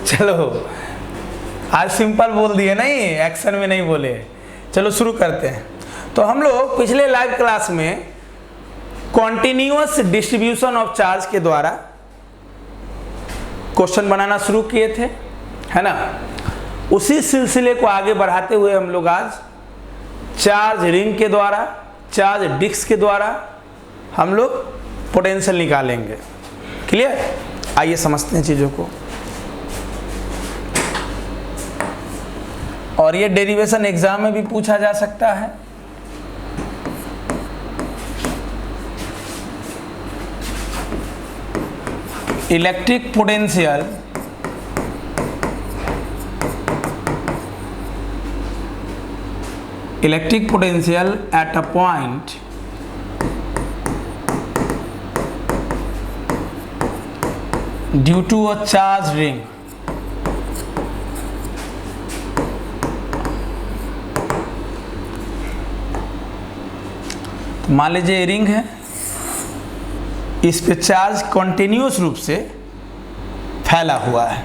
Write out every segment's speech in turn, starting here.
चलो आज सिंपल बोल दिए, नहीं एक्शन में नहीं बोले। चलो शुरू करते हैं। तो हम लोग पिछले लाइव क्लास में कॉन्टिन्यूअस डिस्ट्रीब्यूशन ऑफ चार्ज के द्वारा क्वेश्चन बनाना शुरू किए थे, है ना। उसी सिलसिले को आगे बढ़ाते हुए हम लोग आज चार्ज रिंग के द्वारा, चार्ज डिस्क के द्वारा हम लोग पोटेंशियल निकालेंगे। क्लियर? आइए समझते हैं चीज़ों को। और ये डेरिवेशन एग्जाम में भी पूछा जा सकता है। Electric potential at a point due to a charge ring मान लीजिए रिंग है, इस पे चार्ज कंटिन्यूअस रूप से फैला हुआ है।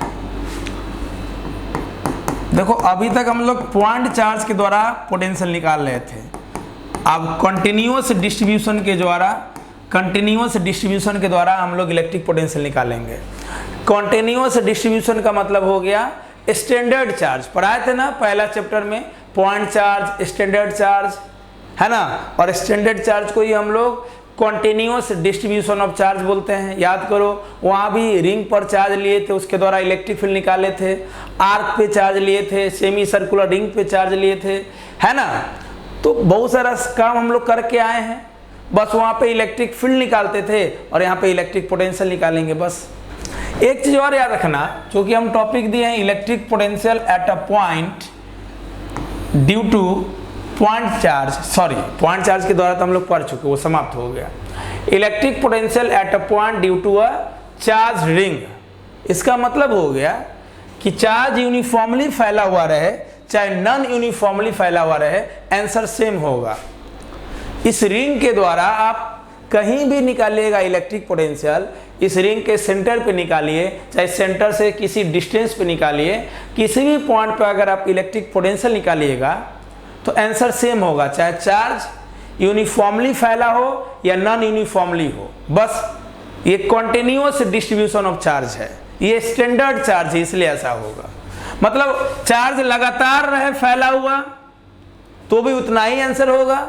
देखो अभी तक हम लोग पॉइंट चार्ज के द्वारा पोटेंशियल निकाल रहे थे। अब कंटिन्यूअस डिस्ट्रीब्यूशन के द्वारा हम लोग इलेक्ट्रिक पोटेंशियल निकालेंगे। कंटिन्यूअस डिस्ट्रीब्यूशन का मतलब हो गया स्टैंडर्ड चार्ज। पढ़ाए थे ना पहला चैप्टर में, पॉइंट चार्ज, स्टैंडर्ड चार्ज, है ना। और स्टैंडर्ड चार्ज को ही हम लोग कॉन्टिन्यूअस डिस्ट्रीब्यूशन ऑफ चार्ज बोलते हैं। याद करो, वहाँ भी रिंग पर चार्ज लिए थे, उसके द्वारा इलेक्ट्रिक फील्ड निकाले थे। आर्क पे चार्ज लिए थे, सेमी सर्कुलर रिंग पे चार्ज लिए थे, है ना। तो बहुत सारा काम हम लोग करके आए हैं। बस वहाँ पे इलेक्ट्रिक फील्ड निकालते थे और यहाँ पे इलेक्ट्रिक पोटेंशियल निकालेंगे बस। एक चीज़ और याद रखना, क्योंकि हम टॉपिक दिए हैं electric potential at a point due two point charge के द्वारा तो हम लोग पढ़ चुके, वो समाप्त हो गया। Electric potential at a point due to a charge ring, इसका मतलब हो गया कि चार्ज यूनिफॉर्मली फैला हुआ रहे चाहे नॉन यूनिफॉर्मली फैला हुआ रहे, आंसर सेम होगा। इस रिंग के द्वारा आप कहीं भी निकालिएगा इलेक्ट्रिक पोटेंशियल, इस रिंग के सेंटर पे निकालिए, चाहे सेंटर से किसी डिस्टेंस पे निकालिए, किसी भी पॉइंट पे अगर आप इलेक्ट्रिक पोटेंशियल निकालिएगा तो आंसर सेम होगा, चाहे चार्ज यूनिफॉर्मली फैला हो या नॉन यूनिफॉर्मली हो। बस ये कॉन्टिन्यूअस डिस्ट्रीब्यूशन ऑफ चार्ज है, ये स्टैंडर्ड चार्ज है, इसलिए ऐसा होगा। मतलब चार्ज लगातार रहे फैला हुआ तो भी उतना ही आंसर होगा,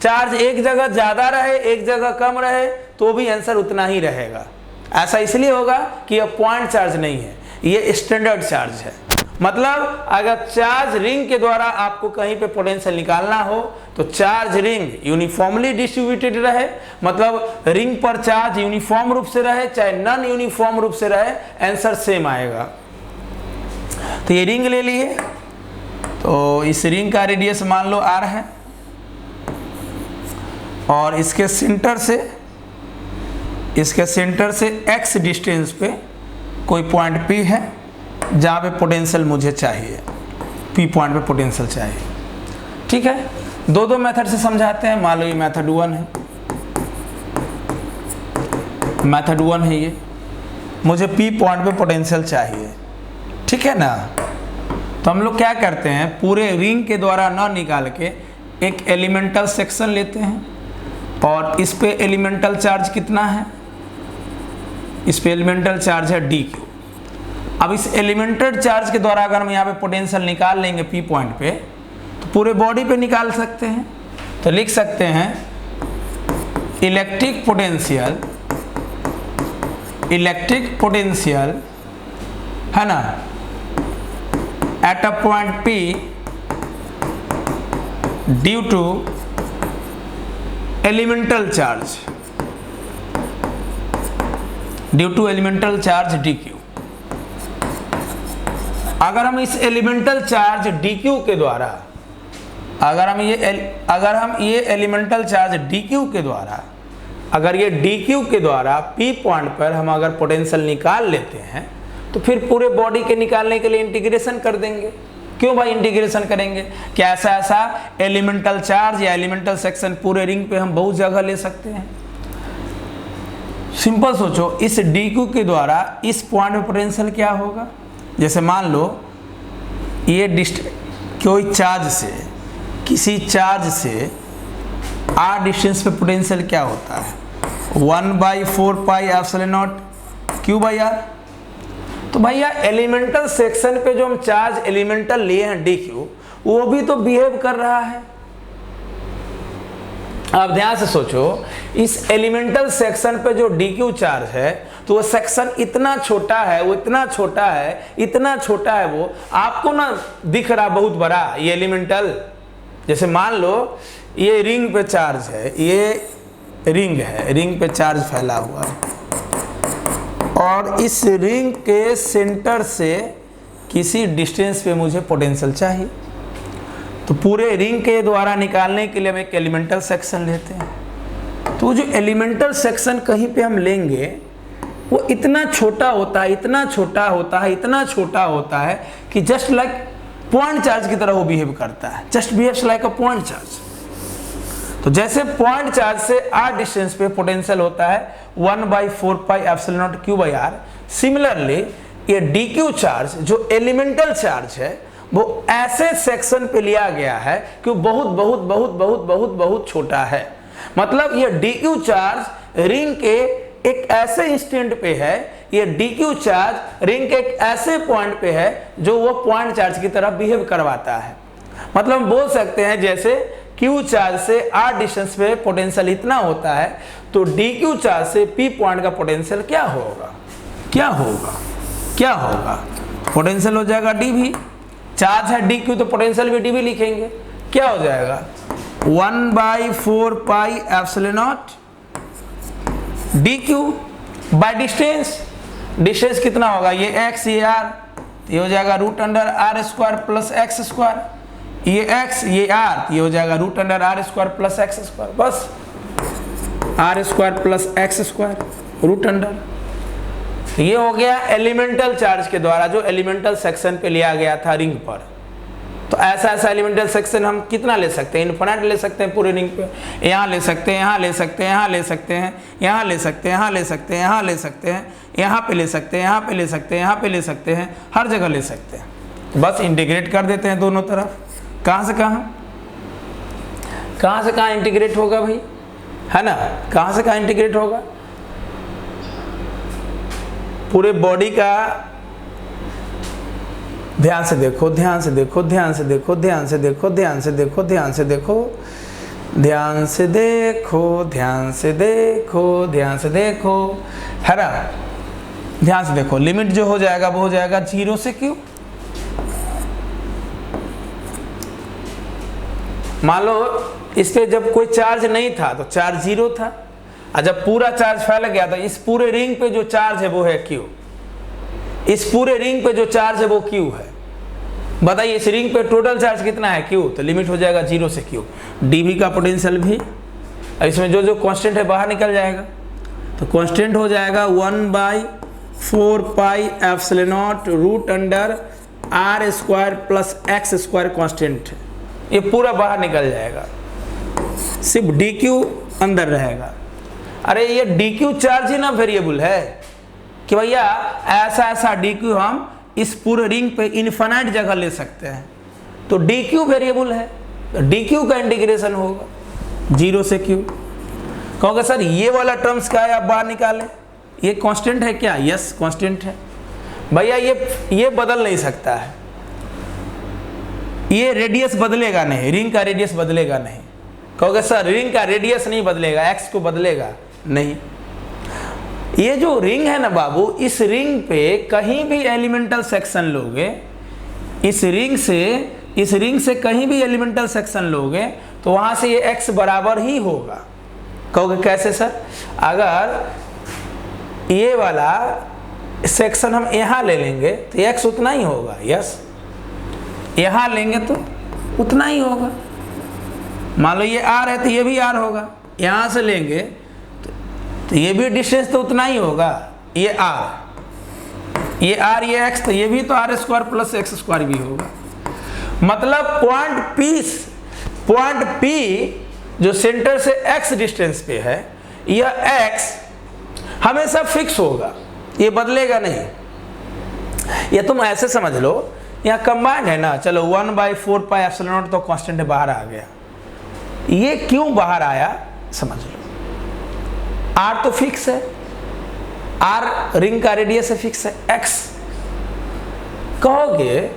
चार्ज एक जगह ज्यादा रहे एक जगह कम रहे तो भी आंसर उतना ही रहेगा। ऐसा इसलिए होगा कि यह पॉइंट चार्ज नहीं है, ये स्टैंडर्ड चार्ज है। मतलब अगर चार्ज रिंग के द्वारा आपको कहीं पे पोटेंशियल निकालना हो तो चार्ज रिंग यूनिफॉर्मली डिस्ट्रीब्यूटेड रहे, मतलब रिंग पर चार्ज यूनिफॉर्म रूप से रहे चाहे नॉन यूनिफॉर्म रूप से रहे, आंसर सेम आएगा। तो ये रिंग ले लिए, तो इस रिंग का रेडियस मान लो r है और इसके सेंटर से x डिस्टेंस पे कोई पॉइंट P है जहाँ पे पोटेंशियल मुझे चाहिए, P पॉइंट पे पोटेंशियल चाहिए। ठीक है, दो मेथड से समझाते हैं। मान लो ये मेथड 1 है, ये मुझे P पॉइंट पे पोटेंशियल चाहिए, ठीक है ना। तो हम लोग क्या करते हैं, पूरे रिंग के द्वारा न निकाल के एक एलिमेंटल सेक्शन लेते हैं और इस पे एलिमेंटल चार्ज कितना है, इस पे एलिमेंटल चार्ज है dq। अब इस एलिमेंटल चार्ज के द्वारा अगर हम यहाँ पे पोटेंशियल निकाल लेंगे P पॉइंट पे तो पूरे बॉडी पे निकाल सकते हैं। तो लिख सकते हैं इलेक्ट्रिक पोटेंशियल है ना at a point P due to elemental charge dq। अगर हम इस एलिमेंटल चार्ज dq के द्वारा अगर हम ये एलिमेंटल चार्ज dq के द्वारा अगर ये dq के द्वारा P पॉइंट पर हम अगर पोटेंशियल निकाल लेते हैं तो फिर पूरे बॉडी के निकालने के लिए इंटीग्रेशन कर देंगे। क्यों भाई इंटीग्रेशन करेंगे? क्या ऐसा एलिमेंटल चार्ज या एलिमेंटल सेक्शन पूरे रिंग पे हम बहुत जगह ले सकते हैं। सिंपल सोचो, इस dq के द्वारा इस पॉइंट में पोटेंशियल क्या होगा, जैसे मान लो ये कोई चार्ज से, किसी चार्ज से r डिस्टेंस पे पोटेंशियल क्या होता है, 1/4 पाई एप्सिलॉन नॉट q/r। तो भैया एलिमेंटल सेक्शन पे जो हम चार्ज एलिमेंटल लिए हैं dq, वो भी तो बिहेव कर रहा है। आप ध्यान से सोचो, इस एलिमेंटल सेक्शन पे जो dq चार्ज है, तो वो सेक्शन इतना छोटा है, वो इतना छोटा है, इतना छोटा है, वो आपको ना दिख रहा बहुत बड़ा ये एलिमेंटल। जैसे मान लो ये रिंग पे चार्ज है, ये रिंग है, रिंग पे चार्ज फैला हुआ है, और इस रिंग के सेंटर से किसी डिस्टेंस पे मुझे पोटेंशियल चाहिए। तो पूरे रिंग के द्वारा निकालने के लिए हम एक एलिमेंटल सेक्शन लेते हैं। तो जो एलिमेंटल सेक्शन कहीं पे हम लेंगे, वो इतना छोटा होता है, इतना छोटा होता है, इतना छोटा होता है कि जस्ट लाइक पॉइंट चार्ज की तरह वो बिहेव करता है, just behaves like a point charge. तो जैसे पॉइंट चार्ज से r डिस्टेंस पे पोटेंशियल होता है 1/4 pi epsilon not q/r, similarly ये dq चार्ज जो एलिमेंटल चार्ज है, वो ऐसे सेक्शन पे लिया गया है कि वो बहुत बहुत बहुत बहुत बहुत बहुत छोटा है। मतलब ये dq चार्ज रिंग के एक ऐसे इंस्टेंट पे है, ये dq चार्ज रिंग के एक ऐसे पॉइंट पे है जो वो पॉइंट चार्ज की तरह बिहेव करवाता है। मतलब हम बोल सकते हैं जैसे q चार्ज से r डिस्टेंस पे पोटेंशियल इतना होता है, तो dq चार्ज से p पॉइंट का पोटेंशियल क्या होगा, क्या होगा, क्या होगा, पोटेंशियल हो जाएगा dv। चार्ज है dq तो पोटेंशियल भी dv लिखेंगे, क्या हो जाएगा 1/4 pi epsilon not dq by distance. Distance कितना होगा, ये x ये r, ये हो जाएगा √r² प्लस x², ये x ये r, ये हो जाएगा √r² प्लस x², बस r² प्लस x² √। ये हो गया एलिमेंटल चार्ज के द्वारा जो एलिमेंटल सेक्शन पे लिया गया था रिंग पर। तो ऐसा एलिमेंटल सेक्शन हम कितना ले सकते हैं, इनफिनिट ले सकते हैं पूरे रिंग पे, यहाँ ले सकते हैं, यहाँ ले सकते हैं, यहाँ ले सकते हैं, यहाँ ले सकते हैं, यहाँ ले सकते हैं, यहाँ ले सकते हैं, यहाँ पे ले सकते हैं, यहाँ पे ले सकते हैं, यहाँ पे ले सकते हैं, हर जगह ले सकते हैं। बस इंटीग्रेट कर देते हैं दोनों तरफ, कहाँ से कहाँ, कहाँ से कहाँ इंटीग्रेट होगा भाई, है ना, कहाँ से कहाँ इंटीग्रेट होगा, पूरे बॉडी का। ध्यान से देखो, ध्यान से देखो, ध्यान से देखो, ध्यान से देखो, ध्यान से देखो, ध्यान से देखो, ध्यान से देखो, ध्यान से देखो, ध्यान से देखो, है ना, ध्यान से देखो। लिमिट जो हो जाएगा वो हो जाएगा 0 से q। मान लो इस पे जब कोई चार्ज नहीं था तो चार्ज 0 था, और जब पूरा चार्ज फैल गया तो इस पूरे रिंग पे जो चार्ज है वो है q, इस पूरे रिंग पे जो चार्ज है वो q है। बताइए इस रिंग पे टोटल चार्ज कितना है q, तो लिमिट हो जाएगा 0 से q। dv का पोटेंशियल भी, इसमें जो जो कांस्टेंट है बाहर निकल जाएगा, तो कांस्टेंट हो जाएगा 1/4 pi epsilon not √r² plus x² constant, ये पूरा बाहर निकल जाएगा, सिर्फ dq अंदर रहेगा। अरे ये dq चार्ज ही ना वेरिएबल है कि भैया ऐसा dq हम इस पूरे रिंग पे इनफिनिट जगह ले सकते हैं, तो dq वेरिएबल है, तो dq का इंटीग्रेशन होगा 0 से q। कहोगे सर ये वाला टर्म्स क्या है, आप बाहर निकालें, ये कांस्टेंट है क्या, यस कांस्टेंट है भैया, ये बदल नहीं सकता है, ये रेडियस बदलेगा नहीं, रिंग का रेडियस बदलेगा नहीं। कहोगे सर रिंग का रेडियस नहीं बदलेगा, x को बदलेगा नहीं। ये जो रिंग है ना बाबू, इस रिंग पे कहीं भी एलिमेंटल सेक्शन लोगे, इस रिंग से कहीं भी एलिमेंटल सेक्शन लोगे तो वहां से ये x बराबर ही होगा। कहोगे कैसे सर, अगर ये वाला सेक्शन हम यहाँ ले लेंगे तो x उतना ही होगा, यस, यहाँ लेंगे तो उतना ही होगा। मान लो ये r है तो ये भी r होगा, यहाँ से लेंगे तो ये भी डिस्टेंस तो उतना ही होगा, ये r, ये x, तो ये भी तो r² प्लस x² भी होगा। मतलब पॉइंट P जो सेंटर से x डिस्टेंस पे है, यह x हमेशा फिक्स होगा, ये बदलेगा नहीं। ये तुम ऐसे समझ लो, यहाँ कंबाइंड है ना, चलो 1/4 पाई एप्सिलॉन नॉट तो कांस्टेंट बाहर आ गया। ये क्यों बाहर आया समझ लो, आर तो फिक्स है, आर रिंग का रेडियस है, फिक्स है, एक्स कहोगे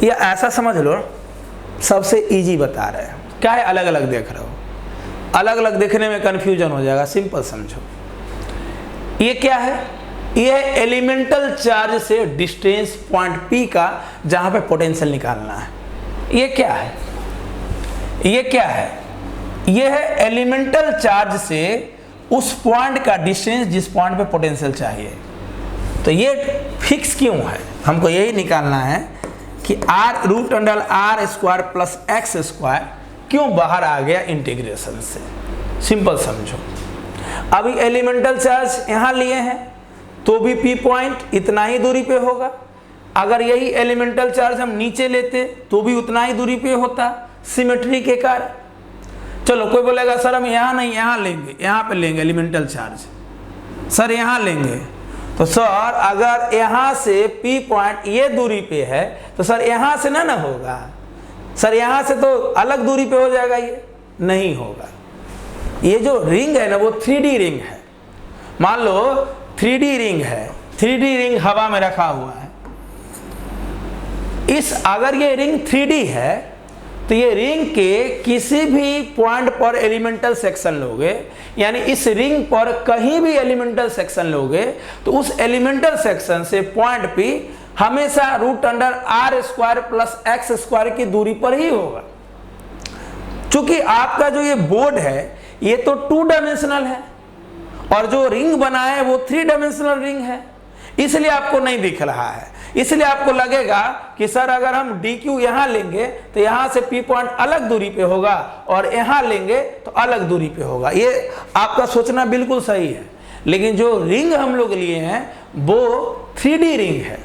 या ऐसा समझ लो, सबसे इजी बता रहे हैं, क्या है अलग अलग देख रहे हो, अलग अलग देखने में कंफ्यूजन हो जाएगा, सिंपल समझो। ये क्या है, ये एलिमेंटल चार्ज से डिस्टेंस पॉइंट P का जहां पे पोटेंशियल निकालना है। ये क्या है, ये क्या है, ये है एलिमेंटल चार्ज से उस पॉइंट का डिस्टेंस जिस पॉइंट पे पोटेंशियल चाहिए। तो ये फिक्स क्यों है, हमको यही निकालना है कि r√r² प्लस x² क्यों बाहर आ गया इंटीग्रेशन से, सिंपल समझो। अभी एलिमेंटल चार्ज यहाँ लिए हैं तो भी P पॉइंट इतना ही दूरी पे होगा, अगर यही एलिमेंटल चार्ज हम नीचे लेते तो भी उतना ही दूरी पे होता, सिमेट्री के कारण। चलो कोई बोलेगा सर हम यहाँ नहीं यहाँ लेंगे, यहाँ पे लेंगे एलिमेंटल चार्ज, सर यहाँ लेंगे, तो सर अगर यहाँ से P पॉइंट ये दूरी पे है तो सर यहाँ से ना होगा, सर यहाँ से तो अलग दूरी पे हो जाएगा, ये नहीं होगा। ये जो रिंग है ना वो 3D रिंग है, मान लो 3D रिंग है, 3D रिंग हवा में रखा हुआ है, इस अगर ये रिंग 3D है तो ये रिंग के किसी भी पॉइंट पर एलिमेंटल सेक्शन लोगे, यानी इस रिंग पर कहीं भी एलिमेंटल सेक्शन लोगे तो उस एलिमेंटल सेक्शन से पॉइंट P हमेशा √r² प्लस x² की दूरी पर ही होगा। चूंकि आपका जो ये बोर्ड है ये तो 2 डायमेंशनल है और जो रिंग बना है वो 3 डायमेंशनल रिंग है, इसलिए आपको नहीं दिख रहा है। इसलिए आपको लगेगा कि सर अगर हम DQ यहाँ लेंगे तो यहाँ से P पॉइंट अलग दूरी पे होगा और यहाँ लेंगे तो अलग दूरी पे होगा। ये आपका सोचना बिल्कुल सही है, लेकिन जो रिंग हम लोग लिए हैं वो 3D रिंग है।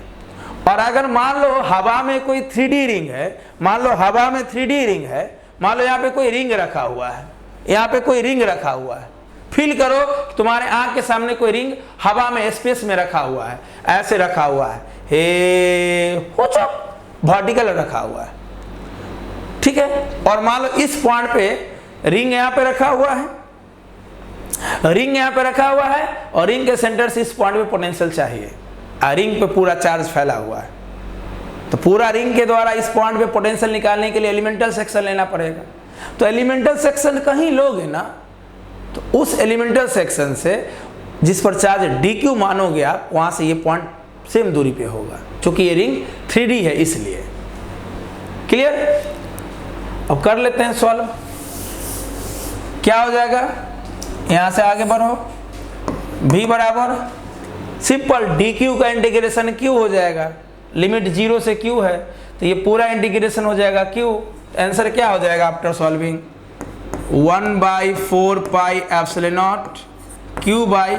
और अगर मान लो हवा में कोई 3D रिंग है, मान लो हवा में 3D रिंग है, मान लो यहाँ पे कोई रिंग रखा हुआ है, यहाँ पे कोई रिंग रखा हुआ है, फील करो तुम्हारे आंख के सामने कोई रिंग हवा में स्पेस में रखा हुआ है, ऐसे रखा हुआ है, वर्टिकल रखा हुआ है, ठीक है। और मान लो इस पॉइंट पे रिंग यहाँ पे रखा हुआ है, रिंग यहाँ पे रखा हुआ है और रिंग के सेंटर से इस पॉइंट पे पोटेंशियल चाहिए, रिंग पे पूरा चार्ज फैला हुआ है, तो पूरा रिंग के द्वारा इस पॉइंट पे पोटेंशियल निकालने के लिए एलिमेंटल सेक्शन लेना पड़ेगा। तो एलिमेंटल सेक्शन कहीं लोगे ना तो उस एलिमेंटल सेक्शन से जिस पर चार्ज DQ मानोगे आप, वहां से ये पॉइंट सेम दूरी पे होगा, क्योंकि ये रिंग 3D है इसलिए। क्लियर? अब कर लेते हैं सॉल्व। क्या हो जाएगा, यहां से आगे बढ़ो, V बराबर सिंपल DQ का इंटीग्रेशन Q हो जाएगा, लिमिट 0 से Q है तो ये पूरा इंटीग्रेशन हो जाएगा Q। आंसर क्या हो जाएगा after solving, 1/4 pi epsilon not Q by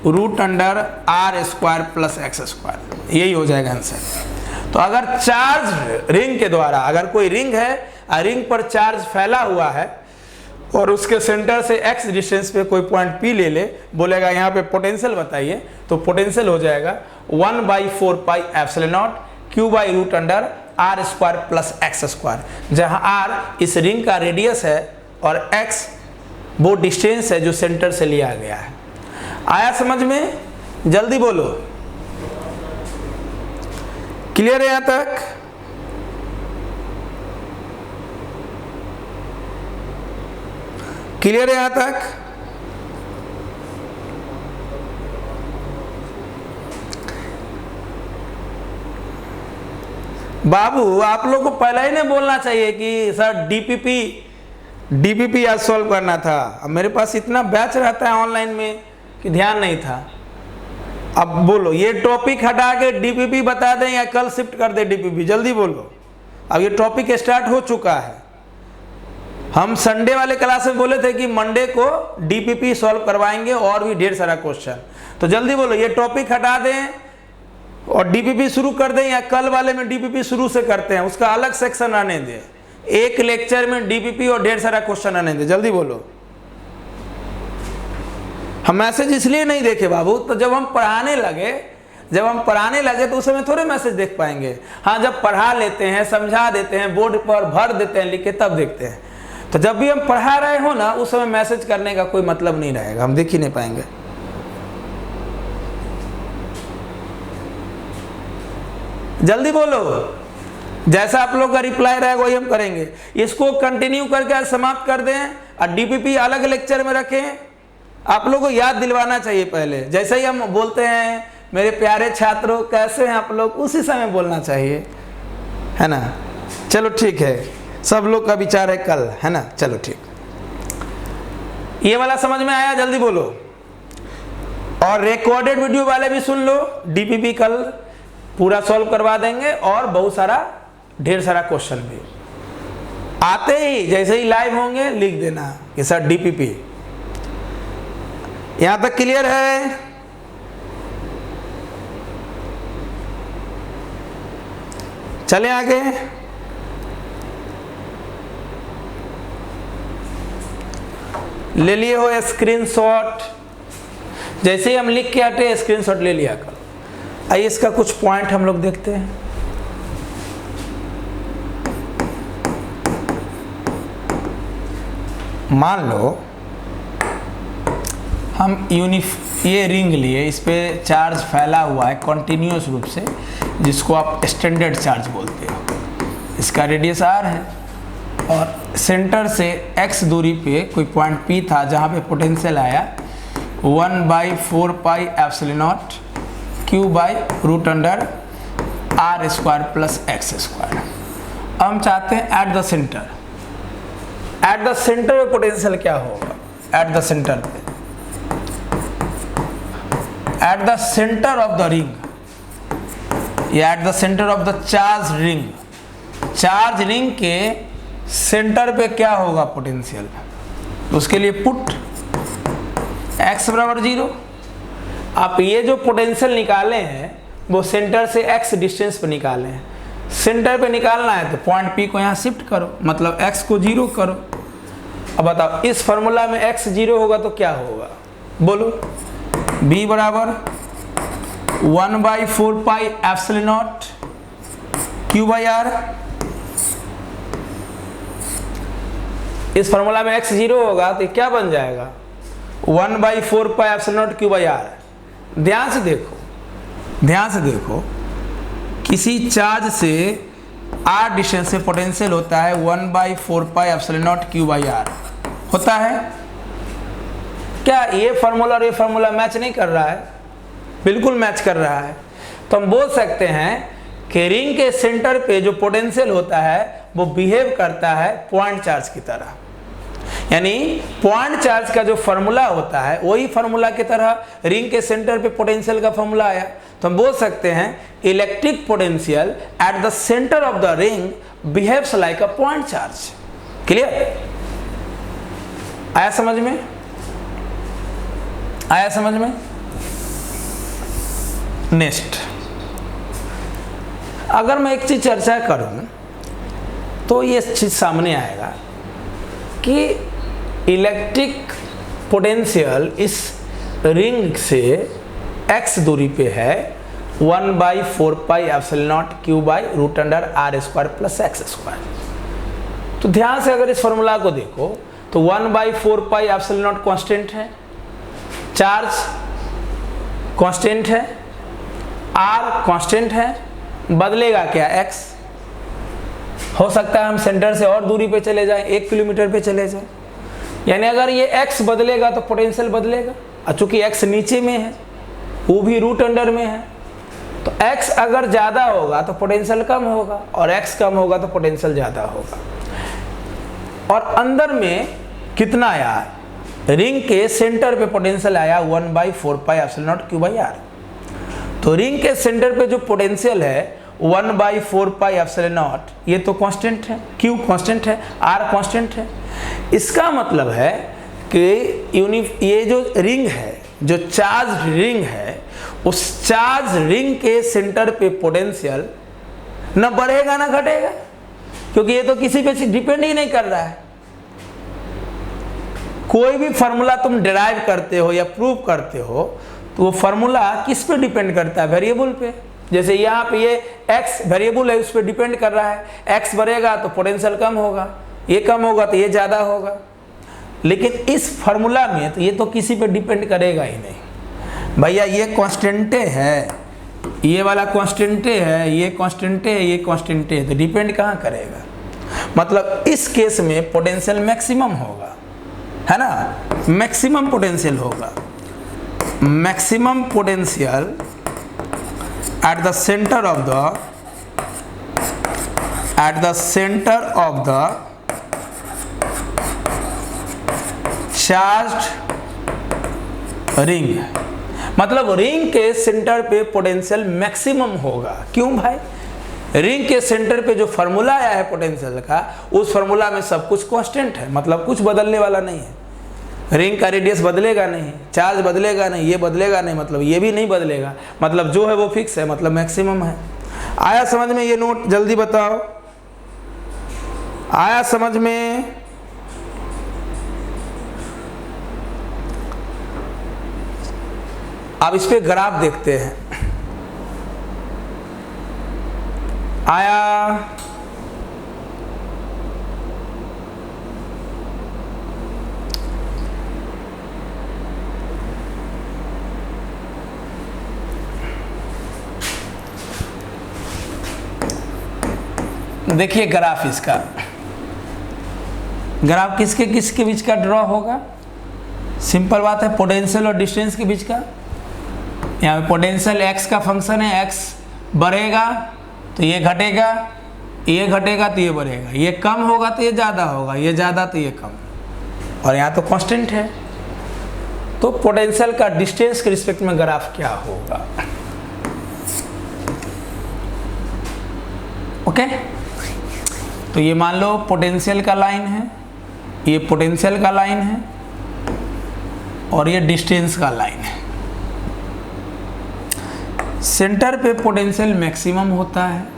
√r² plus x², यही हो जाएगा आंसर। तो अगर चार्ज रिंग के द्वारा, अगर कोई रिंग है, रिंग पर चार्ज फैला हुआ है और उसके सेंटर से x डिस्टेंस पे कोई पॉइंट P ले ले, बोलेगा यहाँ पे पोटेंशियल बताइए, तो पोटेंशियल हो जाएगा 1/4 pi epsilon not Q by √r² plus x², जहाँ r इस रिंग का रेडियस है और x वो डिस्टेंस है जो सेंटर से लिया गया है। आया समझ में? जल्दी बोलो, क्लियर है यहां तक? क्लियर है यहां तक? बाबू आप लोग को पहले ही नहीं बोलना चाहिए कि सर डीपीपी आज सॉल्व करना था। अब मेरे पास इतना बैच रहता है ऑनलाइन में कि ध्यान नहीं था। अब बोलो, ये टॉपिक हटा के डीपीपी बता दें या कल शिफ्ट कर दे डीपीपी, जल्दी बोलो। अब ये टॉपिक स्टार्ट हो चुका है। हम संडे वाले क्लास में बोले थे कि मंडे को डीपीपी सॉल्व करवाएंगे और भी ढेर सारा क्वेश्चन, तो जल्दी बोलो ये टॉपिक हटा दें और डीपीपी शुरू कर दें, या कल वाले में डीपीपी शुरू से करते हैं, उसका अलग सेक्शन आने दें। एक लेक्चर में डीपीपी और ढेर सारा क्वेश्चन आने दें, जल्दी बोलो। हम मैसेज इसलिए नहीं देखे बाबू, तो जब हम पढ़ाने लगे जब हम पढ़ाने लगे तो उस समय थोड़े मैसेज देख पाएंगे। हाँ, जब पढ़ा लेते हैं, समझा देते हैं, बोर्ड पर भर देते हैं लिख के, तब देखते हैं। तो जब भी हम पढ़ा रहे हो ना, उस समय मैसेज करने का कोई मतलब नहीं रहेगा, हम देख ही नहीं पाएंगे। जल्दी बोलो, जैसा आप लोग का रिप्लाई रहेगा वही हम करेंगे। इसको कंटिन्यू करके समाप्त कर दें और डीपीपी अलग लेक्चर में रखें। आप लोगों को याद दिलवाना चाहिए पहले, जैसे ही हम बोलते हैं मेरे प्यारे छात्रों कैसे हैं आप लोग, उसी समय बोलना चाहिए, है ना। चलो ठीक है, सब लोग का विचार है कल, है ना। चलो ठीक, ये वाला समझ में आया, जल्दी बोलो। और रिकॉर्डेड वीडियो वाले भी सुन लो, डीपीपी कल पूरा सॉल्व करवा देंगे और बहुत सारा ढेर सारा क्वेश्चन भी। आते ही जैसे ही लाइव होंगे लिख देना कि सर डीपीपी। यहां तक क्लियर है? चले आगे। ले लिए हो स्क्रीनशॉट, जैसे ही हम लिख के हटे स्क्रीनशॉट ले लिया कर। आइए इसका कुछ पॉइंट हम लोग देखते हैं। मान लो हम ये रिंग लिए, इस पे चार्ज फैला हुआ है कॉन्टिन्यूस रूप से, जिसको आप स्टैंडर्ड चार्ज बोलते हो। इसका रेडियस r है और सेंटर से x दूरी पे कोई पॉइंट P था जहाँ पे पोटेंशियल आया 1/4 pi epsilon not Q by root under R square plus x square. हम चाहते हैं at the centre, at the centre में पोटेंशियल क्या होगा, एट द सेंटर पे, at the centre of the ring या at the centre of the charge ring. Charge ring के centre पे क्या होगा पोटेंशियल, उसके लिए पुट x बराबर 0। आप ये जो पोटेंशियल निकाले हैं वो सेंटर से x डिस्टेंस पे निकाले हैं। सेंटर पे निकालना है तो पॉइंट P को यहाँ शिफ्ट करो, मतलब x को 0 करो। अब बताओ इस फॉर्मूला में x 0 होगा तो क्या होगा, बोलो। B बराबर 1/4 pi epsilon not Q by R। इस फॉर्मूला में x 0 होगा तो क्या बन जाएगा, 1/4 pi epsilon not Q by R। ध्यान से देखो, ध्यान से देखो, किसी चार्ज से r डिस्टेंस से पोटेंशियल होता है 1/4 pi epsilon not Q by R होता है। क्या ये फार्मूला और ये फार्मूला मैच नहीं कर रहा है? बिल्कुल मैच कर रहा है। तो हम बोल सकते हैं कि रिंग के सेंटर पे जो पोटेंशियल होता है वो बिहेव करता है पॉइंट चार्ज की तरह, यानी पॉइंट चार्ज का जो फार्मूला होता है वही फार्मूला की तरह रिंग के सेंटर पे पोटेंशियल का फार्मूला आया। तो हम बोल सकते हैं electric potential at the centre of the ring behaves like a point charge. Clear? आया समझ में? आया समझ में? नेक्स्ट, अगर मैं एक चीज चर्चा करूं तो ये चीज सामने आएगा कि इलेक्ट्रिक पोटेंशियल इस रिंग से x दूरी पे है 1/4 pi epsilon not Q by root under R square plus x square. तो ध्यान से अगर इस फॉर्मूला को देखो तो 1/4 पाई एप्सिलॉन नॉट कांस्टेंट है, चार्ज कांस्टेंट है, R कांस्टेंट है, बदलेगा क्या, x। हो सकता है हम सेंटर से और दूरी पे चले जाएं, 1 किलोमीटर पे चले जाएं, यानी अगर ये x बदलेगा तो पोटेंशियल बदलेगा। और चूंकि x नीचे में है, वो भी रूट अंडर में है, तो x अगर ज़्यादा होगा तो पोटेंशियल कम होगा और x कम होगा तो पोटेंशियल ज़्यादा होगा। और अंदर में कितना आया, रिंग के सेंटर पे पोटेंशियल आया 1/4 pi epsilon not Q by R। तो रिंग के सेंटर पे जो पोटेंशियल है 1/4 पाई एप्सिलॉन नॉट, ये तो कांस्टेंट है, Q कांस्टेंट है, R कांस्टेंट है। इसका मतलब है कि ये जो रिंग है, जो चार्ज रिंग है, उस चार्ज रिंग के सेंटर पे पोटेंशियल न बढ़ेगा ना घटेगा, क्योंकि ये तो किसी पे डिपेंड ही नहीं कर रहा है। कोई भी फार्मूला तुम डिराइव करते हो या प्रूव करते हो तो तो वो फार्मूला किस पे डिपेंड करता है? वेरिएबल पे। जैसे यहाँ पे ये x वेरिएबल है, उस पर डिपेंड कर रहा है। x बढ़ेगा तो पोटेंशियल कम होगा, ये कम होगा तो ये ज़्यादा होगा। लेकिन इस फार्मूला में तो ये तो किसी पे डिपेंड करेगा ही नहीं। भैया ये कांस्टेंटे है, ये वाला कांस्टेंटे है, ये कांस्टेंटे है, ये कांस्टेंटे है, तो डिपेंड कहाँ करेगा? मतलब इस केस में पोटेंशियल मैक्सिमम होगा, है ना, मैक्सिमम पोटेंशियल होगा। Maximum potential at the center of the charged ring. मतलब रिंग के सेंटर पे पोटेंशियल मैक्सिमम होगा। क्यों भाई? रिंग के सेंटर पे जो फार्मूला आया है पोटेंशियल का, उस फार्मूला में सब कुछ कांस्टेंट है, मतलब कुछ बदलने वाला नहीं है। रिंग का रेडियस बदलेगा नहीं, चार्ज बदलेगा नहीं, ये बदलेगा नहीं, मतलब ये भी नहीं बदलेगा, मतलब जो है वो फिक्स है, मतलब मैक्सिमम है। आया समझ में? ये नोट जल्दी बताओ, आया समझ में? अब इस पे ग्राफ देखते हैं। आया? देखिए ग्राफ इसका, ग्राफ किसके किसके बीच का ड्रॉ होगा? सिंपल बात है, पोटेंशियल और डिस्टेंस के बीच का। यहाँ पे पोटेंशियल x का फंक्शन है, x बढ़ेगा तो ये घटेगा, ये घटेगा तो ये बढ़ेगा, ये कम होगा तो ये ज़्यादा होगा, ये ज़्यादा तो ये कम, और यहाँ तो कांस्टेंट है। तो पोटेंशियल का डिस्टेंस के रिस्पेक्ट में ग्राफ क्या होगा? ओके, तो ये मान लो पोटेंशियल का लाइन है, ये पोटेंशियल का लाइन है, और ये डिस्टेंस का लाइन है। सेंटर पे पोटेंशियल मैक्सिमम होता है,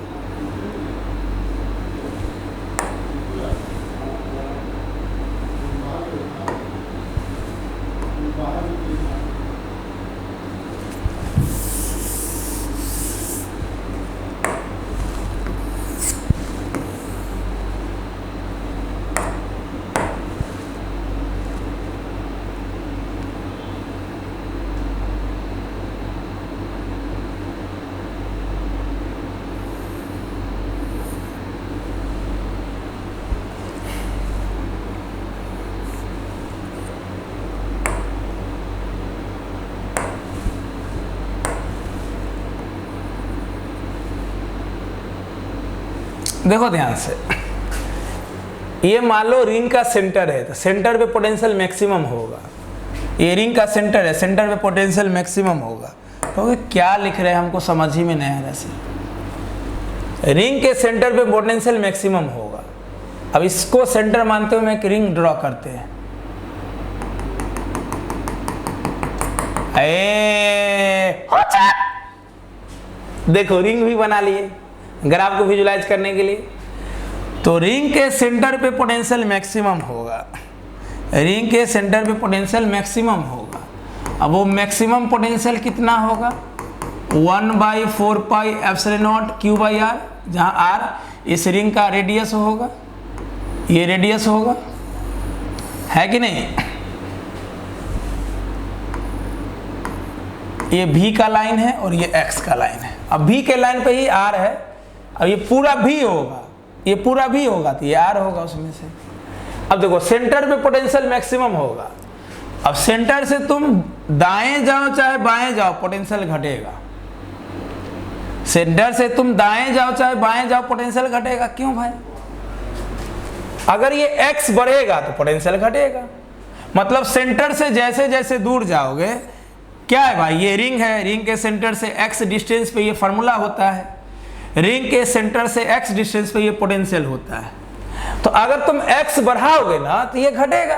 देखो ध्यान से। ये मान लो रिंग का सेंटर है, तो सेंटर पे पोटेंशियल मैक्सिमम होगा। ये रिंग का सेंटर है, सेंटर पे पोटेंशियल मैक्सिमम होगा। तो क्या लिख रहे हैं हमको समझ ही में नहीं आ रहा से। रिंग के सेंटर पे पोटेंशियल मैक्सिमम होगा। अब इसको सेंटर मानते हुए एक रिंग ड्रॉ करते हैं। देखो रिंग भी बना लिए ग्राफ को विजुलाइज करने के लिए। तो रिंग के सेंटर पे पोटेंशियल मैक्सिमम होगा, रिंग के सेंटर पे पोटेंशियल मैक्सिमम होगा। अब वो मैक्सिमम पोटेंशियल कितना होगा? 1/4 pi epsilon not Q by R, जहाँ R इस रिंग का रेडियस होगा, ये रेडियस होगा, है कि नहीं? ये V का लाइन है और ये X का लाइन है। अब V के लाइन पे ही R है, अब ये पूरा V होगा, ये पूरा V होगा तो ये R होगा उसमें से। अब देखो सेंटर पे पोटेंशियल मैक्सिमम होगा। अब सेंटर से तुम दाएं जाओ चाहे बाएं जाओ पोटेंशियल घटेगा। सेंटर से तुम दाएं जाओ चाहे बाएं जाओ पोटेंशियल घटेगा। क्यों भाई? अगर ये x बढ़ेगा तो पोटेंशियल घटेगा। मतलब सेंटर से जैसे जैसे दूर जाओगे, क्या है भाई, ये रिंग है, रिंग के सेंटर से x डिस्टेंस पे ये फार्मूला होता है, रिंग के सेंटर से x डिस्टेंस पे ये पोटेंशियल होता है। तो अगर तुम x बढ़ाओगे ना तो ये घटेगा।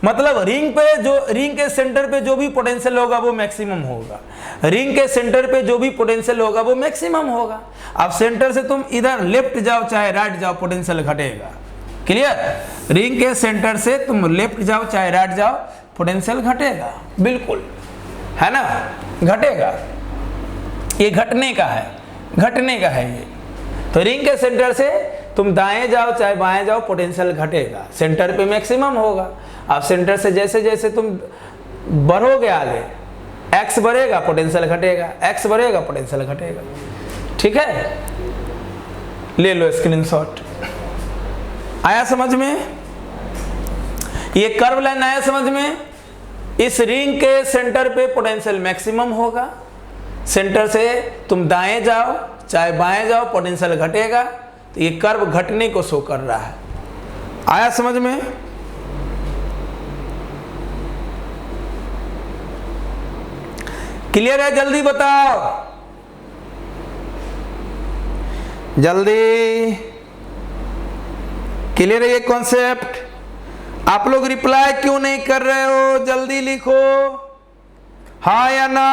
मतलब रिंग के सेंटर पे जो भी पोटेंशियल होगा वो मैक्सिमम होगा, रिंग के सेंटर पे जो भी पोटेंशियल होगा वो मैक्सिमम होगा। अब सेंटर से तुम इधर लेफ्ट जाओ चाहे राइट जाओ पोटेंशियल घटेगा। क्लियर? रिंग के सेंटर से तुम लेफ्ट जाओ चाहे राइट जाओ पोटेंशियल घटेगा, बिल्कुल, है ना? घटेगा, ये घटने का है, घटने का है ये। तो रिंग के सेंटर से तुम दाएं जाओ चाहे बाएं जाओ पोटेंशियल घटेगा, सेंटर पे मैक्सिमम होगा। अब सेंटर से जैसे जैसे तुम बढ़ोगे आगे, एक्स बढ़ेगा पोटेंशियल घटेगा, एक्स बढ़ेगा पोटेंशियल घटेगा। ठीक है, ले लो स्क्रीनशॉट। आया समझ में? ये कर्व लाइन आया समझ में? इस रिंग के सेंटर पे पोटेंशियल मैक्सिमम होगा, सेंटर से तुम दाएं जाओ चाहे बाएं जाओ पोटेंशियल घटेगा। तो ये कर्व घटने को शो कर रहा है। आया समझ में? क्लियर है? जल्दी बताओ, जल्दी। क्लियर है ये कॉन्सेप्ट? आप लोग रिप्लाई क्यों नहीं कर रहे हो? जल्दी लिखो हाँ या ना।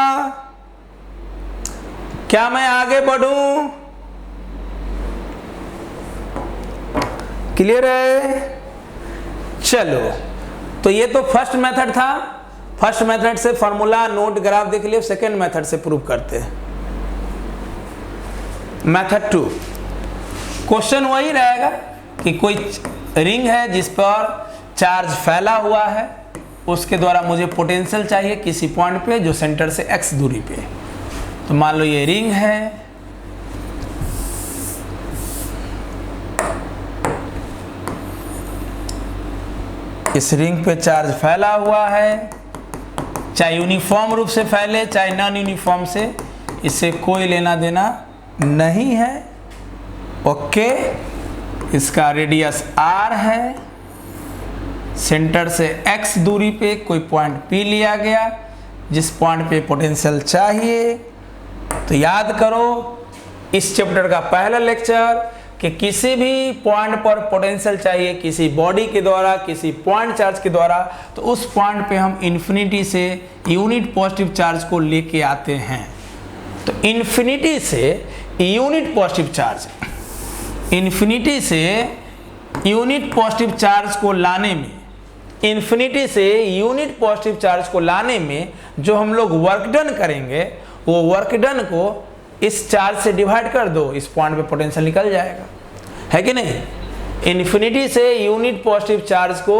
क्या मैं आगे बढ़ूं? क्लियर है? चलो, तो ये तो फर्स्ट मेथड था। फर्स्ट मेथड से फार्मूला नोट ग्राफ देख लियो। सेकेंड मेथड से प्रूव करते हैं। मेथड 2, क्वेश्चन वही रहेगा कि कोई रिंग है जिस पर चार्ज फैला हुआ है, उसके द्वारा मुझे पोटेंशियल चाहिए किसी पॉइंट पे जो सेंटर से x दूरी पे। तो मान लो ये रिंग है, इस रिंग पे चार्ज फैला हुआ है, चाहे यूनिफॉर्म रूप से फैले चाहे नॉन यूनिफॉर्म से, इससे कोई लेना देना नहीं है। ओके, इसका रेडियस r है, सेंटर से x दूरी पे कोई पॉइंट P लिया गया जिस पॉइंट पे पोटेंशियल चाहिए। तो याद करो इस चैप्टर का पहला लेक्चर कि किसी भी पॉइंट पर पोटेंशियल चाहिए किसी बॉडी के द्वारा, किसी पॉइंट चार्ज के द्वारा, तो उस पॉइंट पे हम इन्फिनिटी से यूनिट पॉजिटिव चार्ज को लेके आते हैं। तो इन्फिनिटी से यूनिट पॉजिटिव चार्ज, इन्फिनिटी से यूनिट पॉजिटिव चार्ज को लाने में, इन्फिनिटी से यूनिट पॉजिटिव चार्ज को लाने में जो हम लोग वर्क डन करेंगे, वो वर्क डन को इस चार्ज से डिवाइड कर दो, इस पॉइंट पे पोटेंशियल निकल जाएगा, है कि नहीं? इन्फिनिटी से यूनिट पॉजिटिव चार्ज को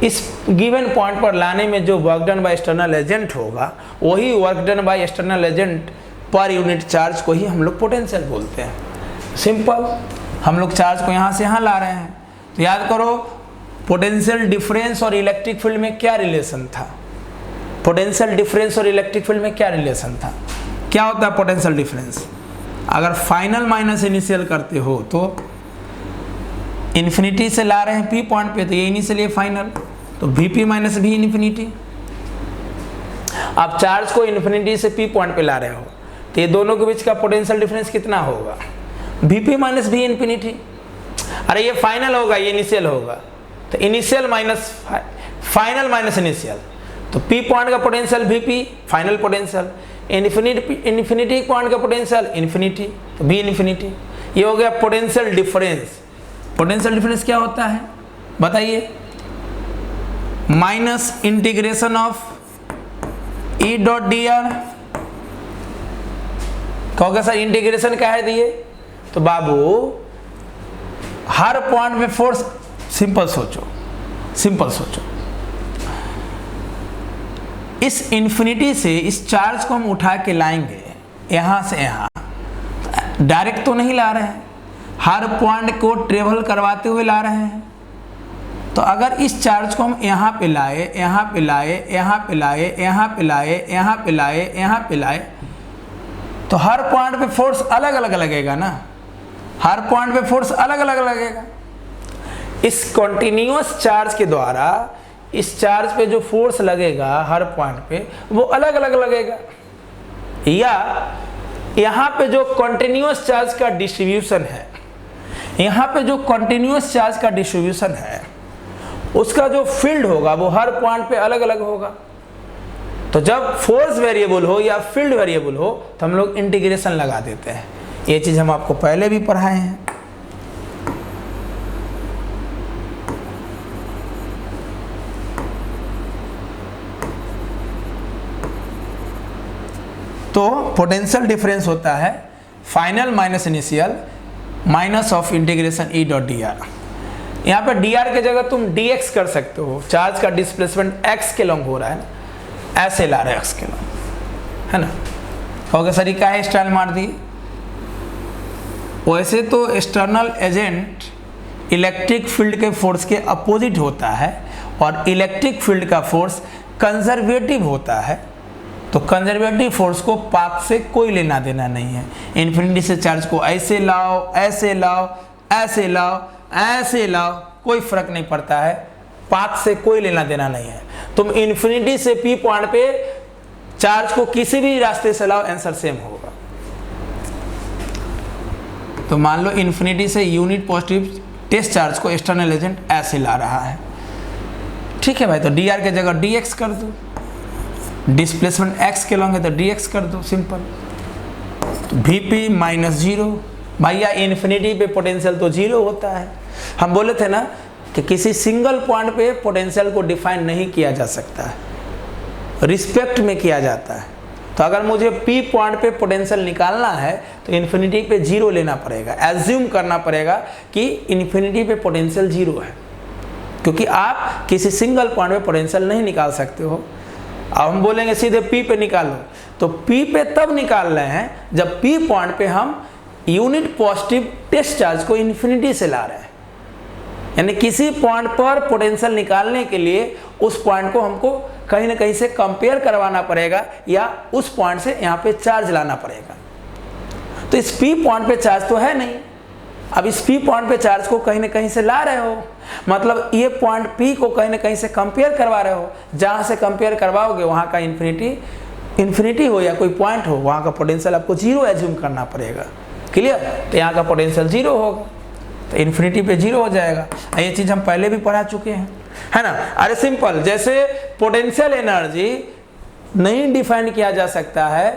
इस गिवन पॉइंट पर लाने में जो work done by external agent होगा, वही work done by external agent per unit charge को ही हम लोग पोटेंशियल बोलते हैं। सिंपल, हम लोग चार्ज को यहाँ से यहाँ ला रहे हैं। तो याद करो पोटेंशियल डिफरेंस और इलेक्ट्रिक फील्ड में क्या रिलेशन था? पोटेंशियल डिफरेंस और इलेक्ट्रिक फील्ड में क्या रिलेशन था? क्या होता है पोटेंशियल डिफरेंस? अगर फाइनल माइनस इनिशियल करते हो तो इन्फिनिटी से ला रहे हैं P पॉइंट पे, तो ये इनिशियल ये फाइनल, तो VP माइनस V इन्फिनिटी। आप चार्ज को इन्फिनिटी से P पॉइंट पे ला रहे हो, तो ये दोनों के बीच का पोटेंशियल डिफरेंस कितना होगा? VP minus V infinity. अरे ये फाइनल होगा, ये इनिशियल होगा, तो initial minus final minus initial, तो P पॉइंट का potential VP final potential, infinity point का पोटेंशियल इन्फिनिटी, तो V इन्फिनिटी। ये हो गया पोटेंशियल डिफरेंस। पोटेंशियल डिफरेंस क्या होता है बताइए? Minus integration of E dot dr। कहोगे सर इंटीग्रेशन क्या है दिए? तो बाबू हर पॉइंट पे फोर्स, सिंपल सोचो, सिंपल सोचो, इस इन्फिनिटी से इस चार्ज को हम उठा के लाएंगे यहाँ से यहाँ, डायरेक्ट तो नहीं ला रहे हैं, हर पॉइंट को ट्रेवल करवाते हुए ला रहे हैं। तो अगर इस चार्ज को हम यहाँ पे लाए, यहाँ पे लाए, यहाँ पे लाए, यहाँ पे लाए, यहाँ पे लाए, यहाँ पे लाए, तो हर पॉइंट पे फोर्स अलग अलग लगेगा ना, हर पॉइंट पे फोर्स अलग अलग लगेगा। इस कॉन्टिन्यूअस चार्ज के द्वारा इस चार्ज पे जो फोर्स लगेगा हर पॉइंट पे वो अलग अलग लगेगा। या यहाँ पे जो कॉन्टिन्यूअस चार्ज का डिस्ट्रीब्यूशन है, यहाँ पे जो कॉन्टिन्यूअस चार्ज का डिस्ट्रीब्यूशन है, उसका जो फील्ड होगा वो हर पॉइंट पे अलग अलग होगा। तो जब फोर्स वेरिएबल हो या फील्ड वेरिएबल हो तो हम लोग इंटीग्रेशन लगा देते हैं। ये चीज़ हम आपको पहले भी पढ़ाए हैं। तो पोटेंशियल डिफरेंस होता है final minus initial minus of integration E dot D R. यहाँ पर डी आर की जगह तुम डी एक्स कर सकते हो, चार्ज का डिस्प्लेसमेंट एक्स के लॉन्ग हो रहा है ना, ऐसे ला रहे एक्स के लॉन्ग, है ना। हो गया सर, क्या है स्टाइल मार दी। वैसे तो एक्सटर्नल एजेंट इलेक्ट्रिक फील्ड के फोर्स के अपोजिट होता है और इलेक्ट्रिक फील्ड का फोर्स कंजर्वेटिव होता है, तो कंजर्वेटिव फोर्स को पाथ से कोई लेना देना नहीं है। इन्फिनिटी से चार्ज को ऐसे लाओ, ऐसे लाओ, ऐसे लाओ, ऐसे लाओ, कोई फर्क नहीं पड़ता है, पाथ से कोई लेना देना नहीं है। तुम इन्फिनिटी से पी पॉइंट पे चार्ज को किसी भी रास्ते से लाओ, आंसर सेम होगा। तो मान लो इन्फिनिटी से यूनिट पॉजिटिव टेस्ट चार्ज को एक्सटर्नल एजेंट ऐसे ला रहा है, ठीक है भाई, तो डी आर की जगह डी एक्स कर दो, डिस्प्लेसमेंट एक्स के लॉन्ग है तो डी एक्स कर दो, simple. V P minus zero, भैया इन्फिनिटी पे पोटेंशियल तो जीरो होता है। हम बोले थे ना कि किसी सिंगल पॉइंट पे पोटेंशियल को डिफाइन नहीं किया जा सकता है, रिस्पेक्ट में किया जाता है। तो अगर मुझे पी पॉइंट पे पोटेंशियल निकालना है तो इन्फिनिटी पे जीरो लेना पड़ेगा, एज्यूम करना पड़ेगा कि इन्फिनिटी पे पोटेंशियल जीरो है, क्योंकि आप किसी सिंगल पॉइंट पे पोटेंशियल नहीं निकाल सकते हो। अब हम बोलेंगे सीधे पी पे निकालो, तो पी पे तब निकाल रहे हैं जब पी पॉइंट पे हम यूनिट पॉजिटिव टेस्ट चार्ज को इन्फिनिटी से ला रहे हैं, यानी किसी पॉइंट पर पोटेंशियल निकालने के लिए उस पॉइंट को हमको कहीं ना कहीं से कंपेयर करवाना पड़ेगा या उस पॉइंट से यहाँ पे चार्ज लाना पड़ेगा। तो इस पी पॉइंट पे चार्ज तो है नहीं, अब इस पी पॉइंट पे चार्ज को कहीं ना कहीं से ला रहे हो, मतलब ये पॉइंट पी को कहीं ना कहीं से कंपेयर करवा रहे हो। जहाँ से कंपेयर करवाओगे वहाँ का इन्फिनिटी हो या कोई पॉइंट हो, वहाँ का पोटेंशियल आपको जीरो एज्यूम करना पड़ेगा, क्लियर। तो यहाँ का पोटेंशियल जीरो होगा, तो इन्फिनिटी पे जीरो हो जाएगा। ये चीज़ हम पहले भी पढ़ा चुके हैं, है ना। अरे सिंपल, जैसे पोटेंशियल एनर्जी नहीं डिफाइन किया जा सकता है,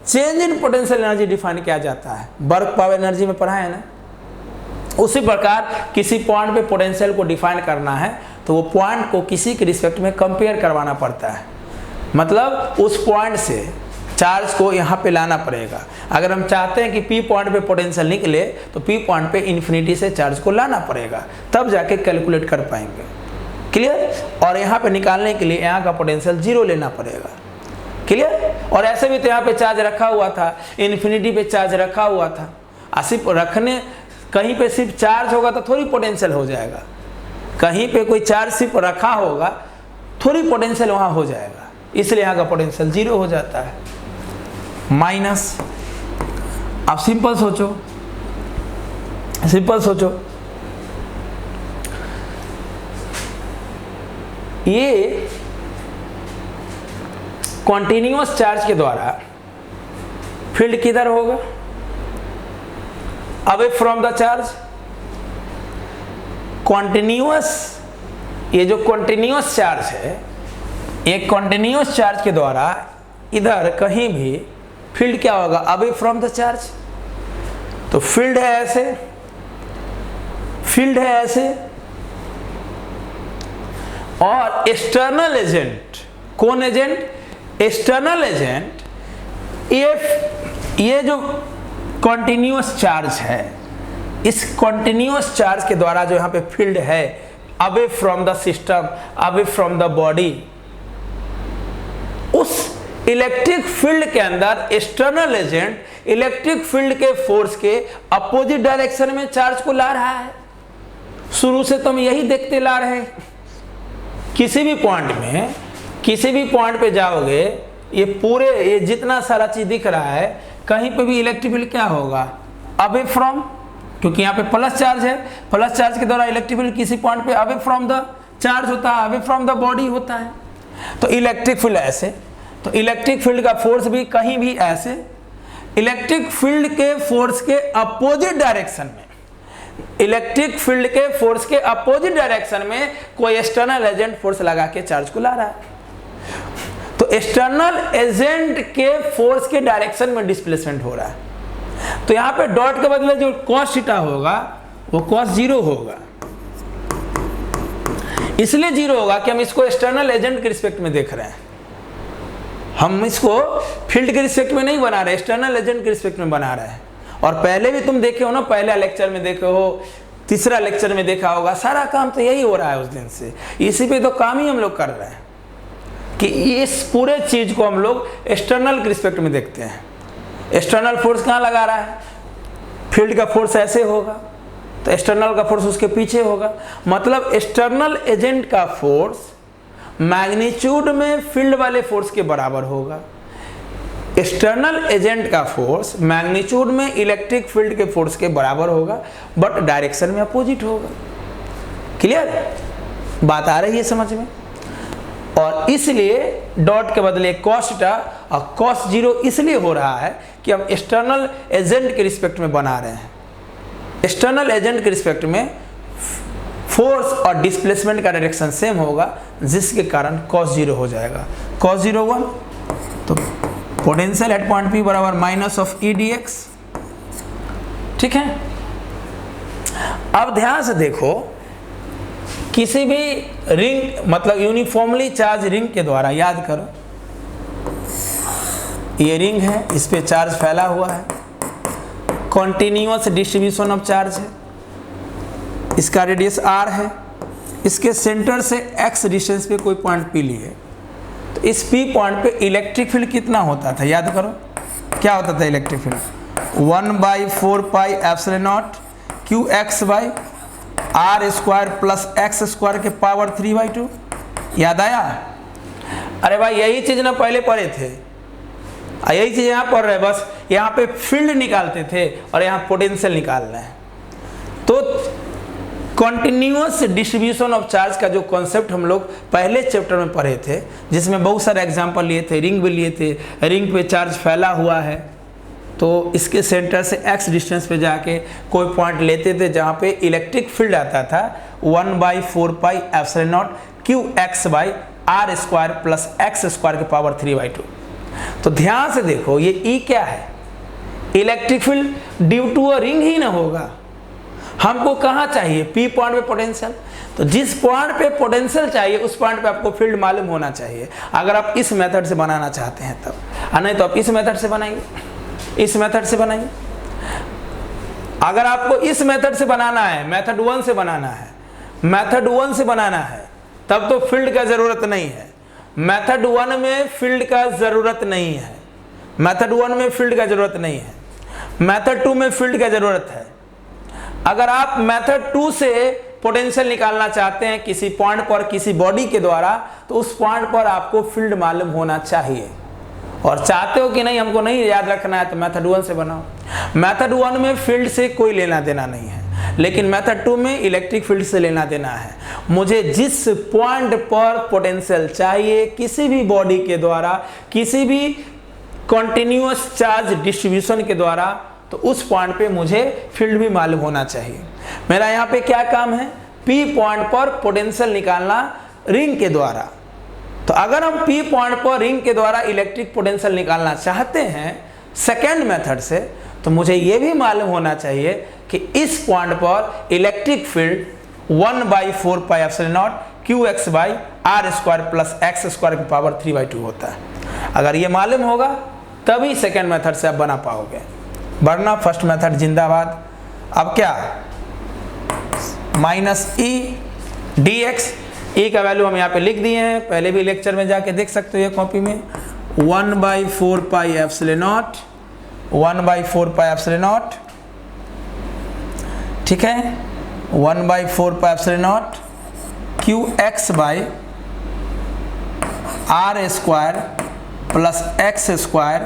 change in potential energy define किया जाता है, वर्क पावर एनर्जी में पढ़ा है ना। उसी प्रकार किसी पॉइंट पे पोटेंशियल को डिफाइन करना है तो वो पॉइंट को किसी के रिस्पेक्ट में कंपेयर करवाना पड़ता है, मतलब उस पॉइंट से चार्ज को यहाँ पे लाना पड़ेगा। अगर हम चाहते हैं कि पी पॉइंट पे पोटेंशियल निकले तो पी पॉइंट पे इन्फिनिटी से चार्ज को लाना पड़ेगा, तब जाके कैलकुलेट कर पाएंगे, क्लियर। और यहाँ पे निकालने के लिए यहाँ का पोटेंशियल जीरो लेना पड़ेगा, क्लियर। और ऐसे भी तो यहाँ पे चार्ज रखा हुआ था, इन्फिनिटी पे चार्ज रखा हुआ था, सिर्फ रखने कहीं पे सिर्फ चार्ज होगा तो थोड़ी पोटेंशियल हो जाएगा, कहीं पे कोई चार्ज सिर्फ रखा होगा थोड़ी पोटेंशियल वहाँ हो जाएगा, इसलिए यहाँ का पोटेंशियल जीरो हो जाता है, माइनस। अब सिंपल सोचो, सिंपल सोचो, ये कॉन्टिन्यूअस चार्ज के द्वारा फील्ड किधर होगा, away from the charge. Continuous, ये जो कॉन्टिन्यूअस चार्ज है, एक कॉन्टिन्यूअस चार्ज के द्वारा इधर कहीं भी फील्ड क्या होगा, अवे फ्रॉम द चार्ज। तो फील्ड है ऐसे, फील्ड है ऐसे, और एक्सटर्नल एजेंट, कौन एजेंट, एक्सटर्नल एजेंट, ये जो कॉन्टिन्यूअस चार्ज है, इस कॉन्टिन्यूअस चार्ज के द्वारा जो यहाँ पे फील्ड है away from the system, away from the body, उस इलेक्ट्रिक फील्ड के अंदर एक्सटर्नल एजेंट इलेक्ट्रिक फील्ड के फोर्स के अपोजिट डायरेक्शन में चार्ज को ला रहा है। शुरू से तुम यही देखते ला रहे हैं, किसी भी पॉइंट में, किसी भी पॉइंट पे जाओगे, ये पूरे ये जितना सारा चीज दिख रहा है, कहीं पे भी इलेक्ट्रिक फील्ड क्या होगा, अवे फ्रॉम, क्योंकि यहाँ पे प्लस चार्ज है, प्लस चार्ज के द्वारा इलेक्ट्रिक फील्ड किसी पॉइंट पे अवे फ्रॉम द चार्ज होता है, अवे फ्रॉम द बॉडी होता है। तो इलेक्ट्रिक फील्ड ऐसे, तो इलेक्ट्रिक फील्ड का फोर्स भी कहीं भी ऐसे, इलेक्ट्रिक फील्ड के फोर्स के अपोजिट डायरेक्शन में, इलेक्ट्रिक फील्ड के फोर्स के अपोजिट डायरेक्शन में कोई एक्सटर्नल एजेंट फोर्स लगा के चार्ज को ला रहा है। तो एक्सटर्नल एजेंट के फोर्स के डायरेक्शन में डिस्प्लेसमेंट हो रहा है। तो यहां पे डॉट के बदले जो cos थीटा होगा वो cos जीरो होगा, इसलिए जीरो होगा कि हम इसको एक्सटर्नल एजेंट के रिस्पेक्ट में देख रहे हैं, हम इसको फील्ड के रिस्पेक्ट में नहीं बना रहे, एक्सटर्नल एजेंट के रिस्पेक्ट में बना रहे हैं। और पहले भी तुम देखे हो ना, पहला लेक्चर में देखे हो, तीसरा लेक्चर में देखा होगा, सारा काम तो यही हो रहा है उस दिन से। इसी पे तो काम ही हम लोग कर रहे हैं कि इस पूरे चीज को हम लोग एक्सटर्नल के रिस्पेक्ट में देखते हैं। एक्सटर्नल फोर्स कहाँ लगा रहा है, फील्ड का फोर्स ऐसे होगा तो एक्सटर्नल का फोर्स उसके पीछे होगा। मतलब एक्सटर्नल एजेंट का फोर्स मैग्नीट्यूड में फील्ड वाले फोर्स के बराबर होगा। एक्सटर्नल एजेंट का फोर्स मैग्नीट्यूड में इलेक्ट्रिक फील्ड के फोर्स के बराबर होगा, बट डायरेक्शन में अपोजिट होगा। क्लियर बात आ रही है समझ में? और इसलिए डॉट के बदले cos θ और cos 0 इसलिए हो रहा है कि हम एक्सटर्नल एजेंट के रिस्पेक्ट में बना रहे हैं। एक्सटर्नल एजेंट के रिस्पेक्ट में फोर्स और डिस्प्लेसमेंट का डायरेक्शन सेम होगा, जिसके कारण cos 0 हो जाएगा। cos 0 1, तो पोटेंशियल एट पॉइंट P बराबर माइनस ऑफ E dx। ठीक है, अब ध्यान से देखो, किसी भी रिंग मतलब यूनिफॉर्मली चार्ज रिंग के द्वारा, याद करो ये रिंग है, इस पे चार्ज फैला हुआ है, कॉन्टिन्यूअस डिस्ट्रीब्यूशन ऑफ चार्ज है, इसका रेडियस r है, इसके सेंटर से x डिस्टेंस पे कोई पॉइंट P लिए, तो इस P पॉइंट पे इलेक्ट्रिक फील्ड कितना होता था, याद करो क्या होता था electric field, 1/4 pi epsilon naught qx by r square plus x square के पावर 3/2। याद आया? अरे भाई यही चीज ना पहले पढ़े थे, यही चीज यहाँ पढ़ रहे, बस यहाँ पे फील्ड निकालते थे और यहाँ पोटेंशियल निकाल रहे हैं। तो कॉन्टिन्यूअस डिस्ट्रीब्यूशन ऑफ चार्ज का जो कॉन्सेप्ट हम लोग पहले चैप्टर में पढ़े थे, जिसमें बहुत सारे एग्जांपल लिए थे, रिंग भी लिए थे, रिंग पे चार्ज फैला हुआ है तो इसके सेंटर से x डिस्टेंस पे जाके कोई पॉइंट लेते थे जहाँ पे इलेक्ट्रिक फील्ड आता था 1/4 pi epsilon naught qx by r square plus x square के पावर 3/2। तो ध्यान से देखो ये E क्या है, electric field due to a ring ही ना होगा। हमको कहाँ चाहिए, P पॉइंट पे पोटेंशियल, तो जिस पॉइंट पे पोटेंशियल चाहिए उस पॉइंट पे आपको फील्ड मालूम होना चाहिए, अगर आप इस मेथड से बनाना चाहते हैं तब, नहीं तो आप इस मेथड से बनाइए, इस मेथड से बनाइए। अगर आपको इस मेथड से बनाना है, मेथड 1 से बनाना है, मेथड 1 से बनाना है, तब तो फील्ड का जरूरत नहीं है। मेथड 1 में फील्ड का जरूरत नहीं है, मेथड 1 में फील्ड का जरूरत नहीं है, मेथड 2 में फील्ड का जरूरत है। अगर आप मेथड 2 से पोटेंशियल निकालना चाहते हैं किसी पॉइंट पर किसी बॉडी के द्वारा, तो उस पॉइंट पर आपको फील्ड मालूम होना चाहिए। और चाहते हो कि नहीं हमको नहीं याद रखना है तो मेथड 1 से बनाओ। मेथड 1 में फील्ड से कोई लेना देना नहीं है, लेकिन मेथड 2 में इलेक्ट्रिक फील्ड से लेना देना है। मुझे जिस पॉइंट पर पोटेंशियल चाहिए किसी भी बॉडी के द्वारा, किसी भी कॉन्टिन्यूअस चार्ज डिस्ट्रीब्यूशन के द्वारा, तो उस पॉइंट पे मुझे फील्ड भी मालूम होना चाहिए। मेरा यहाँ पे क्या काम है, P पॉइंट पर पोटेंशियल निकालना रिंग के द्वारा। तो अगर हम P पॉइंट पर रिंग के द्वारा इलेक्ट्रिक पोटेंशियल निकालना चाहते हैं सेकेंड मेथड से, तो मुझे ये भी मालूम होना चाहिए कि इस पॉइंट पर electric field 1/4 pi epsilon naught qx by r square plus x square की पावर 3/2 होता है। अगर ये मालूम होगा तभी सेकेंड मेथड से आप बना पाओगे, वरना फर्स्ट मेथड जिंदाबाद। अब क्या, माइनस E dx, E का वैल्यू हम यहाँ पे लिख दिए हैं, पहले भी लेक्चर में जाके देख सकते हो ये कॉपी में, 1/4 pi epsilon not, 1/4 pi epsilon naught, ठीक है, 1/4 pi epsilon naught qx by r square plus x square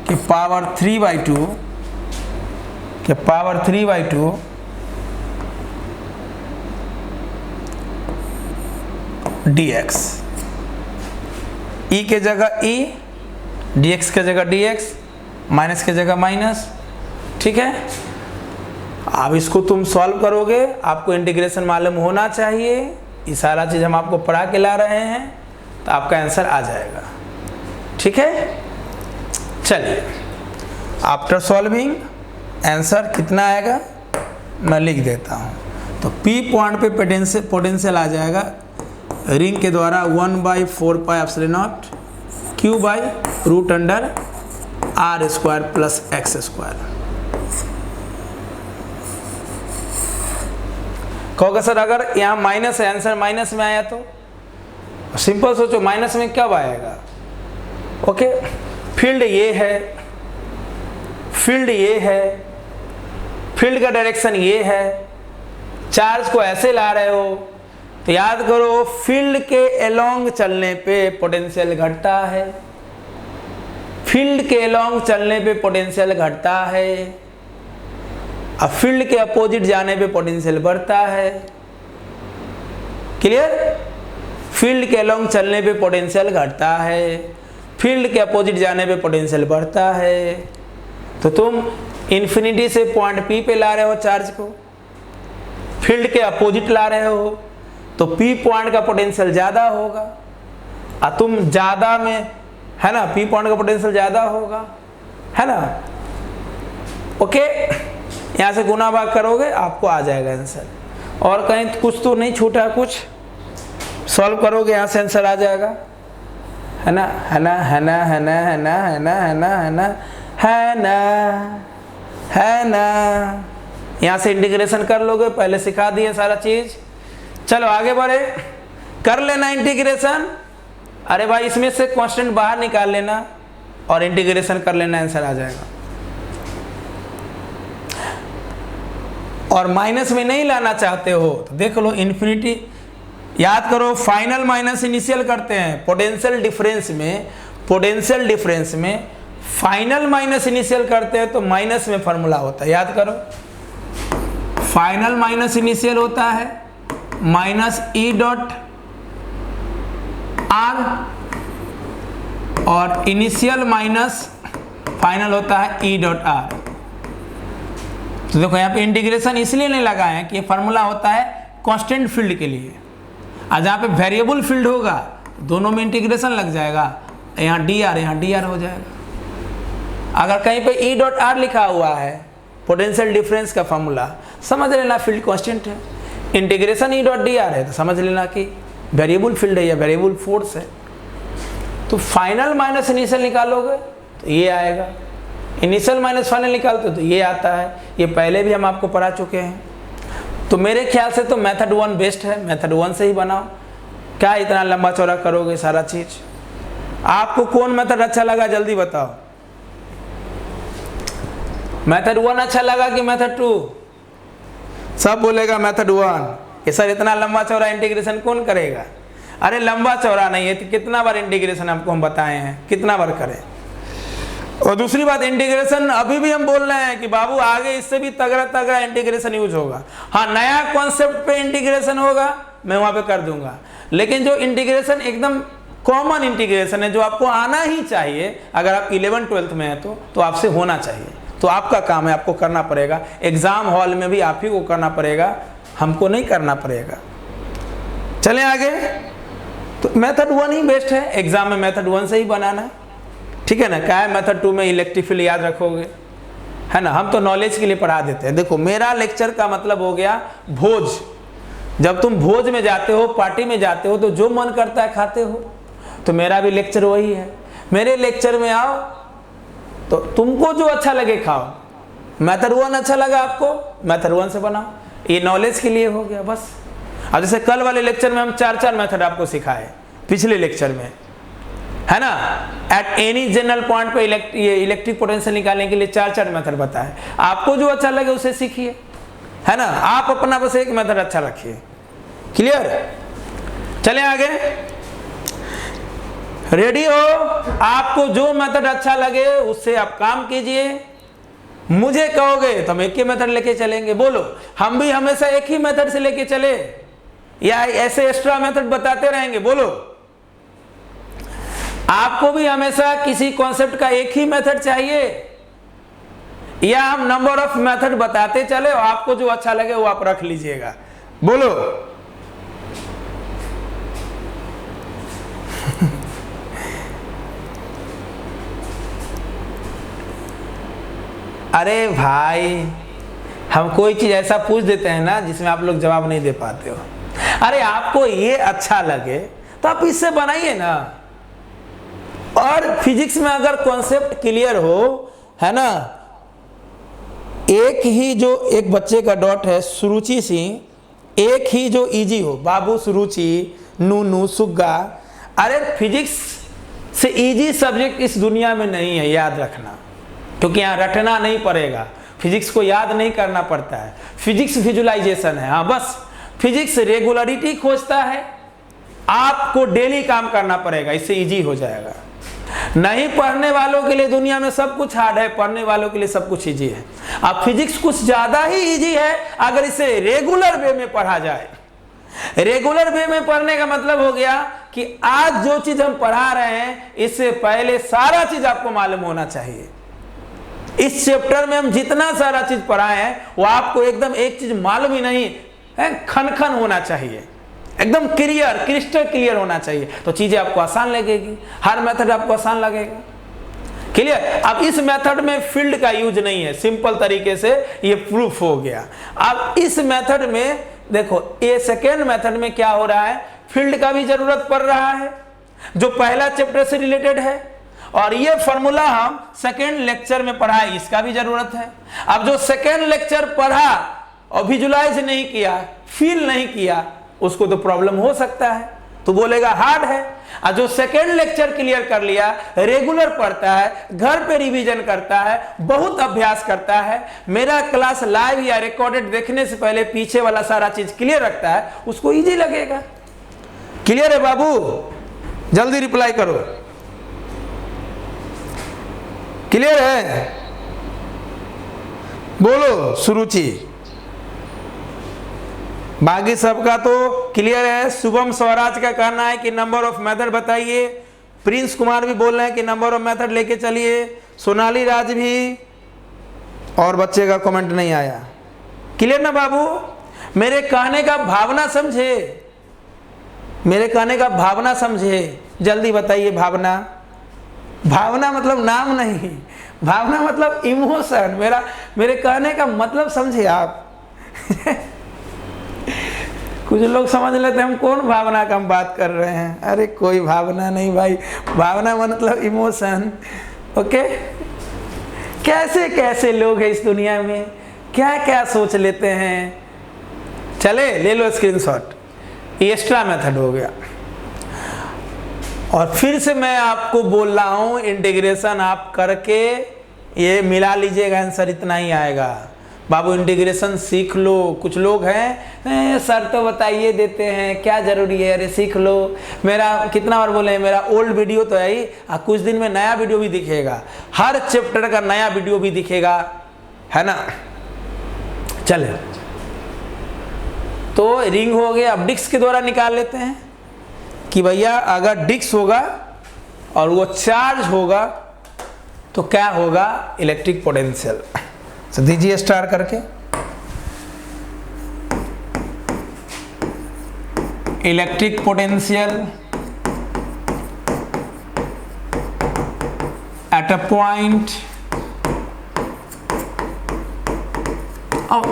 के पावर 3/2 के पावर 3/2 dx। E के जगह E, dx के जगह dx, माइनस के जगह माइनस, ठीक है। अब इसको तुम सॉल्व करोगे, आपको इंटीग्रेशन मालूम होना चाहिए, ये सारा चीज हम आपको पढ़ा के ला रहे हैं, तो आपका आंसर आ जाएगा, ठीक है। चलिए, आफ्टर सॉल्विंग आंसर कितना आएगा मैं लिख देता हूँ। तो P पॉइंट पे पोटेंशियल आ जाएगा रिंग के द्वारा 1/4 pi epsilon nought Q by root under are square plus x square. कहोगे सर अगर यहाँ माइनस है, आंसर माइनस में आया तो सिंपल सोचो माइनस में कब आएगा। ओके, फील्ड ये है, फील्ड ये है, फील्ड का डायरेक्शन ये है, चार्ज को ऐसे ला रहे हो तो याद करो फील्ड के अलोंग चलने पे पोटेंशियल घटता है, फील्ड के अलोंग चलने पे पोटेंशियल घटता है, अब फील्ड के अपोजिट जाने पे पोटेंशियल बढ़ता है। क्लियर? फील्ड के अलोंग चलने पे पोटेंशियल घटता है, फील्ड के अपोजिट जाने पे पोटेंशियल बढ़ता है। तो तुम इन्फिनिटी से पॉइंट पी पे ला रहे हो चार्ज को, फील्ड के अपोजिट ला रहे हो तो पी पॉइंट का पोटेंशियल ज़्यादा होगा, और तुम ज़्यादा में है ना, पी पॉइंट का पोटेंशियल ज़्यादा होगा, है ना। ओके, यहाँ से गुना भाग करोगे आपको आ जाएगा आंसर, और कहीं कुछ तो नहीं छूटा, कुछ सॉल्व करोगे यहाँ से आंसर आ जाएगा, है ना, है ना, है ना, है ना, है ना, है ना, है ना, है ना, है ना, है ना। यहाँ से इंटीग्रेशन कर लोगे, पहले सिखा दिए सारा चीज। चलो आगे बढ़े, कर लेना इंटीग्रेशन। अरे भाई इसमें से कांस्टेंट बाहर निकाल लेना और इंटीग्रेशन कर लेना, आंसर आ जाएगा। और माइनस में नहीं लाना चाहते हो तो देख लो इन्फिनिटी, याद करो फाइनल माइनस इनिशियल करते हैं पोटेंशियल डिफरेंस में, पोटेंशियल डिफरेंस में फाइनल माइनस इनिशियल करते हैं तो माइनस में फॉर्मूला होता है, याद करो फाइनल माइनस इनिशियल होता है माइनस ई डॉट आर, और इनिशियल माइनस फाइनल होता है ई डॉट आर। तो देखो यहाँ पे इंटीग्रेशन इसलिए नहीं लगाए हैं कि ये फार्मूला होता है कांस्टेंट फील्ड के लिए, और जहाँ पे वेरिएबल फील्ड होगा दोनों में इंटीग्रेशन लग जाएगा, यहाँ डी आर हो जाएगा। अगर कहीं पे ई डॉट आर लिखा हुआ है पोटेंशियल डिफरेंस का फार्मूला, समझ लेना फील्ड कांस्टेंट है, integration E dot D R है तो समझ लेना कि वेरिएबल फील्ड है या वेरिएबल फोर्स है। तो फाइनल माइनस इनिशियल निकालोगे तो ये आएगा, इनिशियल माइनस फाइनल निकालते तो ये आता है, ये पहले भी हम आपको पढ़ा चुके हैं। तो मेरे ख्याल से तो मेथड 1 बेस्ट है, मेथड 1 से ही बनाओ, क्या इतना लंबा चौड़ा करोगे सारा चीज। आपको कौन मेथड अच्छा लगा जल्दी बताओ, मेथड 1 अच्छा लगा कि मेथड 2? सब बोलेगा मेथड 1 कि सर इतना लंबा चौड़ा इंटीग्रेशन कौन करेगा। अरे लंबा चौड़ा नहीं है तो कितना बार इंटीग्रेशन आपको हम बताए हैं, कितना बार करें। और दूसरी बात इंटीग्रेशन अभी भी हम बोल रहे हैं कि बाबू आगे इससे भी तगड़ा तगड़ा इंटीग्रेशन यूज होगा। हाँ, नया कॉन्सेप्ट पे इंटीग्रेशन होगा मैं वहां पे कर दूंगा, लेकिन जो इंटीग्रेशन एकदम कॉमन इंटीग्रेशन है जो आपको आना ही चाहिए, अगर आप 11-12 में है तो आपसे होना चाहिए, तो आपका काम है, आपको करना पड़ेगा। एग्जाम हॉल में भी आप ही को करना पड़ेगा, हमको नहीं करना पड़ेगा। चलें आगे, तो मेथड 1 ही बेस्ट है, एग्जाम में मेथड 1 से ही बनाना, ठीक है ना। क्या है मेथड 2 में इलेक्ट्रिक फील्ड याद रखोगे, है ना। हम तो नॉलेज के लिए पढ़ा देते हैं। देखो मेरा लेक्चर का मतलब हो गया भोज, जब तुम भोज में जाते हो, पार्टी में जाते हो तो जो मन करता है खाते हो, तो मेरा भी लेक्चर वही है। मेरे लेक्चर में आओ तो तुमको जो अच्छा लगे खाओ, मेथड 1 अच्छा लगा आपको मेथड 1 से बनाओ, ये नॉलेज के लिए हो गया बस। अब जैसे कल वाले लेक्चर में हम 4 मेथड आपको सिखाए, पिछले लेक्चर में, है ना। एट एनी जनरल पॉइंट पे इलेक्ट्रिक पोटेंशियल निकालने के लिए 4 मेथड बताए, आपको जो अच्छा लगे उसे सीखिए, है ना। आप अपना बस एक मेथड अच्छा रखिए, क्लियर। चलें आगे, रेडी हो, आपको जो मेथड अच्छा लगे उससे आप काम कीजिए। मुझे कहोगे तो हम एक ही मेथड लेके चलेंगे, बोलो हम भी हमेशा एक ही मेथड से लेके चले या ऐसे एक्स्ट्रा मेथड बताते रहेंगे, बोलो। आपको भी हमेशा किसी कॉन्सेप्ट का एक ही मेथड चाहिए या हम नंबर ऑफ मेथड बताते चले और आपको जो अच्छा लगे वो आप रख लीजिएगा, बोलो। अरे भाई हम कोई चीज ऐसा पूछ देते हैं ना जिसमें आप लोग जवाब नहीं दे पाते हो। अरे आपको ये अच्छा लगे तो आप इससे बनाइए ना, और फिजिक्स में अगर कॉन्सेप्ट क्लियर हो, है ना, एक ही जो एक बच्चे का डॉट है सुरुचि सिंह, एक ही जो इजी हो, बाबू सुरुचि, नूनू, सुग्गा, अरे फिजिक्स से इजी सब्जेक्ट इस दुनिया में नहीं है, याद रखना, क्योंकि यहाँ रटना नहीं पड़ेगा, फिजिक्स को याद नहीं करना पड़ता है, फिजिक्स विजुलाइजेशन है। हाँ बस फिजिक्स रेगुलरिटी खोजता है, आपको डेली काम करना पड़ेगा, इससे इजी हो जाएगा। नहीं पढ़ने वालों के लिए दुनिया में सब कुछ हार्ड है, पढ़ने वालों के लिए सब कुछ इजी है। अब फिजिक्स कुछ ज्यादा ही इजी है अगर इसे रेगुलर वे में पढ़ा जाए। रेगुलर वे में पढ़ने का मतलब हो गया कि आज जो चीज हम पढ़ा रहे हैं इससे पहले सारा चीज आपको मालूम होना चाहिए। इस चैप्टर में हम जितना सारा चीज पढ़ाए हैं वो आपको एकदम एक चीज मालूम ही नहीं है, खन खन होना चाहिए, एकदम क्लियर, क्रिस्टल क्लियर होना चाहिए, तो चीजें आपको आसान लगेगी, हर मेथड आपको आसान लगेगा। क्लियर? अब इस मेथड में फील्ड का यूज नहीं है, सिंपल तरीके से ये प्रूफ हो गया। अब इस मेथड में देखो, ये सेकेंड मेथड में क्या हो रहा है, फील्ड का भी जरूरत पड़ रहा है जो पहला चैप्टर से रिलेटेड है, और ये फॉर्मूला हम सेकेंड लेक्चर में पढ़ाए, इसका भी जरूरत है। अब जो सेकेंड लेक्चर पढ़ा और विजुलाइज नहीं किया, फील नहीं किया, उसको तो प्रॉब्लम हो सकता है, तो बोलेगा हार्ड है। और जो सेकेंड लेक्चर क्लियर कर लिया, रेगुलर पढ़ता है, घर पे रिवीजन करता है, बहुत अभ्यास करता है, मेरा क्लास लाइव या रिकॉर्डेड देखने से पहले पीछे वाला सारा चीज क्लियर रखता है, उसको इजी लगेगा। क्लियर है बाबू? जल्दी रिप्लाई करो, क्लियर है? बोलो सुरुचि। बाकी सबका तो क्लियर है। शुभम स्वराज का कहना है कि नंबर ऑफ मेथड बताइए। प्रिंस कुमार भी बोल रहे हैं कि नंबर ऑफ मेथड लेके चलिए। सोनाली राज भी, और बच्चे का कमेंट नहीं आया। क्लियर ना बाबू? मेरे कहने का भावना समझे, मेरे कहने का भावना समझे, जल्दी बताइए। भावना, भावना मतलब नाम नहीं, भावना मतलब इमोशन। मेरे कहने का मतलब समझे आप। कुछ लोग समझ लेते हैं हम कौन भावना का हम बात कर रहे हैं। अरे कोई भावना नहीं भाई, भावना मतलब इमोशन। ओके, कैसे कैसे लोग हैं इस दुनिया में, क्या क्या सोच लेते हैं। चले ले लो स्क्रीनशॉट, ये एक्स्ट्रा मेथड हो गया। और फिर से मैं आपको बोल रहा हूं, इंटीग्रेशन आप करके ये मिला लीजिएगा, आंसर इतना ही आएगा। बाबू इंटीग्रेशन सीख लो। कुछ लोग हैं सर तो बताइए देते हैं, क्या जरूरी है, अरे सीख लो। मेरा कितना बार बोले, मेरा ओल्ड वीडियो तो है ही, कुछ दिन में नया वीडियो भी दिखेगा, हर चैप्टर का नया वीडियो भी दिखेगा, है ना। चले, तो रिंग हो गया। अब डिस्क के द्वारा निकाल लेते हैं कि भैया अगर डिस्क होगा और वो चार्ज होगा तो क्या होगा, इलेक्ट्रिक पोटेंशियल। तो दीजिए स्टार करके, electric potential at a point. अब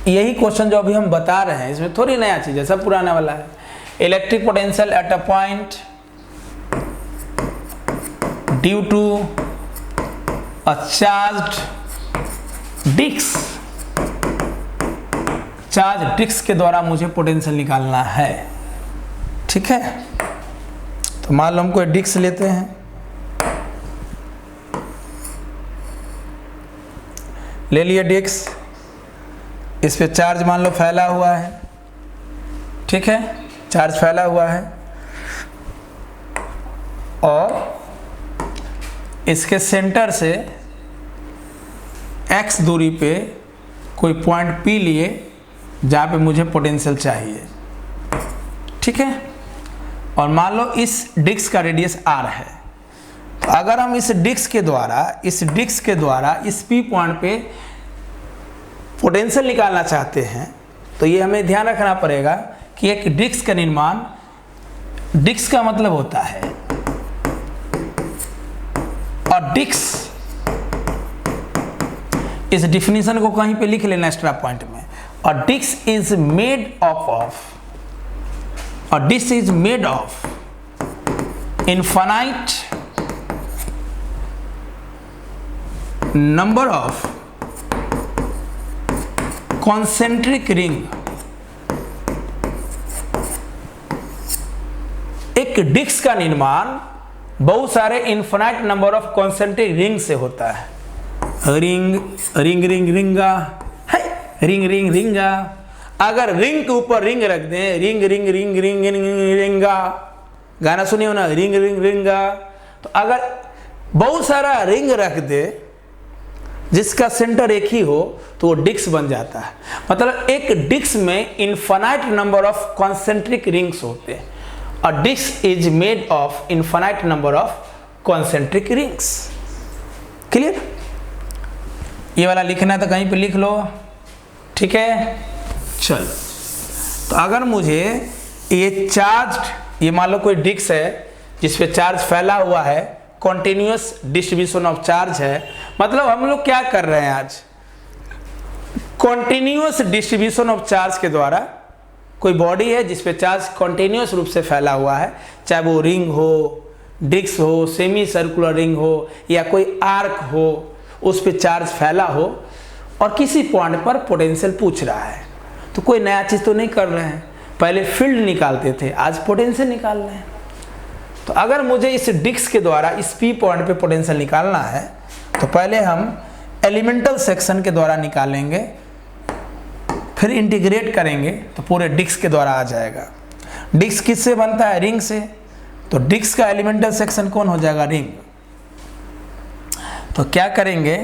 यही क्वेश्चन जो अभी हम बता रहे हैं, इसमें थोड़ी नया चीज है, सब पुराना वाला है। Electric potential at a point due to a charged disc. Charge disc के द्वारा मुझे पोटेंशियल निकालना है, ठीक है। तो मान लो हमको डिस्क लेते हैं, ले लिए डिस्क, इस पे चार्ज मान लो फैला हुआ है, ठीक है, चार्ज फैला हुआ है, और इसके सेंटर से x दूरी पे कोई पॉइंट P लिए जहाँ पे मुझे पोटेंशियल चाहिए, ठीक है। और मान लो इस डिस्क का रेडियस r है, तो अगर हम इस डिस्क के द्वारा इस P पॉइंट पे पोटेंशियल निकालना चाहते हैं, तो ये हमें ध्यान रखना पड़ेगा कि एक डिस्क का निर्माण, डिस्क का मतलब होता है, और डिस्क, इस डिफिनीशन को कहीं पे लिख लेना एक्स्ट्रा पॉइंट में। और डिस्क इज मेड ऑफ, और disc is made of infinite number of concentric ring, एक डिस्क का निर्माण बहुत सारे infinite number of concentric ring से होता है। रिंग रिंग रिंग रिंगा है, रिंग रिंग रिंगा। अगर रिंग के ऊपर रिंग रख दें, ring ring ring ring ring रिंगा, गाना सुनिए हो ना, रिंग रिंग रिंगा। तो अगर बहुत सारा रिंग रख दे जिसका सेंटर एक ही हो तो वो डिस्क बन जाता है। मतलब एक डिस्क में infinite number of concentric rings होते हैं। A disk is made of infinite number of concentric rings. Clear? ये वाला लिखना है तो कहीं पे लिख लो, ठीक है। चलो, तो अगर मुझे ये चार्ज, ये मान लो कोई डिस्क है जिस पे चार्ज फैला हुआ है, कॉन्टिन्यूस डिस्ट्रीब्यूशन ऑफ चार्ज है। मतलब हम लोग क्या कर रहे हैं आज, कॉन्टिन्यूस डिस्ट्रीब्यूशन ऑफ चार्ज के द्वारा कोई बॉडी है जिस पे चार्ज कॉन्टिन्यूस रूप से फैला हुआ है, चाहे वो रिंग हो, डिस्क हो, सेमी सर्कुलर रिंग हो या कोई आर्क हो, उस पे चार्ज फैला हो और किसी पॉइंट पर पोटेंशियल पूछ रहा है। तो कोई नया चीज़ तो नहीं कर रहे हैं, पहले फील्ड निकालते थे, आज पोटेंशियल निकाल रहे हैं। तो अगर मुझे इस डिस्क के द्वारा इस पी पॉइंट पे पोटेंशियल निकालना है तो पहले हम एलिमेंटल सेक्शन के द्वारा निकालेंगे, फिर इंटीग्रेट करेंगे तो पूरे डिस्क के द्वारा आ जाएगा। डिस्क किससे बनता है? रिंग से। तो डिस्क का एलिमेंटल सेक्शन कौन हो जाएगा? रिंग। तो क्या करेंगे,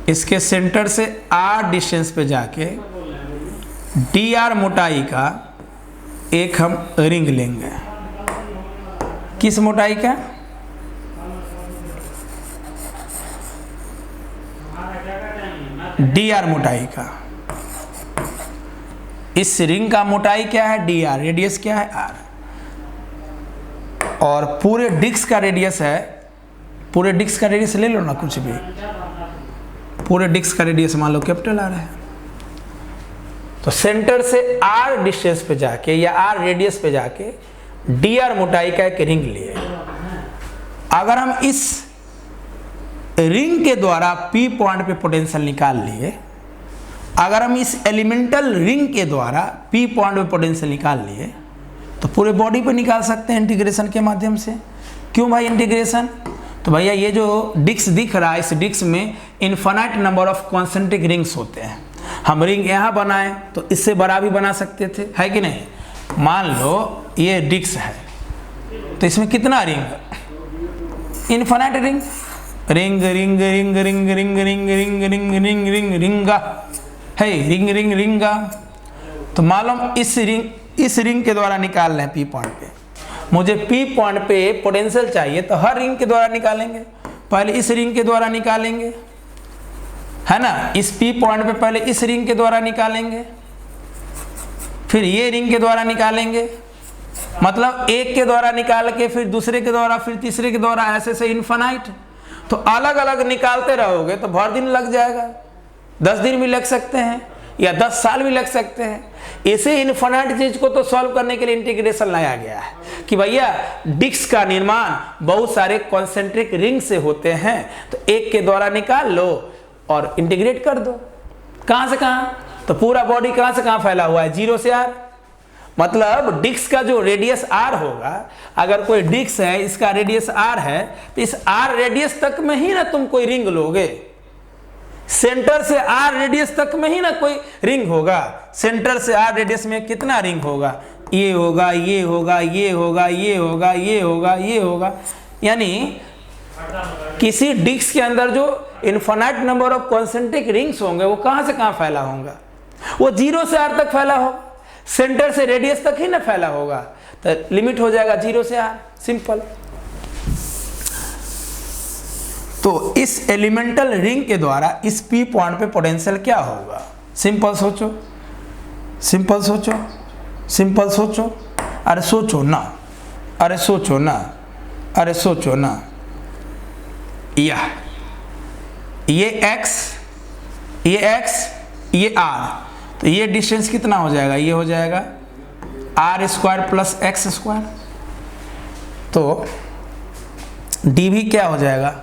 इसके सेंटर से आर डिस्टेंस पे जाके डी आर मोटाई का एक हम रिंग लेंगे। किस मोटाई का? डी आर मोटाई का। इस रिंग का मोटाई क्या है? D R. रेडियस क्या है? आर। और पूरे डिस्क का रेडियस है, पूरे डिस्क का रेडियस ले लो ना, कुछ भी, पूरे डिस्क का रेडियस मान लो कैपिटल आर है। तो सेंटर से आर डिस्टेंस पे जाके या आर रेडियस पे जाके डी आर मोटाई का एक रिंग लिए। अगर हम इस रिंग के द्वारा पी पॉइंट पे पोटेंशियल निकाल लिए, अगर हम इस एलिमेंटल रिंग के द्वारा पी पॉइंट पे पोटेंशियल निकाल लिए तो पूरे बॉडी पे निकाल सकते हैं इंटीग्रेशन के माध्यम से। क्यों भाई इंटीग्रेशन? तो भैया ये जो डिस्क दिख रहा है, इस डिस्क में infinite number of concentric rings होते हैं। हम रिंग यहाँ बनाए तो इससे बड़ा भी बना सकते थे, है कि नहीं? मान लो ये डिस्क है तो इसमें कितना ring? Infinite ring. Ring ring ring ring ring ring ring ring ring ring रिंगा है, रिंग रिंग रिंगा। तो मालूम इस रिंग के द्वारा निकाल रहे हैं पी पॉइंट पे। मुझे पी पॉइंट पे पोटेंशियल चाहिए तो हर रिंग के द्वारा निकालेंगे। पहले इस रिंग के द्वारा निकालेंगे, है ना, इस पी पॉइंट पे पहले इस रिंग के द्वारा निकालेंगे, फिर ये रिंग के द्वारा निकालेंगे। मतलब एक के द्वारा निकाल के फिर दूसरे के द्वारा, फिर तीसरे के द्वारा, ऐसे से इन्फिनाइट। तो अलग अलग निकालते रहोगे तो भर दिन लग जाएगा, 10 दिन भी लग सकते हैं या 10 साल भी लग सकते हैं। इसे इन्फिनाइट चीज को तो सॉल्व करने के लिए इंटीग्रेशन लाया गया है कि भैया डिस्क का निर्माण बहुत सारे कॉन्सेंट्रिक रिंग से होते हैं, तो एक के द्वारा निकाल लो और इंटीग्रेट कर दो। कहां से कहां? तो पूरा बॉडी कहां से कहां फैला हुआ है? 0 से r। मतलब डिस्क का जो रेडियस r होगा, अगर कोई डिस्क है इसका रेडियस r है तो इस r रेडियस तक में ही ना तुम कोई रिंग लोगे। सेंटर से r रेडियस तक में ही ना कोई रिंग होगा। सेंटर से r रेडियस में कितना रिंग होगा? ये होगा, ये होगा, ये होगा, ये होगा, ये होगा, ये होगा। यानी किसी डिस्क के अंदर जो infinite number of concentric rings होंगे वो कहां से कहां फैला होगा? वो 0 से r तक फैला होगा, सेंटर से रेडियस तक ही ना फैला होगा। तो लिमिट हो जाएगा 0 से r, सिंपल। तो इस एलिमेंटल रिंग के द्वारा इस पी पॉइंट पे पोटेंशियल क्या होगा? सिंपल सोचो, सिंपल सोचो, सिंपल सोचो। अरे सोचो ना, अरे सोचो ना, अरे सोचो ना। ये x, ये x, ये r, तो ये डिस्टेंस कितना हो जाएगा? ये हो जाएगा r² + x²। तो dv क्या हो जाएगा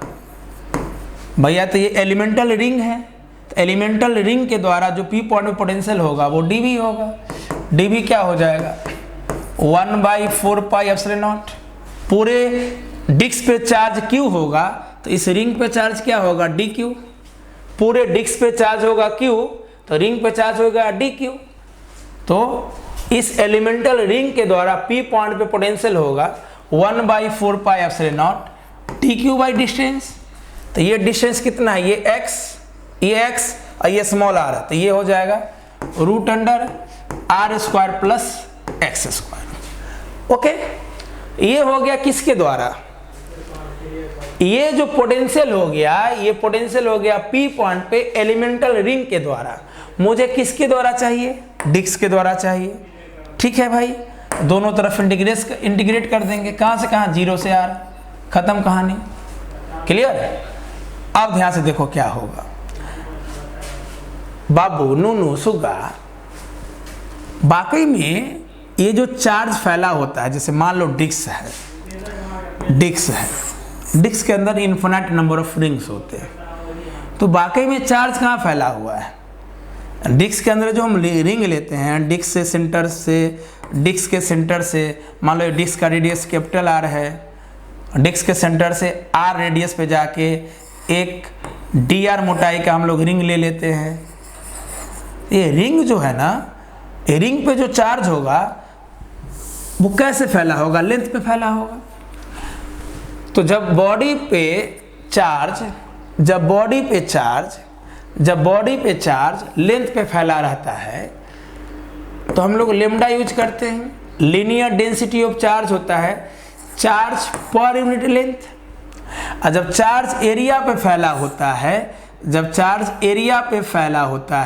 भैया, तो ये एलिमेंटल रिंग है, तो एलिमेंटल रिंग के द्वारा जो p पॉइंट में पोटेंशियल होगा वो dv होगा। dv क्या हो जाएगा 1/4πε0। पूरे डिस्क पे चार्ज q होगा तो इस रिंग पे चार्ज क्या होगा dq। पूरे डिस्क पे चार्ज होगा q तो रिंग पे चार्ज होगा dq। तो इस एलिमेंटल रिंग के द्वारा p पॉइंट पे पोटेंशियल होगा 1/4πε0 dq बाई डिस्टेंस। तो ये डिस्टेंस कितना है, ये x और ये स्मॉल r, तो ये हो जाएगा √r² प्लस x²। ओके, ये हो गया किसके द्वारा, ये जो पोटेंशियल हो गया, ये पोटेंशियल हो गया p पॉइंट पे एलिमेंटल रिंग के द्वारा। मुझे किसके द्वारा चाहिए, डिस्क के द्वारा चाहिए। ठीक है भाई, दोनों तरफ इंटीग्रेट कर देंगे, कहां से कहां, 0 से r, खत्म कहानी। क्लियर। अब ध्यान से देखो क्या होगा, बाबू नूनू सुगा, वाकई में ये जो चार्ज फैला होता है, जैसे मान लो डिस्क है, डिस्क के अंदर इन्फिनिट नंबर ऑफ रिंग्स होते हैं, तो वाकई में चार्ज कहाँ फैला हुआ है, डिस्क के अंदर जो हम रिंग लेते हैं, डिस्क के सेंटर से मान लो डिस्क का रेडियस कैपिटल R है, डिस्क के सेंटर से R रेडियस पे जाके एक dr मोटाई का हम लोग रिंग ले लेते हैं। ये रिंग जो है ना, ये रिंग पे जो चार्ज होगा वो कैसे फैला होगा, लेंथ पे फैला होगा। तो जब बॉडी पे चार्ज लेंथ पे फैला रहता है तो हम लोग लेमडा यूज करते हैं। लीनियर डेंसिटी ऑफ चार्ज होता है चार्ज पर यूनिट लेंथ। और जब चार्ज एरिया पे फैला होता है, जब चार्ज एरिया पे फैला होता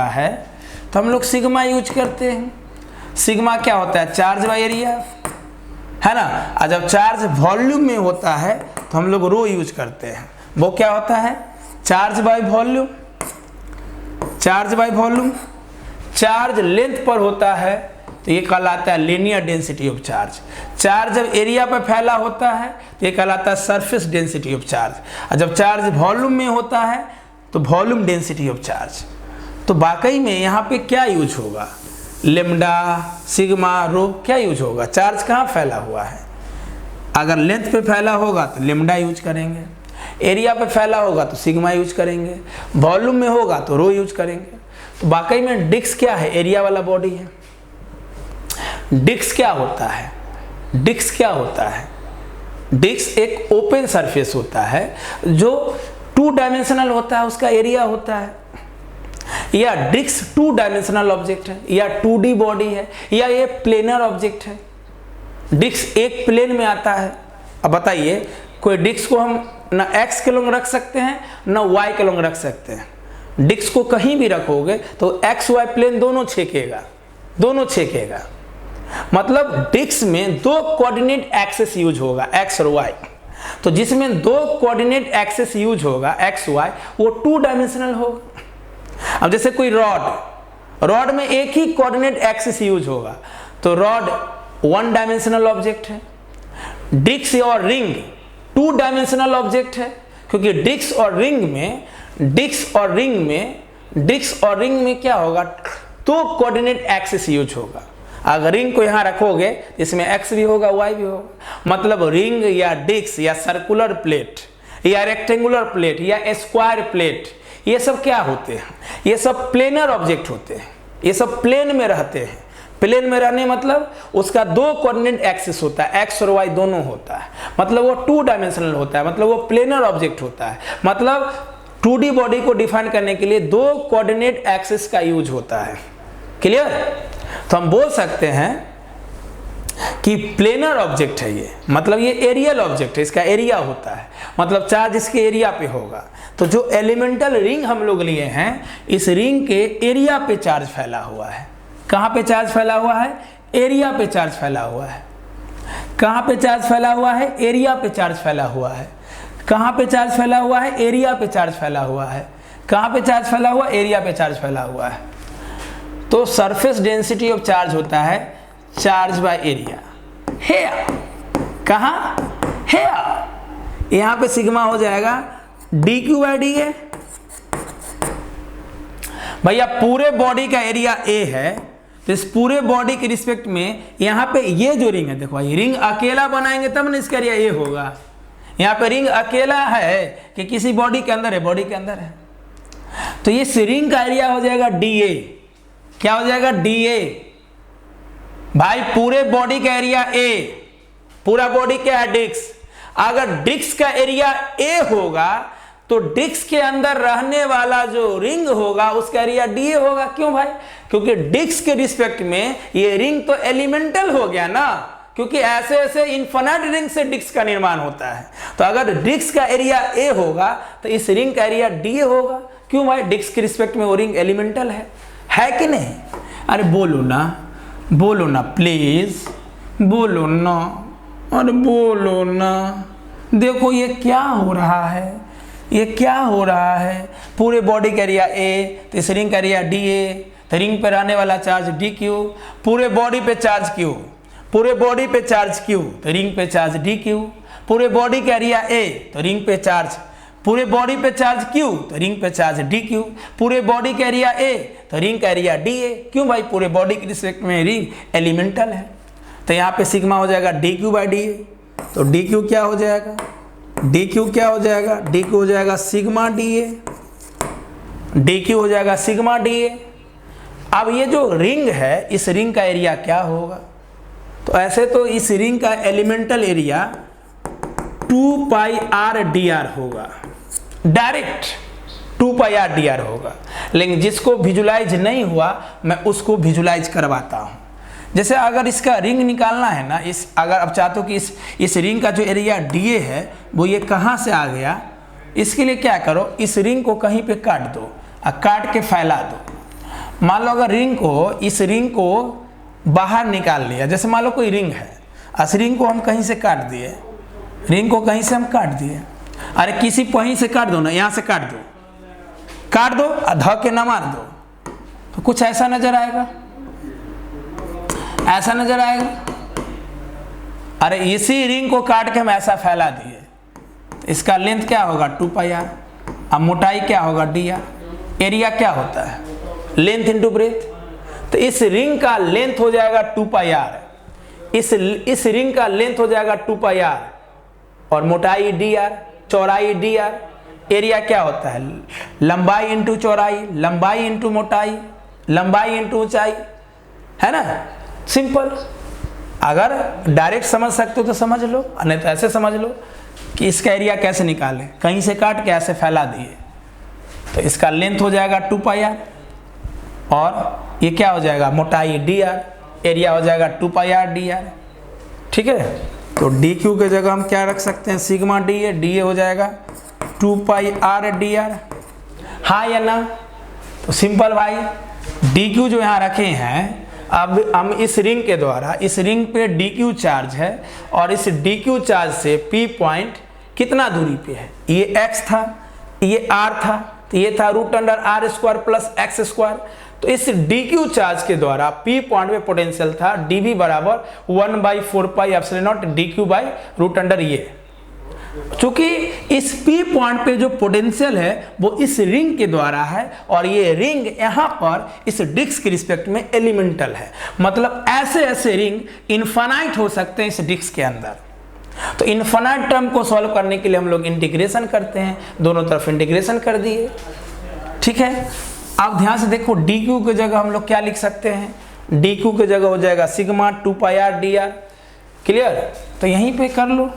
है तो हम लोग सिग्मा यूज करते हैं। सिग्मा क्या होता है, चार्ज बाय एरिया, है ना। और जब चार्ज वॉल्यूम में होता है तो हम लोग रो यूज करते हैं। वो क्या होता है, charge by volume. Charge length पर होता है तो ये कहलाता है linear density of charge. Charge जब एरिया पर फैला होता है तो ये कहलाता है सरफेस डेंसिटी ऑफ चार्ज। और जब चार्ज वॉल्यूम में होता है तो वॉल्यूम डेंसिटी ऑफ चार्ज। तो वाकई में यहाँ पे क्या यूज होगा, लेमडा, सिग्मा, रो क्या यूज होगा, चार्ज कहाँ फैला हुआ है। अगर लेंथ पे फैला होगा तो लेमडा यूज करेंगे, एरिया पे फैला होगा तो सिग्मा यूज करेंगे, वॉल्यूम में होगा तो रो यूज करेंगे। तो वाकई में डिस्क क्या है, एरिया वाला बॉडी है। डिस्क क्या होता है, डिस्क एक ओपन सरफेस होता है जो 2 डायमेंशनल होता है, उसका एरिया होता है। या डिस्क 2 डायमेंशनल ऑब्जेक्ट है, या 2D बॉडी है, या ये प्लेनर ऑब्जेक्ट है। डिस्क एक प्लेन में आता है। अब बताइए, कोई डिस्क को हम ना x के लॉन्ग रख सकते हैं ना y के लॉन्ग रख सकते हैं। डिस्क को कहीं भी रखोगे तो XY प्लेन दोनों छेकेगा। मतलब डिस्क में 2 कोऑर्डिनेट एक्सिस यूज होगा, x और y। तो जिसमें 2 कोऑर्डिनेट एक्सिस यूज होगा x y, वो 2 डायमेंशनल होगा। अब जैसे कोई रॉड में एक ही कोऑर्डिनेट एक्सिस यूज होगा तो रॉड 1 डायमेंशनल ऑब्जेक्ट है। डिस्क और रिंग 2 डायमेंशनल ऑब्जेक्ट है, क्योंकि डिस्क और रिंग में क्या होगा, 2 कोऑर्डिनेट एक्सिस यूज होगा। अगर रिंग को यहाँ रखोगे इसमें x भी होगा y भी होगा। मतलब रिंग या डिस्क या सर्कुलर प्लेट या रेक्टेंगुलर प्लेट या स्क्वायर प्लेट, ये सब क्या होते हैं, ये सब प्लेनर ऑब्जेक्ट होते हैं। ये सब प्लेन में रहते हैं। प्लेन में रहने मतलब उसका 2 कोऑर्डिनेट एक्सिस होता है, x और y दोनों होता है। मतलब वो 2 डायमेंशनल होता है, मतलब वो प्लेनर ऑब्जेक्ट होता है। मतलब 2D बॉडी को डिफाइन करने के लिए 2 कोऑर्डिनेट एक्सिस का यूज होता है। क्लियर। तो हम बोल सकते हैं कि प्लेनर ऑब्जेक्ट है ये, मतलब ये एरियल ऑब्जेक्ट है, इसका एरिया होता है, मतलब चार्ज इसके एरिया पे होगा। तो जो एलिमेंटल रिंग हम लोग लिए हैं, इस रिंग के एरिया पे चार्ज फैला हुआ है। कहाँ पे चार्ज फैला हुआ है, एरिया पे चार्ज फैला हुआ है। कहाँ पे चार्ज फैला हुआ है, एरिया पे चार्ज फैला हुआ है। कहाँ पे चार्ज फैला हुआ है, एरिया पे चार्ज फैला हुआ है। कहाँ पे चार्ज फैला हुआ, एरिया पे चार्ज फैला हुआ है। तो सरफेस डेंसिटी ऑफ चार्ज होता है चार्ज बाय एरिया हेयर, कहाँ हेयर, यहाँ पे सिग्मा हो जाएगा D Q by D A. भैया पूरे बॉडी का एरिया ए है, तो इस पूरे बॉडी के रिस्पेक्ट में यहाँ पे ये जो रिंग है, देखो ये रिंग अकेला बनाएंगे तब ना इसका एरिया ए होगा। यहाँ पे रिंग अकेला है कि किसी बॉडी के अंदर है, बॉडी के अंदर है, तो इस रिंग का एरिया हो जाएगा डी ए। क्या हो जाएगा डी ए। भाई पूरे बॉडी का एरिया ए, पूरा बॉडी क्या है डिस्क, अगर डिस्क का एरिया ए होगा तो डिस्क के अंदर रहने वाला जो रिंग होगा उसका एरिया डी ए होगा। क्यों भाई, क्योंकि डिस्क के रिस्पेक्ट में ये रिंग तो एलिमेंटल हो गया ना, क्योंकि ऐसे ऐसे इन्फिनिट रिंग से डिस्क का निर्माण होता है। तो अगर डिस्क का एरिया ए होगा तो इस रिंग का एरिया डी ए होगा। क्यों भाई, डिस्क के रिस्पेक्ट में वो रिंग एलिमेंटल है कि नहीं। अरे बोलो ना प्लीज, बोलो ना, अरे बोलो ना। देखो ये क्या हो रहा है, ये क्या हो रहा है। पूरे बॉडी का एरिया ए, तो इस रिंग का एरिया डी ए, तो रिंग पर आने वाला चार्ज डी क्यू, पूरे बॉडी पे चार्ज क्यू, पूरे बॉडी पे चार्ज क्यू, तो रिंग पे चार्ज डी क्यू, पूरे बॉडी का एरिया ए, तो रिंग पे चार्ज, पूरे बॉडी पे चार्ज क्यू, तो रिंग पे चार्ज डी क्यू, पूरे बॉडी का एरिया ए, तो रिंग का एरिया डी ए। क्यों भाई, पूरे बॉडी के रिस्पेक्ट में रिंग एलिमेंटल है। तो यहाँ पे सिग्मा हो जाएगा D Q by D A. तो डी क्यू क्या हो जाएगा, डी क्यू क्या हो जाएगा, डी क्यू हो जाएगा sigma D A, D Q हो जाएगा सिग्मा डी ए। अब ये जो रिंग है, इस रिंग का एरिया क्या होगा, तो ऐसे तो इस रिंग का elemental area 2 pi are D are होगा, direct 2 pi are D are होगा। लेकिन जिसको विजुलाइज नहीं हुआ मैं उसको विजुलाइज करवाता हूँ। जैसे अगर इसका रिंग निकालना है ना, इस अगर आप चाहते हो कि इस रिंग का जो एरिया डी ए है वो ये कहाँ से आ गया, इसके लिए क्या करो, इस रिंग को कहीं पे काट दो और काट के फैला दो। मान लो अगर इस रिंग को बाहर निकाल लिया, जैसे मान लो कोई रिंग है, इस रिंग को हम कहीं से काट दिए, रिंग को कहीं से हम काट दिए, अरे किसी वहीं से काट दो ना, यहाँ से काट दो और ध के ना मार दो, तो कुछ ऐसा नजर आएगा, ऐसा नजर आएगा। अरे इसी रिंग को काट के हम ऐसा फैला दिए, इसका लेंथ क्या होगा 2 पाई आर, अब मोटाई क्या होगा डी आर। एरिया क्या होता है, लेंथ इंटू ब्रेथ। तो इस रिंग का लेंथ हो जाएगा 2 पाई आर, इस रिंग का लेंथ हो जाएगा 2 पाई आर और मोटाई डी आर, चौड़ाई डी आर। एरिया क्या होता है, लंबाई इंटू चौड़ाई, लंबाई इंटू मोटाई, लंबाई इंटू ऊंचाई, है ना, सिंपल। अगर डायरेक्ट समझ सकते हो तो समझ लो, नहीं तो ऐसे समझ लो कि इसका एरिया कैसे निकालें, कहीं से काट के ऐसे फैला दिए, तो इसका लेंथ हो जाएगा 2 पाई आर और ये क्या हो जाएगा मोटाई डी आर, एरिया हो जाएगा 2 पाई आर डी आर। ठीक है, तो डी क्यू के जगह हम क्या रख सकते हैं, sigma D A, D A हो जाएगा 2 पाई आर डी आर। हाँ या ना, तो सिंपल भाई, डी क्यू जो यहाँ रखे हैं, अब हम इस रिंग के द्वारा, इस रिंग पे डी क्यू चार्ज है और इस डी क्यू चार्ज से पी पॉइंट कितना दूरी पे है, ये x था, ये r था, तो ये था √r² प्लस x²। तो इस डी क्यू चार्ज के द्वारा पी पॉइंट में पोटेंशियल था dv बराबर 1/4 pi epsilon not D Q by √, ये चूंकि इस P पॉइंट पे जो पोटेंशियल है वो इस रिंग के द्वारा है और ये रिंग यहाँ पर इस डिस्क के रिस्पेक्ट में एलिमेंटल है। मतलब ऐसे ऐसे रिंग इनफाइनाइट हो सकते हैं इस डिस्क के अंदर। तो इनफाइनाइट टर्म को सॉल्व करने के लिए हम लोग इंटीग्रेशन करते हैं, दोनों तरफ इंटीग्रेशन कर दिए। ठीक है, अब ध्यान से देखो, डी क्यू की जगह हम लोग क्या लिख सकते हैं, डी क्यू की जगह हो जाएगा sigma 2 pi are D are. Clear, तो यहीं पे कर लो,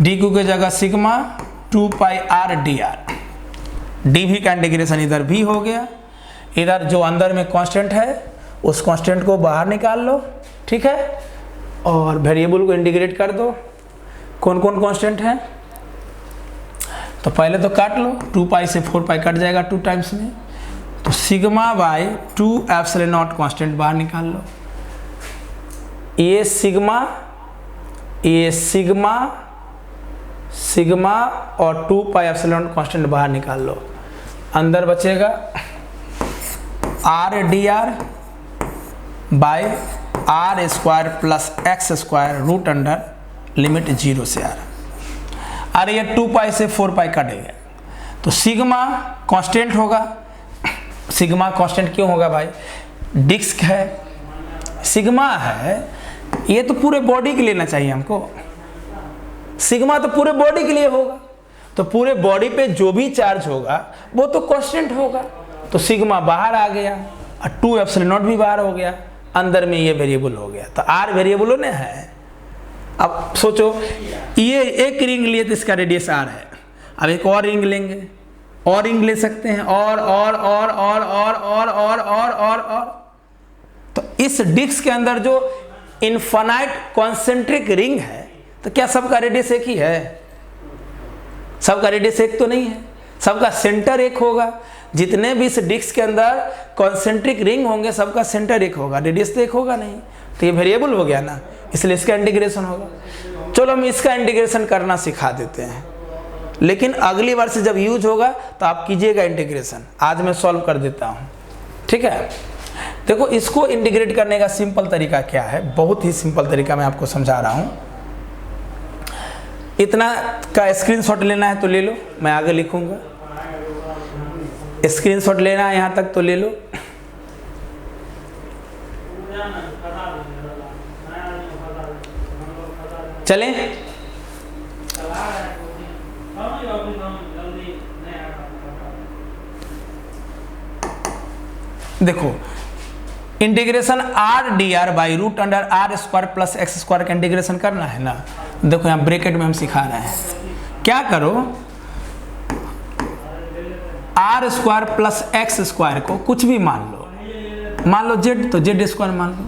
डी क्यू की जगह sigma 2 pi are D are. D भी का इंटीग्रेशन इधर भी हो गया, इधर जो अंदर में कांस्टेंट है उस कांस्टेंट को बाहर निकाल लो। ठीक है, और वेरिएबल को इंटीग्रेट कर दो। कौन कौन कांस्टेंट है, तो पहले तो काट लो, 2 पाई से 4 पाई कट जाएगा 2 टाइम्स में, तो sigma by 2 epsilon naught constant बाहर निकाल लो। ये सिग्मा और 2 पाई एप्सिलॉन कांस्टेंट बाहर निकाल लो, अंदर बचेगा R D R by R square plus x square root under limit 0 से आर। अरे ये 2 पाई से 4 पाई कटेगा तो सिग्मा कांस्टेंट होगा। सिग्मा कांस्टेंट क्यों होगा भाई? डिस्क है, सिग्मा है, ये तो पूरे बॉडी के लिए लेना चाहिए हमको। सिग्मा तो पूरे बॉडी के लिए होगा, तो पूरे बॉडी पे जो भी चार्ज होगा वो तो कांस्टेंट होगा। तो सिग्मा बाहर आ गया और 2 एप्सिलॉन नॉट भी बाहर हो गया, अंदर में ये वेरिएबल हो गया। तो आर वेरिएबल होने है। अब सोचो ये एक रिंग लिए तो इसका रेडियस आर है, अब एक और रिंग लेंगे, और रिंग ले सकते हैं, और। तो इस डिस्क के अंदर जो इनफाइनाइट कॉन्सेंट्रिक रिंग है, तो क्या सबका रेडियस एक ही है? सबका रेडियस एक तो नहीं है, सबका सेंटर एक होगा। जितने भी इस डिस्क के अंदर कॉन्सेंट्रिक रिंग होंगे सबका सेंटर एक होगा, रेडियस तो एक होगा नहीं। तो ये वेरिएबल हो गया ना, इसलिए इसका इंटीग्रेशन होगा। चलो हम इसका इंटीग्रेशन करना सिखा देते हैं, लेकिन अगली बार से जब यूज होगा तो आप कीजिएगा इंटीग्रेशन। आज मैं सॉल्व कर देता हूँ, ठीक है। देखो इसको इंटीग्रेट करने का सिंपल तरीका क्या है, बहुत ही सिंपल तरीका मैं आपको समझा रहा हूँ। इतना का स्क्रीनशॉट लेना है तो ले लो, मैं आगे लिखूंगा। स्क्रीनशॉट लेना है यहाँ तक तो ले लो। चलें, देखो integration R D R by root under are square plus x square का इंटीग्रेशन करना है ना। देखो यहाँ ब्रैकेट में हम सिखा रहे हैं, क्या करो, r square plus x square को कुछ भी मान लो जेड, तो जेड स्क्वायर मान लो,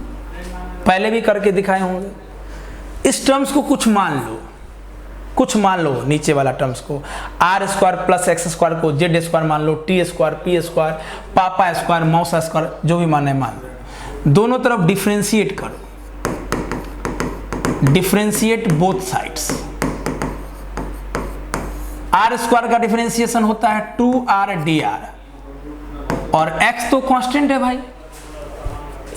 पहले भी करके दिखाए होंगे। इस टर्म्स को कुछ मान लो, नीचे वाला टर्म्स को r square plus x square को जेड स्क्वायर मान लो, टी स्क्वायर, पी स्क्वायर, पापा स्क्वायर, मौसा स्क्वायर, जो भी माने मान लो। दोनों तरफ डिफरेंशिएट करो, differentiate both sides. R square का डिफरेंशिएशन होता है 2r dr, और x तो कांस्टेंट है भाई।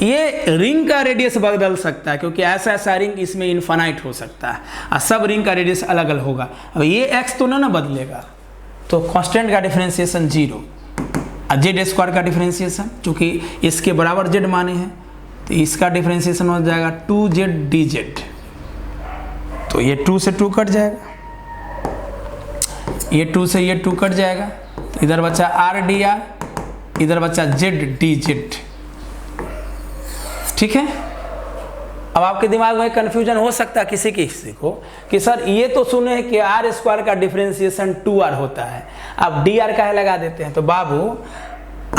ये रिंग का रेडियस बदल सकता है, क्योंकि ऐसा रिंग इसमें इनफाइनाइट हो सकता है, और सब रिंग का रेडियस अलग अलग होगा। अब ये x तो ना बदलेगा, तो कांस्टेंट का डिफरेंशिएशन 0, और जेड स्क्वायर का डिफरेंशिएशन, चूंकि इसके बराबर जेड माने हैं, तो इसका डिफरेंशिएशन हो जाएगा 2z dz। तो ये 2 से 2 कट जाएगा, ये 2 से ये 2 कट जाएगा, तो इधर बचा r dr, इधर बचा z dz, ठीक है। अब आपके दिमाग में कंफ्यूजन हो सकता है किसी को कि सर ये तो सुने कि आर स्क्वायर का डिफरेंशिएशन 2r होता है, अब dr का लगा देते हैं। तो बाबू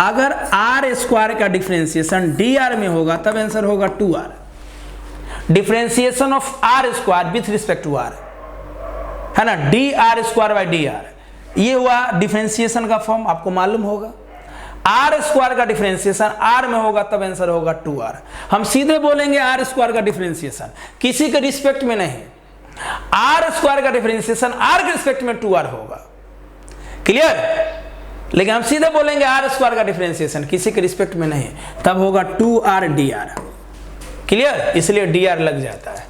अगर आर स्क्वायर का डिफरेंशिएशन dr में होगा तब आंसर होगा 2r। Differentiation of r square with respect to r है ना, dr स्क्वायर बाई dr, ये हुआ डिफरेंशिएशन का फॉर्म, आपको मालूम होगा। आर स्क्वायर का डिफरेंशिएशन आर में होगा तब आंसर होगा 2r। हम सीधे बोलेंगे आर स्क्वायर का डिफरेंशिएशन किसी के रिस्पेक्ट में नहीं, आर स्क्वायर का डिफरेंशिएशन आर के रिस्पेक्ट में 2r होगा, क्लियर। लेकिन हम सीधे बोलेंगे आर स्क्वायर का डिफरेंशिएशन किसी के रिस्पेक्ट में नहीं, तब होगा 2r dr, क्लियर। इसलिए dr लग जाता है,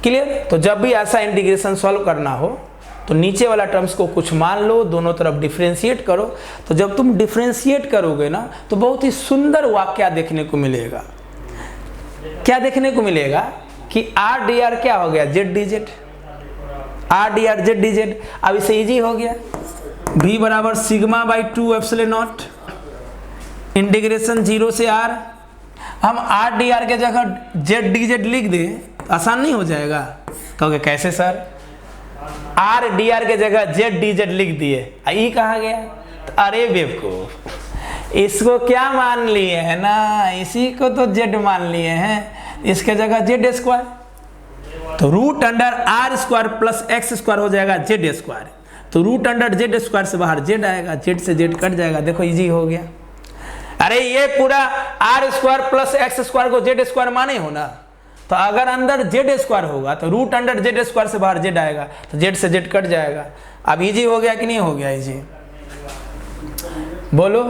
क्लियर। तो जब भी ऐसा इंटीग्रेशन सॉल्व करना हो तो नीचे वाला टर्म्स को कुछ मान लो, दोनों तरफ डिफरेंशिएट करो। तो जब तुम डिफरेंशिएट करोगे ना तो बहुत ही सुंदर वाक्य देखने को मिलेगा। क्या देखने को मिलेगा कि आर डी आर क्या हो गया, Z D Z, are D are Z D Z. अब इसे इजी हो गया, v बराबर sigma by 2 epsilon not integration 0 से r। हम आर डी आर के जगह जेड डी जेड लिख दें तो आसान नहीं हो जाएगा? कहोगे कैसे सर, आर डी आर के जगह जेड डी जेड लिख दिए, ई कहाँ गया? तो अरे बेवकूफ, इसको क्या मान लिए है ना, इसी को तो जेड मान लिए हैं, इसके जगह जेड स्क्वायर, तो root under are square plus x square हो जाएगा जेड स्क्वायर। तो रूट अंडर जेड स्क्वायर से बाहर जेड आएगा, जेड से जेड कट जाएगा, देखो इजी हो गया। अरे ये पूरा r square plus x square को जेड स्क्वायर माने हो ना, तो अगर अंदर जेड स्क्वायर होगा तो रूट अंडर जेड स्क्वायर से बाहर जेड आएगा, तो जेड से जेड कट जाएगा। अब इजी हो गया कि नहीं हो गया? इजी बोलो,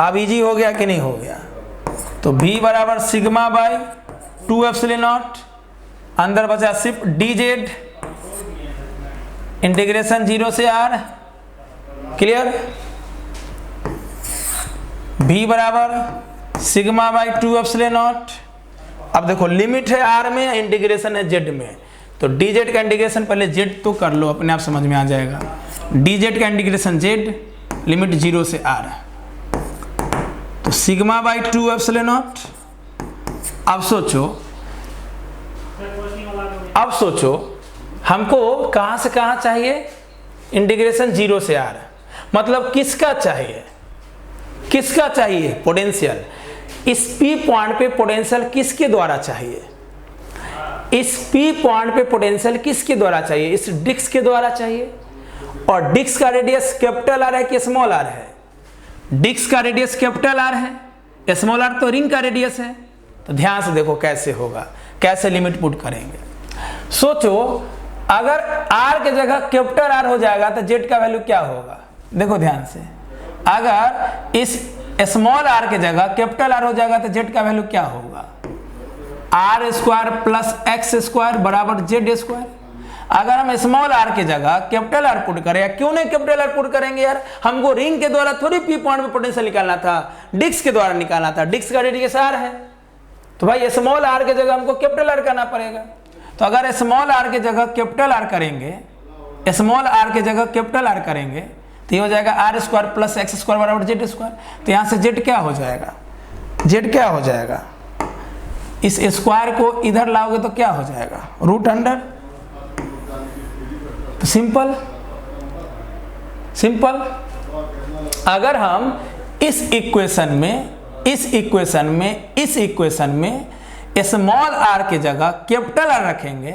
अब इजी हो गया कि नहीं हो गया? तो v बराबर सिग्मा बाई 2 एप्सिलॉन नॉट, अंदर बचा सिर्फ dz इंटीग्रेशन 0 से r। क्लियर? v बराबर सिग्मा बाई 2 एप्सिलॉन नॉट। अब देखो लिमिट है r में, इंटीग्रेशन है z में, तो dz का इंटीग्रेशन पहले z तो कर लो, अपने आप समझ में आ जाएगा। dz का इंटीग्रेशन z, लिमिट 0 से r, तो सिग्मा बाई 2 एप्सिलॉन नॉट। अब सोचो हमको कहां से कहां चाहिए? इंटीग्रेशन 0 से r, मतलब किसका चाहिए? किसका चाहिए? पोटेंशियल। इस P पॉइंट पे पोटेंशियल किसके द्वारा चाहिए? इस P पॉइंट पे पोटेंशियल किसके द्वारा चाहिए? इस डिस्क के द्वारा चाहिए। और डिस्क का रेडियस कैपिटल R है कि स्मॉल r है? डिस्क का रेडियस कैपिटल R है, स्मॉल r तो रिंग का रेडियस है। तो ध्यान से देखो कैसे होगा, कैसे लिमिट पुट करेंगे। सोचो अगर r के जगह कैपिटल R हो जाएगा तो z का वैल्यू क्या होगा? देखो ध्यान से, अगर इस स्मॉल r के जगह कैपिटल R हो जाएगा तो z का वैल्यू क्या होगा? r square plus x square बराबर z स्क्वायर। अगर हम स्मॉल r के जगह कैपिटल R पुट करें, या क्यों नहीं कैपिटल R पुट करेंगे यार? हमको रिंग के द्वारा थोड़ी P पॉइंट पे पोटेंशियल निकालना था, डिस्क के द्वारा निकालना था। डिस्क का रेडियस r है, तो भाई स्मॉल r के जगह हमको कैपिटल R करना पड़ेगा। तो अगर स्मॉल r के जगह कैपिटल R करेंगे, स्मॉल r के जगह कैपिटल R करेंगे, तो ये हो जाएगा r square plus x square बराबर z स्क्वायर। तो यहाँ से z क्या हो जाएगा? z क्या हो जाएगा? इस स्क्वायर को इधर लाओगे तो क्या हो जाएगा? Root under. तो सिंपल सिंपल। अगर हम इस इक्वेशन में स्मॉल r के जगह कैपिटल R रखेंगे,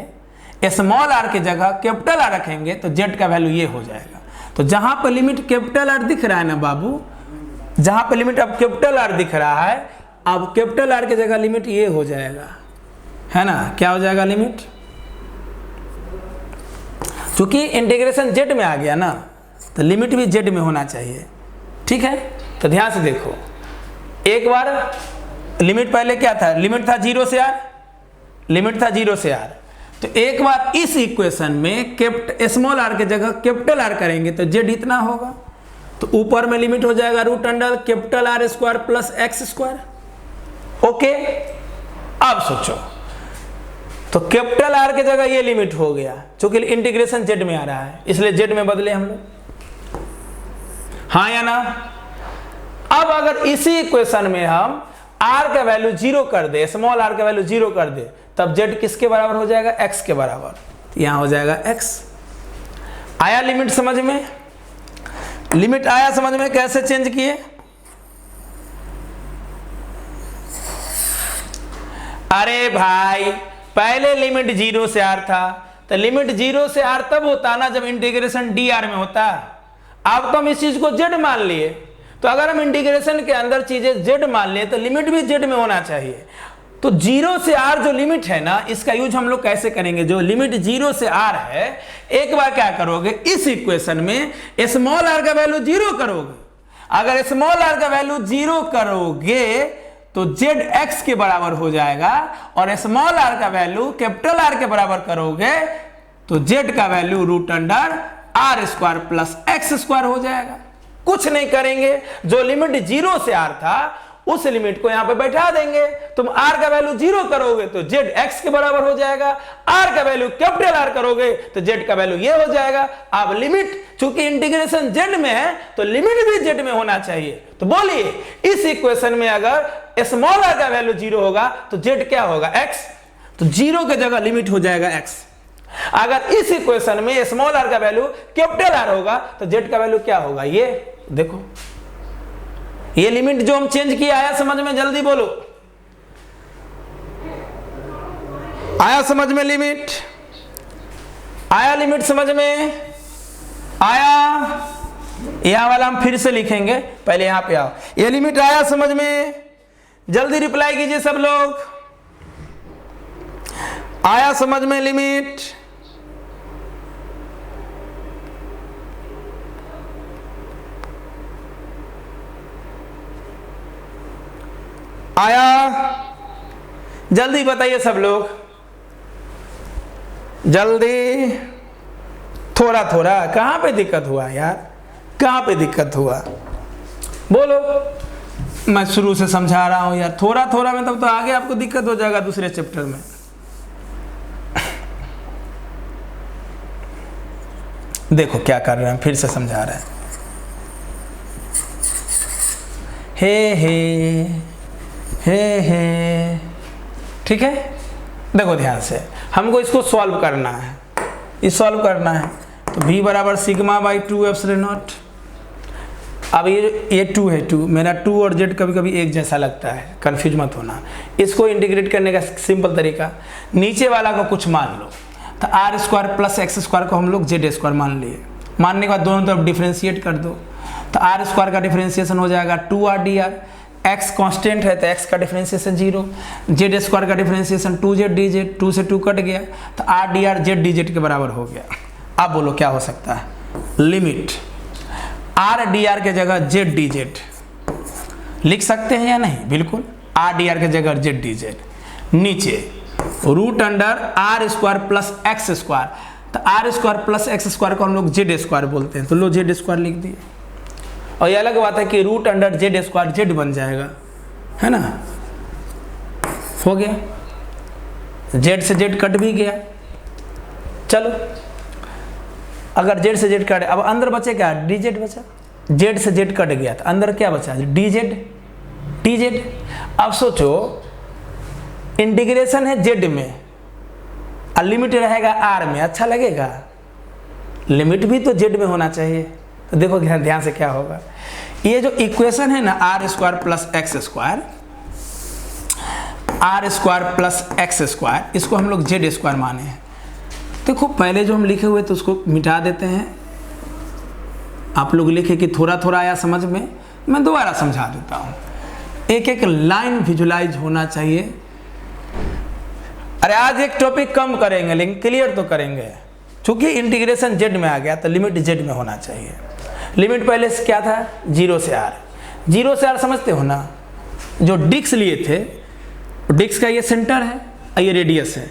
स्मॉल r के जगह कैपिटल R रखेंगे, तो z का वैल्यू ये हो जाएगा। तो जहां पर लिमिट कैपिटल R दिख रहा है ना बाबू, जहां पर लिमिट अब कैपिटल R दिख रहा है, अब कैपिटल R की जगह लिमिट ये हो जाएगा, है ना? क्या हो जाएगा लिमिट? क्योंकि इंटीग्रेशन z में आ गया ना, तो लिमिट भी z में होना चाहिए। ठीक है, तो ध्यान से देखो, एक बार लिमिट पहले क्या था? लिमिट था 0 से r, लिमिट था 0 से r। तो एक बार इस इक्वेशन में स्मॉल r के जगह कैपिटल R करेंगे तो z इतना होगा। तो ऊपर में लिमिट हो जाएगा root under capital R square plus x square. Okay, अब सोचो, तो कैपिटल R के जगह ये लिमिट हो गया, क्योंकि इंटीग्रेशन z में आ रहा है, इसलिए z में बदले हम लोग, हाँ या ना? अब अगर इसी इक्वेशन में हम r का वैल्यू 0 कर दे, स्मॉल r का वैल्यू 0 कर दे, तब z किसके बराबर हो जाएगा? x के बराबर। यहां हो जाएगा x। आया लिमिट समझ में? लिमिट आया समझ में? कैसे चेंज किए? अरे भाई पहले लिमिट 0 से r था, तो लिमिट 0 से r तब होता ना जब इंटीग्रेशन dr में होता। अब तो हम इस चीज को z मान लिए, तो अगर हम इंटीग्रेशन के अंदर चीजें z मान लिए तो लिमिट भी z में होना चाहिए। तो 0 से r जो लिमिट है ना, इसका यूज हम लोग कैसे करेंगे? जो लिमिट 0 से r है, एक बार क्या करोगे, इस इक्वेशन में स्मॉल r का वैल्यू 0 करोगे। अगर स्मॉल r का वैल्यू 0 करोगे तो z x के बराबर हो जाएगा, और स्मॉल r का वैल्यू कैपिटल R के बराबर करोगे तो z का value root under r square plus x square हो जाएगा। कुछ नहीं करेंगे, जो लिमिट 0 से r था उस लिमिट को यहां पे बैठा देंगे। तुम r का वैल्यू 0 करोगे तो z x के बराबर हो जाएगा, r का वैल्यू कैपिटल R करोगे तो z का वैल्यू ये हो जाएगा। अब लिमिट चूंकि इंटीग्रेशन z में है तो लिमिट भी z में होना चाहिए। तो बोलिए इस इक्वेशन में अगर स्मॉल r का वैल्यू 0 होगा तो z क्या होगा? x। तो 0 के जगह लिमिट हो जाएगा x। अगर इस इक्वेशन में स्मॉल r का वैल्यू कैपिटल R होगा तो z का वैल्यू क्या होगा? ये देखो, ये लिमिट जो हम चेंज किया, आया समझ में? जल्दी बोलो, आया समझ में? लिमिट आया? लिमिट समझ में आया? यहां वाला हम फिर से लिखेंगे, पहले यहां पे आओ। ये लिमिट आया समझ में? जल्दी रिप्लाई कीजिए सब लोग, आया समझ में लिमिट? आया? जल्दी बताइए सब लोग, जल्दी। थोड़ा थोड़ा कहाँ पे दिक्कत हुआ यार, कहाँ पे दिक्कत हुआ बोलो। मैं शुरू से समझा रहा हूँ यार, थोड़ा थोड़ा में तब तो आगे आपको दिक्कत हो जाएगा दूसरे चैप्टर में। देखो क्या कर रहे हैं, फिर से समझा रहे हैं। हे ठीक है, देखो ध्यान से, हमको इसको सॉल्व करना है, इस सॉल्व करना है। तो v बराबर सिग्मा बाई 2 एप्सिलॉन नॉट। अब ये 2 है, 2 मेरा 2 और z कभी कभी एक जैसा लगता है, कंफ्यूज मत होना। इसको इंटीग्रेट करने का सिंपल तरीका, नीचे वाला को कुछ मान लो, तो are square plus x square को हम लोग जेड स्क्वायर मान लिए। मानने के बाद दोनों तरफ डिफ्रेंशिएट कर दो, तो आर स्क्वायर का डिफ्रेंशिएशन हो जाएगा 2r dr। x कांस्टेंट है तो x का डिफ्रेंशिएशन 0, जेड स्क्वायर का डिफ्रेंशिएशन 2z dz, 2 से 2 कट गया तो r dr z dz के बराबर हो गया। अब बोलो क्या हो सकता है, लिमिट r dr के जगह z dz लिख सकते हैं या नहीं? बिल्कुल, r dr के जगह z dz, नीचे root under are square plus x square, तो are square plus x square को हम लोग जेड स्क्वायर बोलते हैं, तो लो जेड स्क्वायर लिख दिए। और ये अलग बात है कि root under z square z बन जाएगा, है ना, हो गया, जेड से जेड कट भी गया। चलो अगर जेड से जेड कट, अब अंदर बचे क्या, डी जेड बचा, जेड से जेड कट गया तो अंदर क्या बचा, डी जेड टी जेड। अब सोचो इंटीग्रेशन है जेड में और लिमिट रहेगा आर में, अच्छा लगेगा? लिमिट भी तो जेड में होना चाहिए। तो देखो ध्यान से क्या होगा, ये जो इक्वेशन है ना r square plus x square, r square plus x square, इसको हम लोग जेड स्क्वायर माने हैं। देखो पहले जो हम लिखे हुए तो उसको मिटा देते हैं, आप लोग लिखे कि थोड़ा थोड़ा आया समझ में, मैं दोबारा समझा देता हूँ। एक एक लाइन विजुलाइज होना चाहिए। अरे आज एक टॉपिक कम करेंगे लेकिन क्लियर तो करेंगे, क्योंकि इंटीग्रेशन जेड में आ गया तो लिमिट जेड में होना चाहिए। लिमिट पहले से क्या था, 0 से r, 0 से r समझते हो ना, जो डिक्स लिए थे, डिक्स का ये सेंटर है और ये रेडियस है,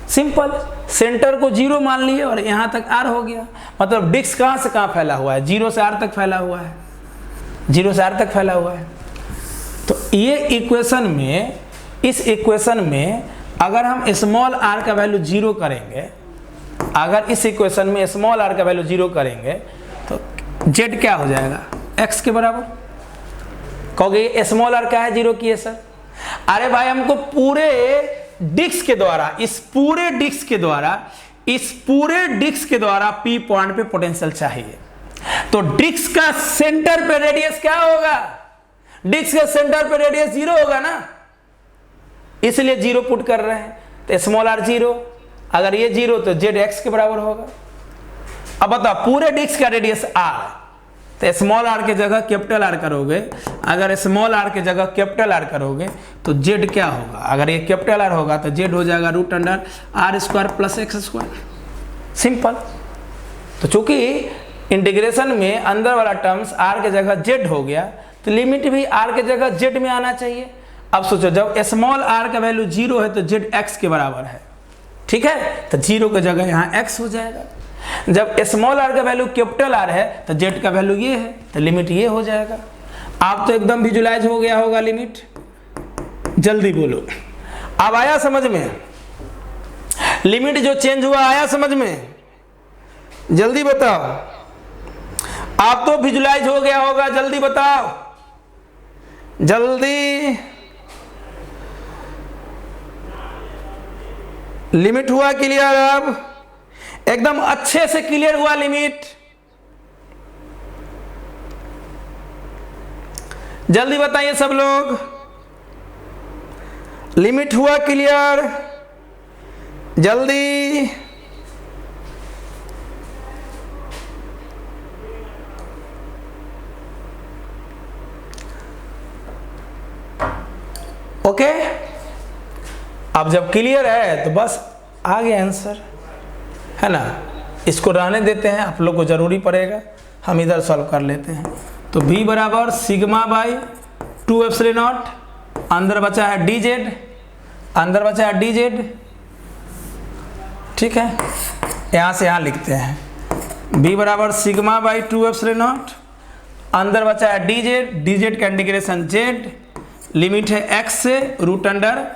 सिंपल, सेंटर को 0 मान लिए और यहाँ तक r हो गया। मतलब डिक्स कहाँ से कहाँ फैला हुआ है, 0 से r तक फैला हुआ है, 0 से r तक फैला हुआ है। तो ये इक्वेशन में, इस इक्वेशन में अगर हम स्मॉल r का वैल्यू 0 करेंगे, अगर इस इक्वेशन में स्मॉल r का वैल्यू 0 करेंगे तो z क्या हो जाएगा, x के बराबर। कहोगे स्मॉल r क्या है 0 की है सर? अरे भाई हमको पूरे डिस्क के द्वारा, इस पूरे डिस्क के द्वारा, इस पूरे डिस्क के द्वारा P पॉइंट पे पोटेंशियल चाहिए। तो डिस्क का सेंटर पे रेडियस क्या होगा, डिस्क के सेंटर पे रेडियस 0 होगा ना, इसलिए 0 पुट कर रहे हैं। तो स्मॉल r 0, अगर ये 0 तो जेड एक्स के बराबर होगा। अब बताओ पूरे डिस्क का रेडियस r, तो स्मॉल r के जगह कैपिटल R करोगे, अगर स्मॉल r के जगह कैपिटल R करोगे तो z क्या होगा, अगर ये कैपिटल R होगा तो z हो जाएगा root under are square plus x square, simple. तो चूंकि इंटीग्रेशन में अंदर वाला टर्म्स r के जगह z हो गया तो लिमिट भी r के जगह z में आना चाहिए। अब सोचो जब स्मॉल r का वैल्यू 0 है तो z x के बराबर है, ठीक है, तो 0 की जगह यहाँ x हो जाएगा। जब स्मॉल r का वैल्यू कैपिटल R है तो z का वैल्यू ये है, तो लिमिट ये हो जाएगा। आप तो एकदम विजुलाइज हो गया होगा लिमिट, जल्दी बोलो, अब आया समझ में? लिमिट जो चेंज हुआ आया समझ में? जल्दी बताओ, आप तो विजुलाइज हो गया होगा, जल्दी बताओ, जल्दी। लिमिट हुआ क्लियर? अब एकदम अच्छे से क्लियर हुआ लिमिट? जल्दी बताइए सब लोग, लिमिट हुआ क्लियर? जल्दी। ओके, अब जब क्लियर है तो बस आ गया आंसर, है ना। इसको रहने देते हैं, आप लोग को जरूरी पड़ेगा, हम इधर सॉल्व कर लेते हैं। तो v बराबर सिग्मा बाई 2 एप्सिलॉन नॉट, अंदर बचा है dz, अंदर बचा है dz, ठीक है। यहाँ से यहाँ लिखते हैं b बराबर सिग्मा बाई 2 एप्सिलॉन नॉट, अंदर बचा है dz का इंटीग्रेशन z, लिमिट है x से root under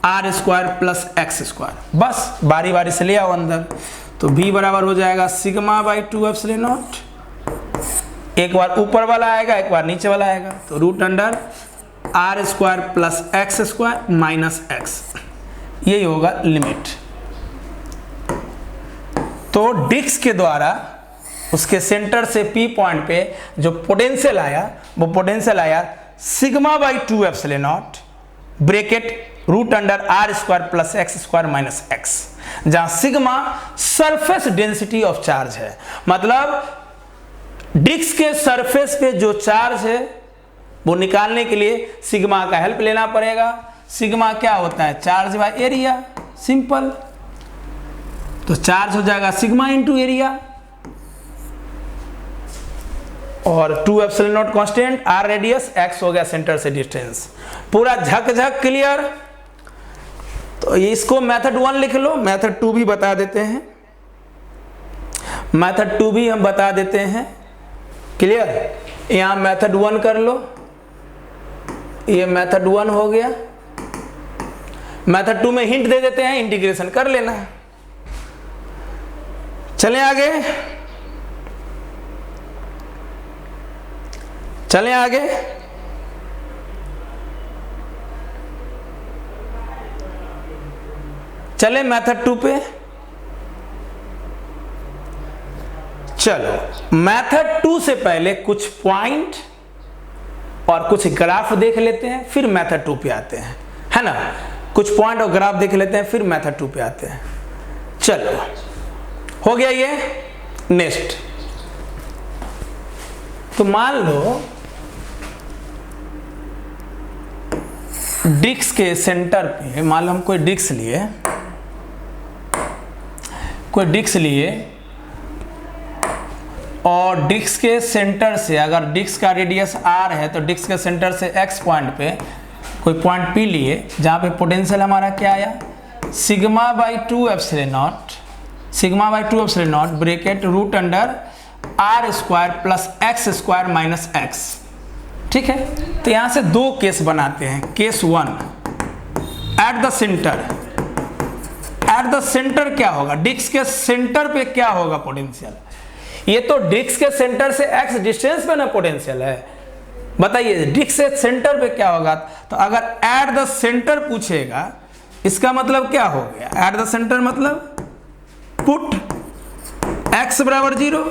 are square plus x square. बस बारी बारी से ले आओ अंदर, तो b बराबर हो जाएगा सिग्मा बाई 2 एप्सिलॉन नॉट, एक बार ऊपर वाला आएगा एक बार नीचे वाला आएगा, तो root under are square plus x square minus x, यही होगा लिमिट। तो डिस्क के द्वारा उसके सेंटर से P पॉइंट पे जो पोटेंशियल आया वो पोटेंशियल आया sigma by 2 epsilon naught bracket root under are square plus x square minus X, जहां sigma surface density of charge है। मतलब डिस्क के सरफेस पे जो चार्ज है वो निकालने के लिए सिग्मा का हेल्प लेना पड़ेगा। सिग्मा क्या होता है? Charge by area, simple. तो चार्ज हो जाएगा सिग्मा इंटू एरिया, और 2 epsilon naught constant, r radius, x हो गया सेंटर से डिस्टेंस। पूरा झक क्लियर। तो इसको मेथड 1 लिख लो, मेथड 2 भी बता देते हैं, मेथड 2 भी हम बता देते हैं। क्लियर? यहां मेथड 1 कर लो, ये मेथड 1 हो गया। मेथड 2 में हिंट दे देते हैं, इंटीग्रेशन कर लेना। चलें आगे, चलें आगे। चलें मेथड 2 पे। चलो मेथड 2 से पहले कुछ पॉइंट और कुछ ग्राफ देख लेते हैं, फिर मेथड 2 पे आते हैं, है ना। कुछ पॉइंट और ग्राफ देख लेते हैं, फिर मेथड 2 पे आते हैं। चलो हो गया ये। नेक्स्ट, तो मान लो डिस्क के सेंटर पे, मान लो हम कोई डिस्क लिए, कोई डिस्क लिए, और डिस्क के सेंटर से, अगर डिस्क का रेडियस r है तो डिस्क के सेंटर से x पॉइंट पे कोई पॉइंट P लिए, जहाँ पे पोटेंशियल हमारा क्या आया? Sigma by 2 epsilon naught, sigma by 2 epsilon naught bracket root under are square plus x square minus x. ठीक है, तो यहाँ से दो केस बनाते हैं। Case 1, at the centre, at the centre क्या होगा? डिस्क के सेंटर पे क्या होगा पोटेंशियल? ये तो डिस्क के सेंटर से x डिस्टेंस पे ना पोटेंशियल है, बताइए डिस्क से सेंटर पे क्या होगा? तो अगर एट द सेंटर पूछेगा, इसका मतलब क्या हो गया? एट द सेंटर मतलब पुट x बराबर 0।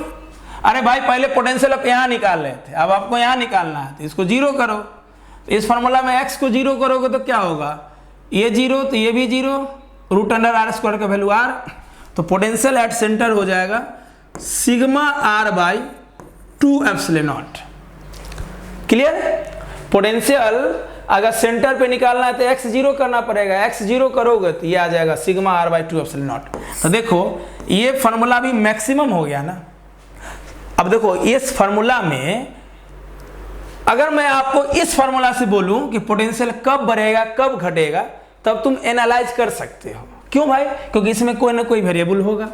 अरे भाई पहले पोटेंशियल आप यहाँ निकाल रहे थे, अब आपको यहाँ निकालना है, तो इसको 0 करो। इस फॉर्मूला में x को 0 करोगे तो क्या होगा? ये 0 तो ये भी 0, रूट अंडर आर स्क्वायर का वैल्यू r, तो पोटेंशियल एट सेंटर हो जाएगा sigma r by 2 epsilon not. Clear? Potential अगर सेंटर पे निकालना है तो x 0 करना पड़ेगा, x 0 करोगे तो ये आ जाएगा sigma r by 2 epsilon naught. तो देखो ये फार्मूला भी मैक्सिमम हो गया ना। अब देखो इस फार्मूला में अगर मैं आपको इस फार्मूला से बोलूं कि पोटेंशियल कब बढ़ेगा कब घटेगा, तब तुम एनालाइज कर सकते हो। क्यों भाई? क्योंकि इसमें कोई ना कोई वेरिएबल होगा।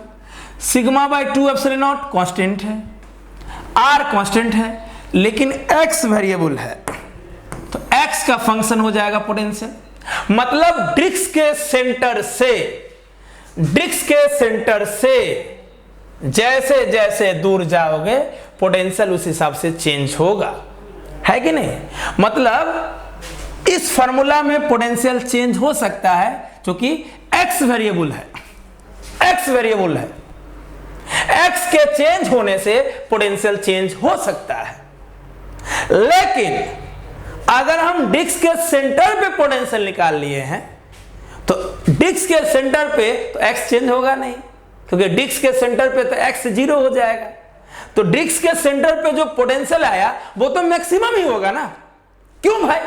Sigma by 2 epsilon naught constant है, r कांस्टेंट है, लेकिन x वेरिएबल है, तो x का फंक्शन हो जाएगा पोटेंशियल। मतलब डिस्क के सेंटर से, डिस्क के सेंटर से जैसे जैसे दूर जाओगे पोटेंशियल उस हिसाब से चेंज होगा, है कि नहीं? मतलब इस फार्मूला में पोटेंशियल चेंज हो सकता है क्योंकि x वेरिएबल है, x वेरिएबल है, x के चेंज होने से पोटेंशियल चेंज हो सकता है। लेकिन अगर हम डिस्क के सेंटर पे पोटेंशियल निकाल लिए हैं तो डिस्क के सेंटर पे तो x चेंज होगा नहीं, क्योंकि डिस्क के सेंटर पे तो x 0 हो जाएगा। तो डिस्क के सेंटर पे जो पोटेंशियल आया वो तो मैक्सिमम ही होगा ना। क्यों भाई?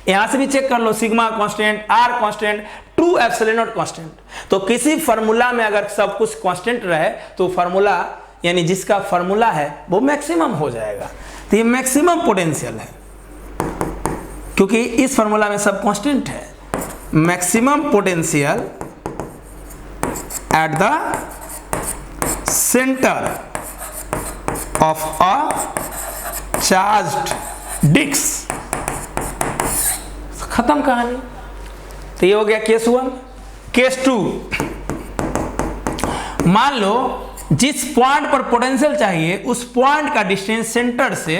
यहां से भी चेक कर लो, sigma constant, r constant, 2 epsilon naught constant. तो किसी फार्मूला में अगर सब कुछ कांस्टेंट रहे तो फार्मूला यानी जिसका फार्मूला है वो मैक्सिमम हो जाएगा। तो ये मैक्सिमम पोटेंशियल है। क्योंकि इस फॉर्मूला में सब कांस्टेंट है। Maximum potential at the centre of a charged disc. खत्म कहानी। तो ये हो गया केस 1। केस 2, मान लो जिस पॉइंट पर पोटेंशियल चाहिए उस पॉइंट का डिस्टेंस सेंटर से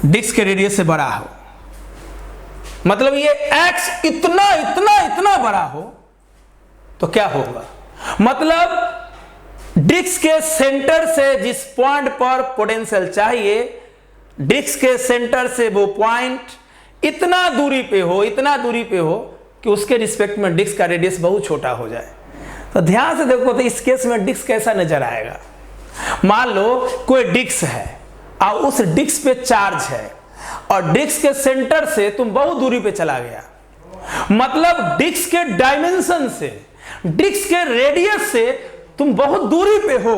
डिस्क के रेडियस से बड़ा हो, मतलब ये x इतना इतना इतना बड़ा हो, तो क्या होगा? मतलब डिस्क के सेंटर से जिस पॉइंट पर पोटेंशियल चाहिए, डिस्क के सेंटर से वो पॉइंट इतना दूरी पे हो, इतना दूरी पे हो कि उसके रिस्पेक्ट में डिस्क का रेडियस बहुत छोटा हो जाए। तो ध्यान से देखो तो इस केस में डिस्क कैसा नजर आएगा। मान लो कोई डिस्क है और उस डिस्क पे चार्ज है और डिस्क के सेंटर से तुम बहुत दूरी पे चला गया, मतलब डिस्क के डायमेंशन से, डिस्क के रेडियस से तुम बहुत दूरी पे हो,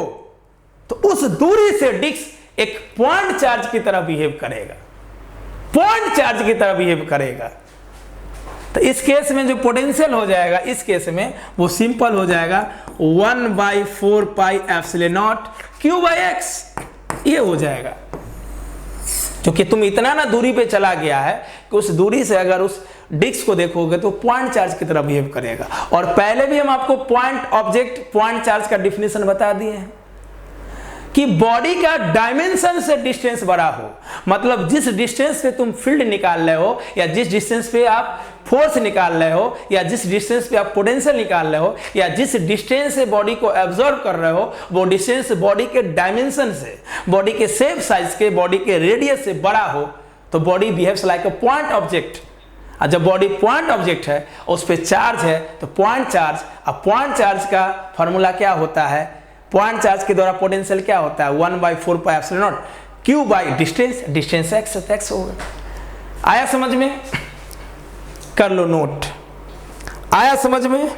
तो उस दूरी से डिस्क एक पॉइंट चार्ज की तरह बिहेव करेगा, पॉइंट चार्ज की तरह बिहेव करेगा। तो इस केस में जो पोटेंशियल हो जाएगा, इस केस में वो सिंपल हो जाएगा 1/4 pi epsilon nought Q by x, ये हो जाएगा। क्योंकि तुम इतना ना दूरी पे चला गया है कि उस दूरी से अगर उस डिस्क को देखोगे तो पॉइंट चार्ज की तरह बिहेव करेगा। और पहले भी हम आपको पॉइंट ऑब्जेक्ट, पॉइंट चार्ज का डिफिनेशन बता दिए हैं कि बॉडी का डायमेंशन से डिस्टेंस बड़ा हो, मतलब जिस डिस्टेंस पे तुम फील्ड निकाल रहे हो, या जिस डिस्टेंस पे आप फोर्स निकाल रहे हो, या जिस डिस्टेंस पे आप पोटेंशियल निकाल रहे हो, या जिस डिस्टेंस से बॉडी को एब्जॉर्ब कर रहे हो, वो डिस्टेंस बॉडी के डायमेंशन से, बॉडी के शेप साइज के, बॉडी के रेडियस से बड़ा हो, तो body behaves like a point object. और जब बॉडी पॉइंट ऑब्जेक्ट है और उस पर चार्ज है तो पॉइंट चार्ज, और पॉइंट चार्ज का फॉर्मूला क्या होता है? पॉइंट चार्ज के द्वारा पोटेंशियल क्या होता है? 1/4 pi epsilon nought Q by distance, distance x होगा। आया समझ में? कर लो नोट। आया समझ में?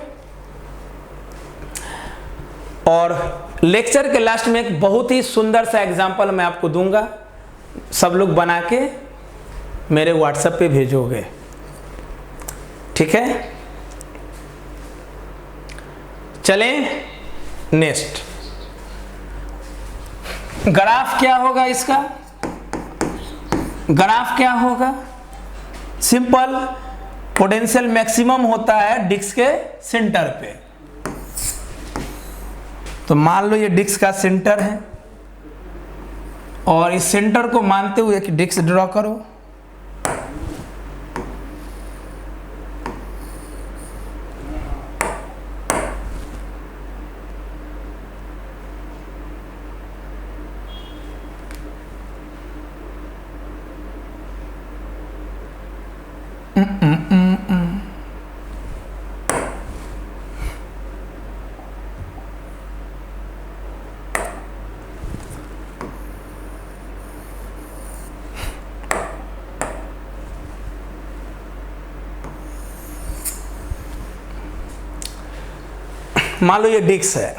और लेक्चर के लास्ट में एक बहुत ही सुंदर सा एग्जांपल मैं आपको दूंगा, सब लोग बना के मेरे व्हाट्सएप पे भेजोगे, ठीक है? चलें नेक्स्ट। ग्राफ क्या होगा इसका? ग्राफ क्या होगा? सिंपल, पोटेंशियल मैक्सिमम होता है डिस्क के सेंटर पे। तो मान लो ये डिस्क का सेंटर है और इस सेंटर को मानते हुए कि डिस्क ड्रॉ करो। मान लो ये डिस्क है,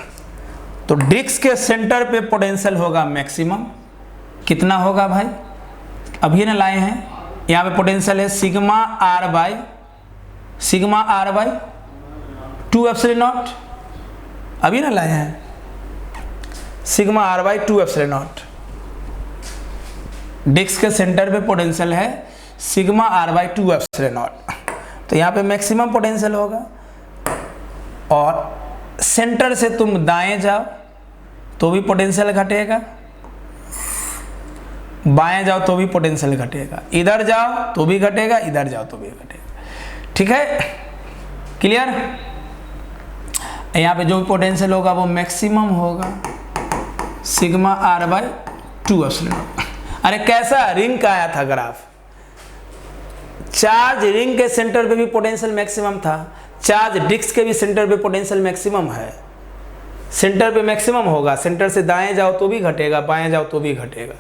तो डिस्क के सेंटर पे पोटेंशियल होगा मैक्सिमम। कितना होगा भाई? अभी ना लाए हैं, यहाँ पे पोटेंशियल है sigma are by 2 epsilon naught. अभी ना लाए हैं, sigma are by 2 epsilon naught. Disc के सेंटर पे पोटेंशियल है sigma are by 2 epsilon naught. तो यहाँ पे मैक्सिमम पोटेंशियल होगा, और सेंटर से तुम दाएं जाओ तो भी पोटेंशियल घटेगा, बाएं जाओ तो भी पोटेंशियल घटेगा, इधर जाओ तो भी घटेगा, इधर जाओ तो भी घटेगा। ठीक है, क्लियर? यहाँ पे जो भी पोटेंशियल होगा वो मैक्सिमम होगा सिग्मा आर बाई 2 एप्सिलॉन। अरे कैसा रिंग का आया था ग्राफ? चार्ज रिंग के सेंटर पे भी पोटेंशियल मैक्सिमम था, चार्ज डिस्क के भी सेंटर पे पोटेंशियल मैक्सिमम है। सेंटर पे मैक्सिमम होगा, सेंटर से दाएं जाओ तो भी घटेगा, बाएं जाओ तो भी घटेगा।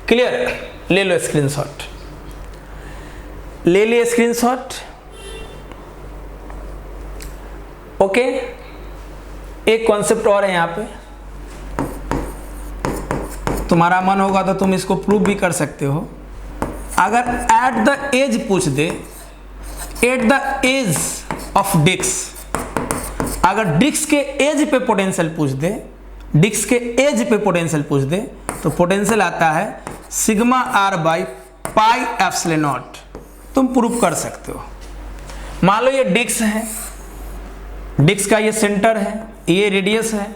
क्लियर? ले लो स्क्रीनशॉट, ले लिए स्क्रीनशॉट। ओके, एक कॉन्सेप्ट और है यहाँ पे, तुम्हारा मन होगा तो तुम इसको प्रूव भी कर सकते हो। अगर एट द एज पूछ दे, at the edge of disc, अगर डिस्क के एज पे पोटेंशियल पूछ दे, डिस्क के एज पे पोटेंशियल पूछ दे, तो पोटेंशियल आता है sigma are by pi epsilon naught. तुम प्रूव कर सकते हो। मान लो ये डिस्क है, डिस्क का ये सेंटर है, ये रेडियस है,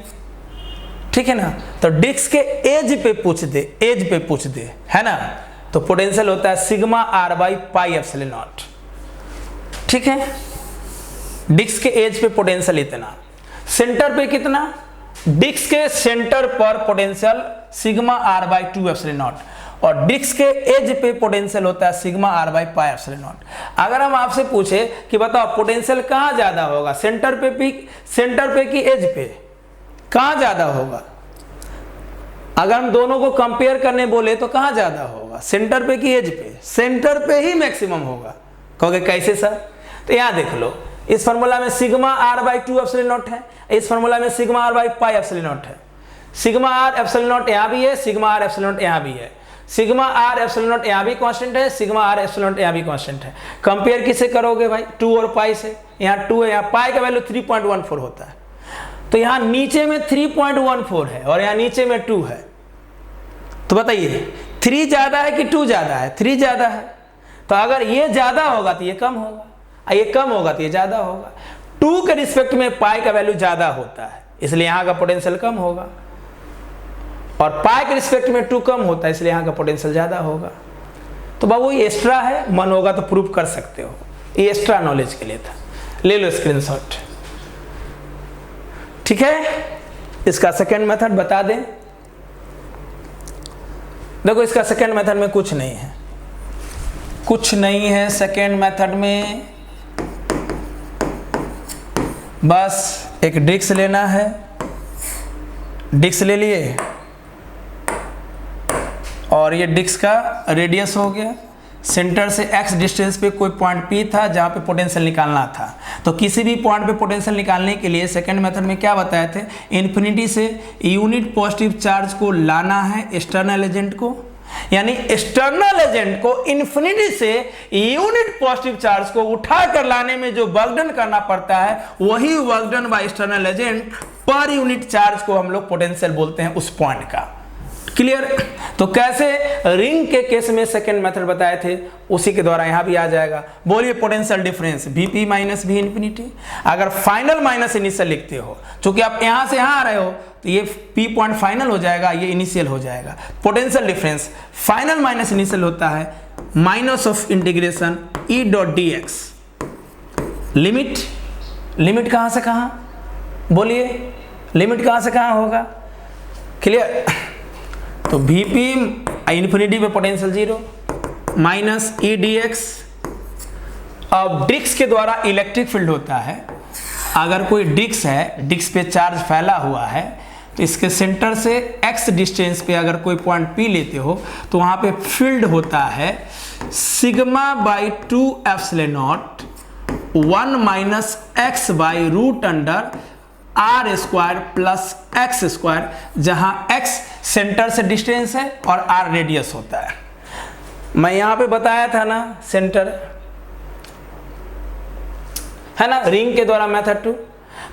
ठीक है ना। तो डिस्क के एज पे पूछ दे, एज पे पूछ दे, है ना, तो पोटेंशियल होता है sigma are by pi epsilon naught. ठीक है, डिस्क के एज पे पोटेंशियल इतना, सेंटर पे कितना, डिस्क के सेंटर पर potential sigma are by 2 epsilon naught, और डिस्क के एज पे पोटेंशियल होता है sigma are by pi epsilon naught. अगर हम आपसे पूछे कि बताओ पोटेंशियल कहाँ ज्यादा होगा, सेंटर पे कि एज पे, कहाँ ज्यादा होगा? अगर हम दोनों को कंपेयर करने बोले तो कहाँ ज्यादा होगा, सेंटर पे कि एज पे? सेंटर पे ही मैक्सिमम होगा। कहोगे कैसे सर? तो यहां देख लो, इस फॉर्मूला में sigma are by 2 epsilon naught है, इस फॉर्मूला में sigma are by pi epsilon naught है। सिग्मा आर एप्सिलॉन नॉट यहां भी है, सिग्मा आर एप्सिलॉन नॉट यहां भी है, सिग्मा आर एप्सिलॉन नॉट यहां भी कांस्टेंट है, सिग्मा आर एप्सिलॉन नॉट यहां भी कांस्टेंट है। कंपेयर किससे करोगे भाई? 2 और पाई से। यहाँ 2 है, यहाँ पाई का वैल्यू 3.14 होता है, तो यहाँ नीचे में 3.14 है और यहाँ नीचे में 2 है। तो बताइए 3 ज्यादा है कि 2 ज्यादा है? 3 ज्यादा है। तो अगर ये ज्यादा होगा तो ये कम होगा, ये कम होगा तो ये ज्यादा होगा। 2 के रिस्पेक्ट में पाई का वैल्यू ज्यादा होता है, इसलिए यहाँ का पोटेंशियल कम होगा, और पाई के रिस्पेक्ट में 2 कम होता है, इसलिए यहाँ का पोटेंशियल ज्यादा होगा। तो बाबू ये एक्स्ट्रा है, मन होगा तो प्रूव कर सकते हो, ये एक्स्ट्रा नॉलेज के लिए था। ले लो स्क्रीनशॉट। ठीक है, इसका सेकेंड मेथड बता दें। देखो इसका सेकेंड मेथड में कुछ नहीं है, कुछ नहीं है सेकेंड मेथड में, बस एक डिस्क लेना है, डिस्क ले लिए और ये डिस्क का रेडियस हो गया, सेंटर से x डिस्टेंस पे कोई पॉइंट P था जहाँ पे पोटेंशियल निकालना था। तो किसी भी पॉइंट पे पोटेंशियल निकालने के लिए सेकंड मेथड में क्या बताए थे, इन्फिनिटी से यूनिट पॉजिटिव चार्ज को लाना है एक्सटर्नल एजेंट को, यानी एक्सटर्नल एजेंट को इन्फिनिटी से यूनिट पॉजिटिव चार्ज को उठा कर लाने में जो वर्क डन करना पड़ता है, वही work done by external agent per unit charge को हम लोग पोटेंशियल बोलते हैं उस पॉइंट का। क्लियर? तो कैसे रिंग के केस में सेकेंड मेथड बताए थे, उसी के द्वारा यहां भी आ जाएगा। बोलिए potential difference Vp minus V infinity. अगर फाइनल माइनस इनिशियल लिखते हो, क्योंकि आप यहां से यहां आ रहे हो, तो ये P पॉइंट फाइनल हो जाएगा, ये इनिशियल हो जाएगा। Potential difference final minus initial होता है minus of integration E dot dx। Limit, limit कहां से कहां? बोलिए लिमिट कहां से कहां होगा? क्लियर? तो Vp इन्फिनिटी पे पोटेंशियल 0 माइनस E dx। अब डिस्क के द्वारा इलेक्ट्रिक फील्ड होता है। अगर कोई डिस्क है, डिस्क पे चार्ज फैला हुआ है, तो इसके सेंटर से x डिस्टेंस पे अगर कोई पॉइंट P लेते हो, तो वहां पे फील्ड होता है sigma by 2 epsilon naught 1 minus x by root under are square plus x square, जहां x सेंटर से डिस्टेंस है और r रेडियस होता है। मैं यहां पे बताया था ना, सेंटर है ना, रिंग के द्वारा मेथड 2।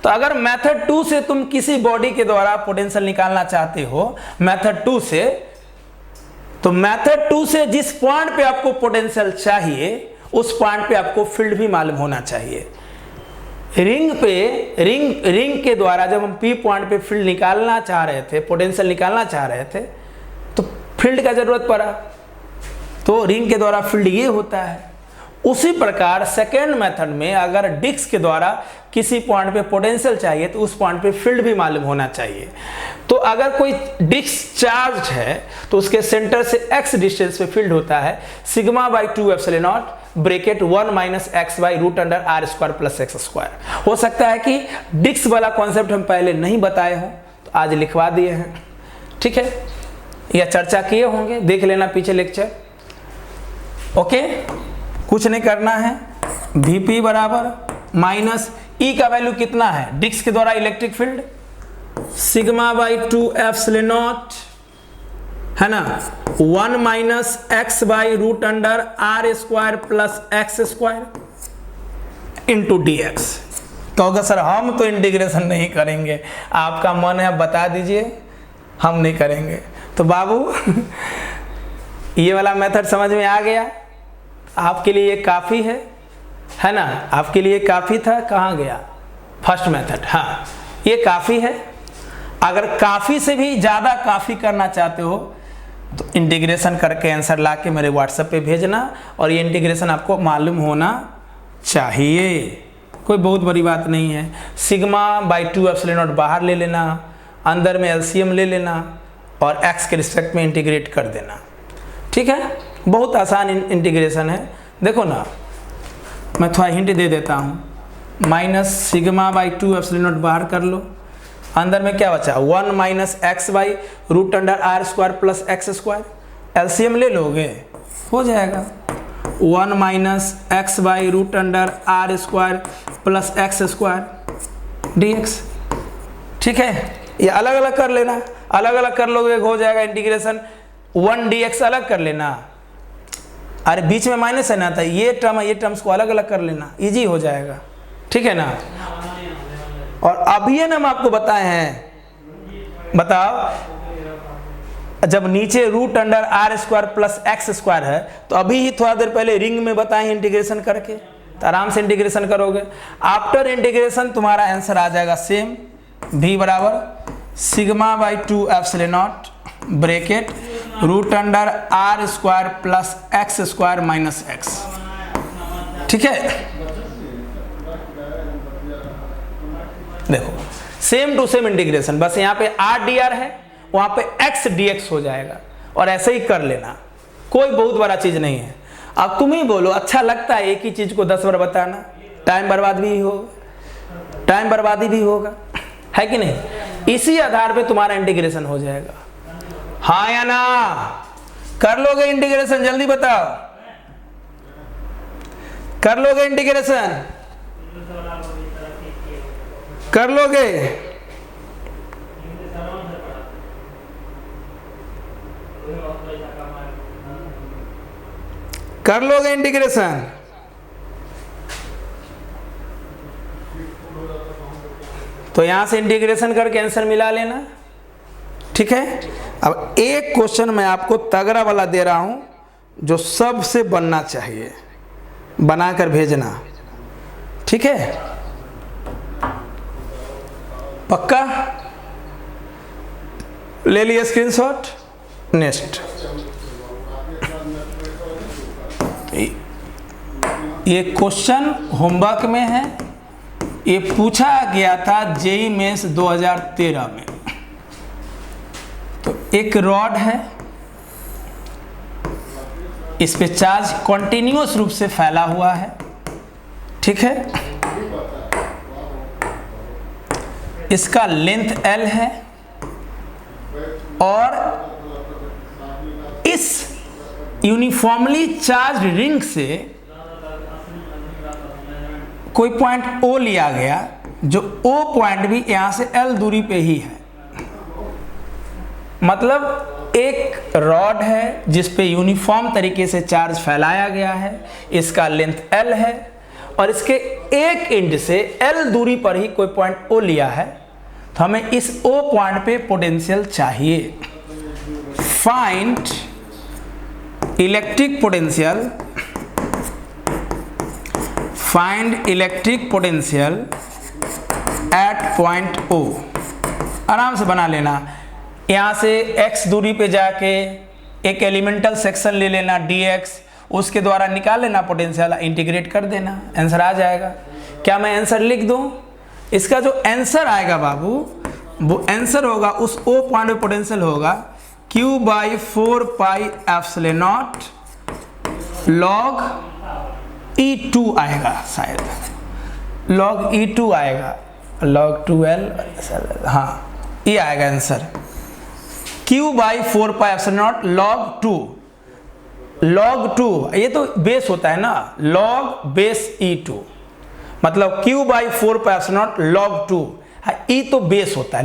तो अगर मेथड 2 से तुम किसी बॉडी के द्वारा पोटेंशियल निकालना चाहते हो मेथड 2 से, तो मेथड 2 से जिस पॉइंट पे आपको पोटेंशियल चाहिए, उस पॉइंट पे आपको फील्ड भी मालूम होना चाहिए। रिंग पे रिंग के द्वारा जब हम P पॉइंट पे फील्ड निकालना चाह रहे थे, पोटेंशियल निकालना चाह रहे थे, तो फील्ड का जरूरत पड़ा, तो रिंग के द्वारा फील्ड ये होता है। उसी प्रकार सेकेंड मेथड में अगर डिस्क के द्वारा किसी पॉइंट पे पोटेंशियल चाहिए, तो उस पॉइंट पे फील्ड भी मालूम होना चाहिए। तो अगर कोई डिस्क चार्ज है, तो उसके सेंटर से x डिस्टेंस पे फील्ड होता है sigma by 2 epsilon naught bracket 1 minus x by root under are square plus x square. हो सकता है कि डिस्क वाला कॉन्सेप्ट हम पहले नहीं बताए हों, तो आज लिखवा दिए हैं। ठीक है, या चर्चा किए होंगे, देख लेना पीछे लेक्चर। ओके, कुछ नहीं करना है। Vp बराबर माइनस E का वैल्यू कितना है, डिस्क के द्वारा electric field sigma by 2 epsilon naught है ना, 1 minus x by root under are square plus x square into d x. कहोगे सर हम तो इंटीग्रेशन नहीं करेंगे, आपका मन है बता दीजिए, हम नहीं करेंगे। तो बाबू ये वाला मेथड समझ में आ गया, आपके लिए ये काफ़ी है ना, आपके लिए काफ़ी था। कहाँ गया फर्स्ट मेथड, हाँ ये काफ़ी है। अगर काफ़ी से भी ज़्यादा काफ़ी करना चाहते हो तो इंटीग्रेशन करके आंसर ला के मेरे व्हाट्सएप पे भेजना, और ये इंटीग्रेशन आपको मालूम होना चाहिए, कोई बहुत बड़ी बात नहीं है। सिग्मा बाई 2 एप्सिलॉन नॉट बाहर ले लेना, अंदर में एलसीएम ले लेना और एक्स के रिस्पेक्ट में इंटीग्रेट कर देना, ठीक है। बहुत आसान इंटीग्रेशन है। देखो ना, मैं थोड़ा हिंट दे देता हूँ, minus sigma by 2 epsilon naught बाहर कर लो, अंदर में क्या बचा 1 minus x by root under are square plus x square, LCM ले लोगे हो जाएगा 1 minus x by root under are square plus x square d x, ठीक है। ये अलग अलग कर लेना, अलग अलग कर लोगे हो जाएगा इंटीग्रेशन। 1 डी एक्स अलग कर लेना, अरे बीच में माइनस है ना, था ये टर्म ये टर्म्स को अलग अलग कर लेना, इजी हो जाएगा, ठीक है ना। और अभी ये ना हम आपको बताए हैं, बताओ जब नीचे root under are square plus x square है तो अभी ही थोड़ा देर पहले रिंग में बताए इंटीग्रेशन करके, तो आराम से इंटीग्रेशन करोगे। आफ्टर इंटीग्रेशन तुम्हारा आंसर आ जाएगा सेम, v बराबर sigma by 2 epsilon naught bracket root under are square plus x square minus x, ठीक है। देखो सेम टू सेम इंटीग्रेशन, बस यहाँ पे आर डी आर है, वहाँ पे एक्स डी एक्स हो जाएगा, और ऐसे ही कर लेना, कोई बहुत बड़ा चीज़ नहीं है। अब तुम ही बोलो अच्छा लगता है एक ही चीज़ को 10 बार बताना, टाइम बर्बादी भी होगा, है कि नहीं। इसी आधार पे तुम्हारा इंटीग्रेशन हो जाएगा, हाँ या ना। कर लोगे इंटीग्रेशन, जल्दी बताओ, कर लोगे इंटीग्रेशन, कर लोगे? कर लोगे इंटीग्रेशन? तो यहां से इंटीग्रेशन करके आंसर मिला लेना, ठीक है। अब एक क्वेश्चन मैं आपको तगड़ा वाला दे रहा हूं जो सबसे बनना चाहिए, बनाकर भेजना, ठीक है। पक्का ले लिए स्क्रीनशॉट। नेक्स्ट, ये क्वेश्चन होमवर्क में है, ये पूछा गया था जेईई मेंस 2013 में। तो एक रॉड है, इस पे चार्ज कॉन्टिन्यूअस रूप से फैला हुआ है, ठीक है। इसका लेंथ L है और इस यूनिफॉर्मली चार्ज रिंग से कोई पॉइंट O लिया गया, जो O पॉइंट भी यहां से L दूरी पे ही है। मतलब एक रॉड है जिस पे यूनिफॉर्म तरीके से चार्ज फैलाया गया है, इसका लेंथ L है और इसके एक एंड से L दूरी पर ही कोई पॉइंट O लिया है, तो हमें इस O पॉइंट पे पोटेंशियल चाहिए। Find electric potential, find electric potential eight point O। आराम से बना लेना, यहाँ से x दूरी पे जाके एक एलिमेंटल सेक्शन ले लेना dx, उसके द्वारा निकाल लेना पोटेंशियल, इंटीग्रेट कर देना, आंसर आ जाएगा। क्या मैं आंसर लिख दूं? इसका जो आंसर आएगा बाबू, वो आंसर होगा उस O पॉइंट पे पोटेंशियल होगा q by 4 pi epsilon not log E2 आएगा, शायद लॉग E2 आएगा, लॉग 2L, हाँ ये आएगा answer, q by 4 pi epsilon not log 2, ये तो बेस होता है ना, लॉग बेस E2, मतलब q by 4 pi epsilon not log 2, E तो बेस होता है,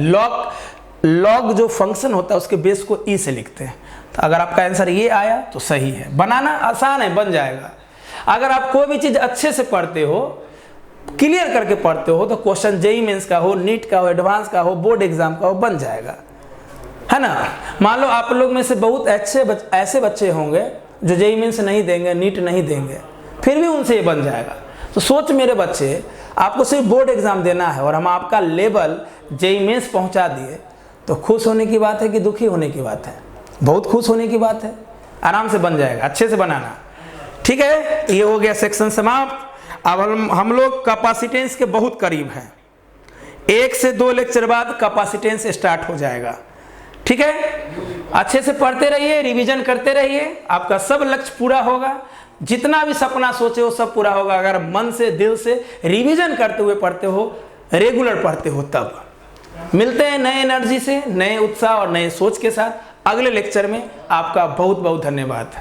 लॉग जो फंक्शन होता है उसके बेस को E से लिखते हैं, तो अगर आपका आंसर ये आया तो सही है। बनाना आसान है, बन जाएगा। अगर आप कोई भी चीज़ अच्छे से पढ़ते हो, क्लियर करके पढ़ते हो, तो क्वेश्चन जेईई मेंस का हो, नीट का हो, एडवांस का हो, बोर्ड एग्जाम का हो, बन जाएगा, है ना। मान लो आप लोग में से बहुत ऐसे बच्चे होंगे जो जेईई मेंस नहीं देंगे, नीट नहीं देंगे, फिर भी उनसे ये बन जाएगा। तो सोच मेरे बच्चे, आपको सिर्फ बोर्ड एग्जाम देना है और हम आपका लेवल जेईई मेंस पहुंचा दिए, तो खुश होने की बात है कि दुखी होने की बात है? बहुत खुश होने की बात है। आराम से बन जाएगा, अच्छे से बनाना, ठीक है। ये हो गया सेक्शन समाप्त। अब हम लोग कैपेसिटेंस के बहुत करीब हैं। 1 से 2 लेक्चर बाद कैपेसिटेंस स्टार्ट हो जाएगा, ठीक है। अच्छे से पढ़ते रहिए, रिवीजन करते रहिए, आपका सब लक्ष्य पूरा होगा। जितना भी सपना सोचे हो सब पूरा होगा, अगर मन से, दिल से रिवीजन करते हुए पढ़ते हो, रेगुलर पढ़ते हो। तब मिलते हैं नए एनर्जी से, नए उत्साह और नए सोच के साथ अगले लेक्चर में। आपका बहुत बहुत धन्यवाद।